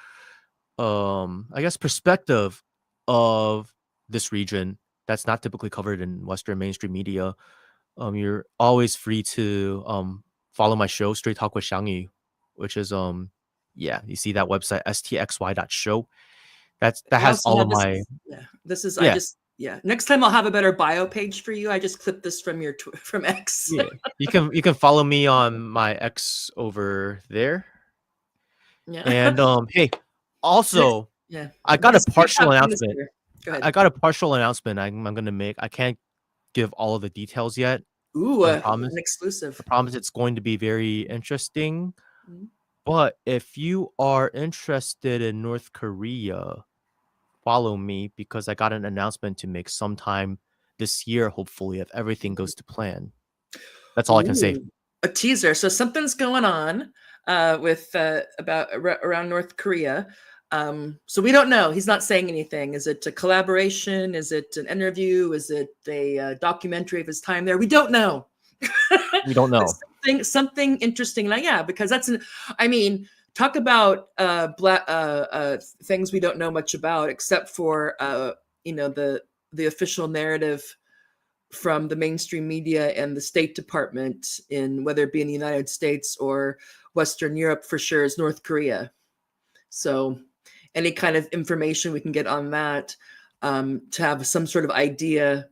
I guess, perspective of this region that's not typically covered in Western mainstream media. You're always free to follow my show, Straight Talk with Xiangyu, which is you see that website stxy.show. That has all of my next time I'll have a better bio page for you. I just clipped this from from X. You can follow me on my X over there. Yeah. And hey, also I got a partial announcement. Go ahead. I got a partial announcement I'm gonna make. I can't give all of the details yet. Ooh, an exclusive. I promise it's going to be very interesting. Mm-hmm. But if you are interested in North Korea, follow me, because I got an announcement to make sometime this year, hopefully, if everything goes to plan. That's all I can say. A teaser. So something's going on with around North Korea. So we don't know. He's not saying anything. Is it a collaboration? Is it an interview? Is it a documentary of his time there? We don't know. We don't know. Something interesting. Because talk about things we don't know much about, except for the official narrative from the mainstream media and the State Department, in whether it be in the United States or Western Europe, for sure, is North Korea. So any kind of information we can get on that, to have some sort of idea.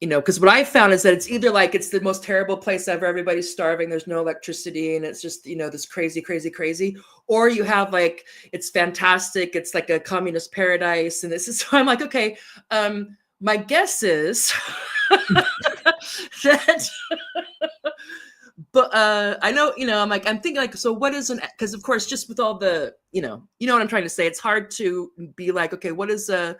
Because what I found is that it's either like it's the most terrible place ever, everybody's starving, there's no electricity, and it's just, this crazy, or you have like, it's fantastic, it's like a communist paradise, and this is, so I'm like, okay, my guess is that, but I know, I'm thinking like, so what is because of course, just with all the, you know what I'm trying to say, it's hard to be like, okay, what is a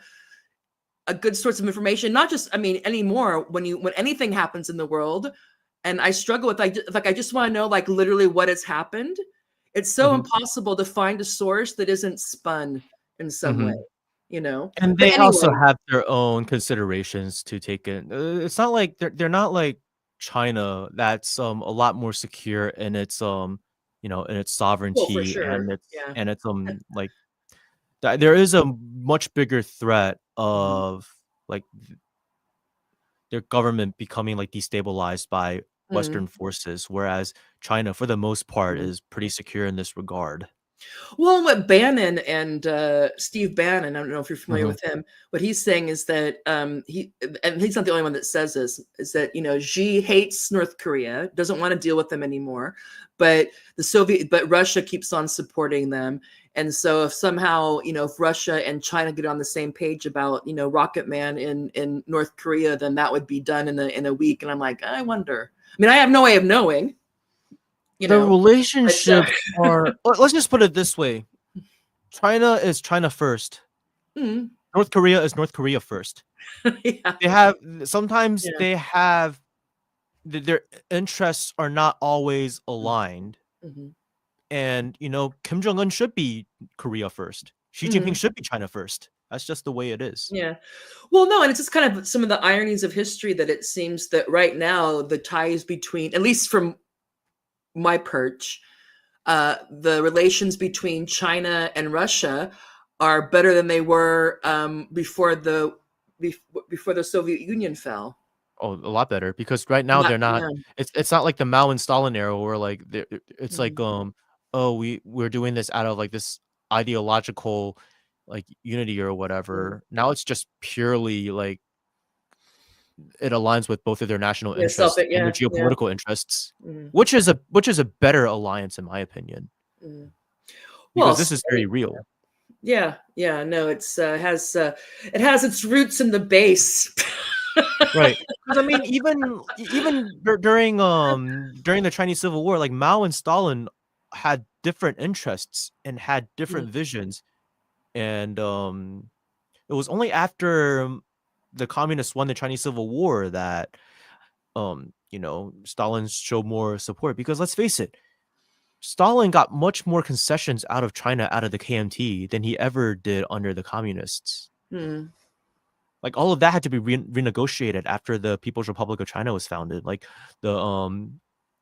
good source of information, not just, anymore when anything happens in the world, and I struggle with I just want to know like literally what has happened. It's so impossible to find a source that isn't spun in some way, And they also have their own considerations to take in. It's not like they're not like China, that's a lot more secure in its in its sovereignty, and it's like there is a much bigger threat of like their government becoming like destabilized by Western forces, whereas China, for the most part, is pretty secure in this regard. Well, what Bannon and Steve Bannon, I don't know if you're familiar with him, what he's saying is that he's not the only one that says this, is that, Xi hates North Korea, doesn't want to deal with them anymore, but Russia keeps on supporting them. And so if somehow, if Russia and China get on the same page about, Rocket Man in North Korea, then that would be done in a week. And I'm like, I wonder. I have no way of knowing. The relationships are, let's just put it this way. China is China first. North Korea is North Korea first. They have their interests are not always aligned. And, Kim Jong-un should be Korea first. Xi Jinping should be China first. That's just the way it is. Yeah. Well, no, and it's just kind of some of the ironies of history that it seems that right now the ties between, at least from my perch, the relations between China and Russia are better than they were before the Soviet Union fell. Oh, a lot better, because right now they're not. Yeah. It's not like the Mao and Stalin era where like it's like we're doing this out of like this ideological like unity or whatever. Now it's just purely like it aligns with both of their national interests and their geopolitical interests, which is a better alliance in my opinion. Because this is very real. Yeah, yeah, no, it has its roots in the base. Right. Because I mean, even during the Chinese Civil War, like Mao and Stalin had different interests and had different visions, and it was only after the communists won the Chinese Civil War that Stalin showed more support. Because let's face it, Stalin got much more concessions out of China, out of the KMT, than he ever did under the communists. Like all of that had to be renegotiated after the People's Republic of China was founded. Like the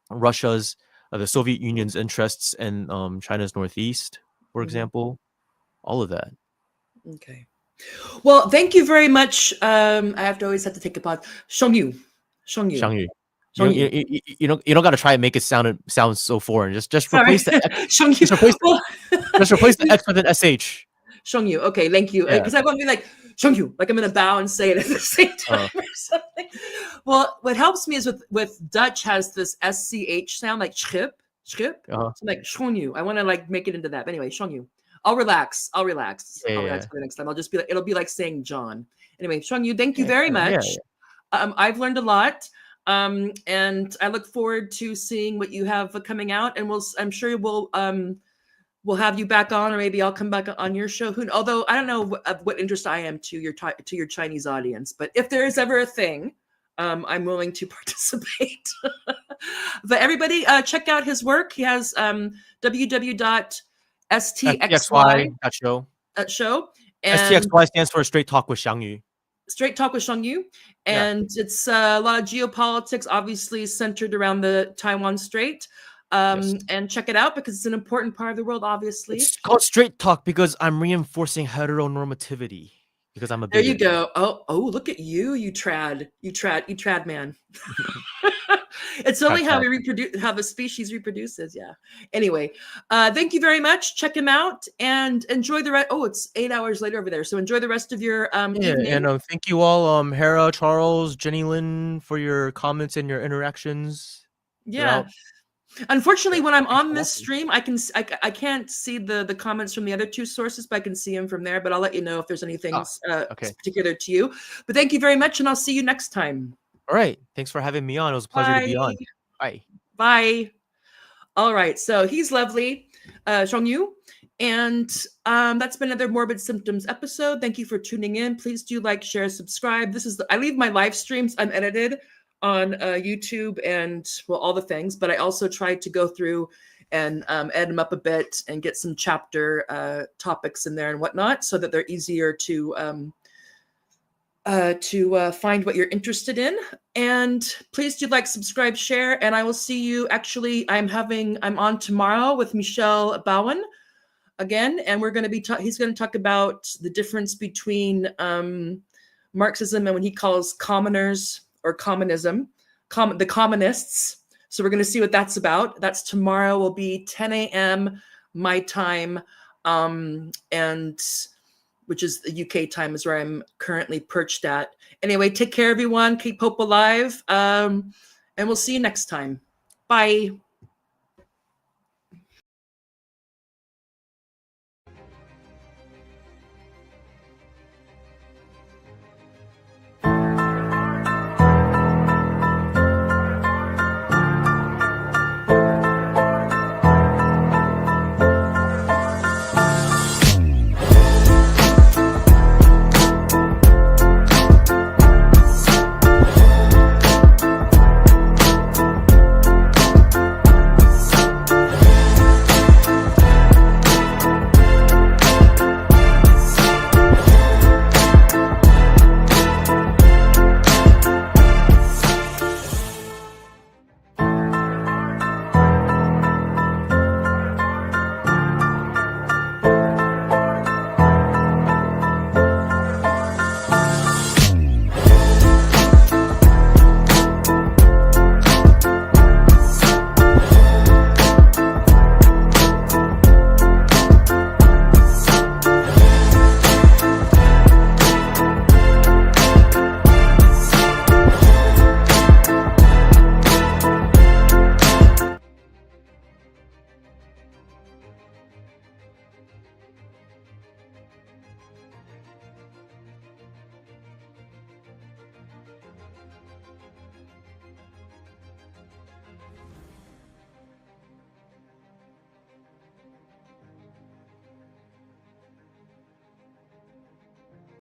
Russia's, the Soviet Union's interests in China's northeast, for example, all of that. Okay. Well, thank you very much. I always have to take a pause. Xiangyu. You don't got to try and make it sound so foreign. Just replace the X. Just replace the X with an SH. Xiangyu. Okay, thank you. Because I want to be like Xiangyu, like I'm gonna bow and say it at the same time or something. Well, what helps me is with Dutch has this SCH sound, like schip. So I'm like Xiangyu. I want to like make it into that. But anyway, Xiangyu. I'll relax. I'll relax for the next time. I'll just be like, it'll be like saying John. Anyway, Xiangyu, thank you very much. I've learned a lot. And I look forward to seeing what you have coming out, and I'm sure we'll have you back on, or maybe I'll come back on your show. Although I don't know what interest I am to your Chinese audience, but if there is ever a thing, I'm willing to participate. But everybody, check out his work. He has www.stxy.show. And STXY stands for Straight Talk with Xiangyu. Straight Talk with Xiangyu. And it's a lot of geopolitics, obviously centered around the Taiwan Strait. And check it out because it's an important part of the world, obviously. It's called Straight Talk because I'm reinforcing heteronormativity because I'm a bigot. There you go. Oh, look at you, you trad man. It's only how we reproduce, how the species reproduces. Yeah. Anyway, thank you very much. Check him out and enjoy the rest. Oh, it's 8 hours later over there. So enjoy the rest of your evening. And thank you all, Hera, Charles, Jenny Lynn, for your comments and your interactions. Yeah. Unfortunately, when I'm on this stream, I can't see the comments from the other two sources, but I can see them from there. But I'll let you know if there's anything particular to you. But thank you very much, and I'll see you next time. All right. Thanks for having me on. It was a pleasure to be on. Bye. Bye. All right. So he's lovely, Xiangyu. And that's been another Morbid Symptoms episode. Thank you for tuning in. Please do like, share, subscribe. I leave my live streams unedited on YouTube and all the things, but I also tried to go through and edit them up a bit and get some chapter topics in there and whatnot so that they're easier to find what you're interested in. And please do like, subscribe, share, and I will see you. Actually, I'm on tomorrow with Michelle Bowen again, and we're going to be he's going to talk about the difference between Marxism and what he calls commoners or communism, the communists. So we're going to see what that's about. That's tomorrow. Will be 10 a.m. my time, and which is the UK time is where I'm currently perched at. Anyway, take care, everyone. Keep hope alive. And we'll see you next time. Bye.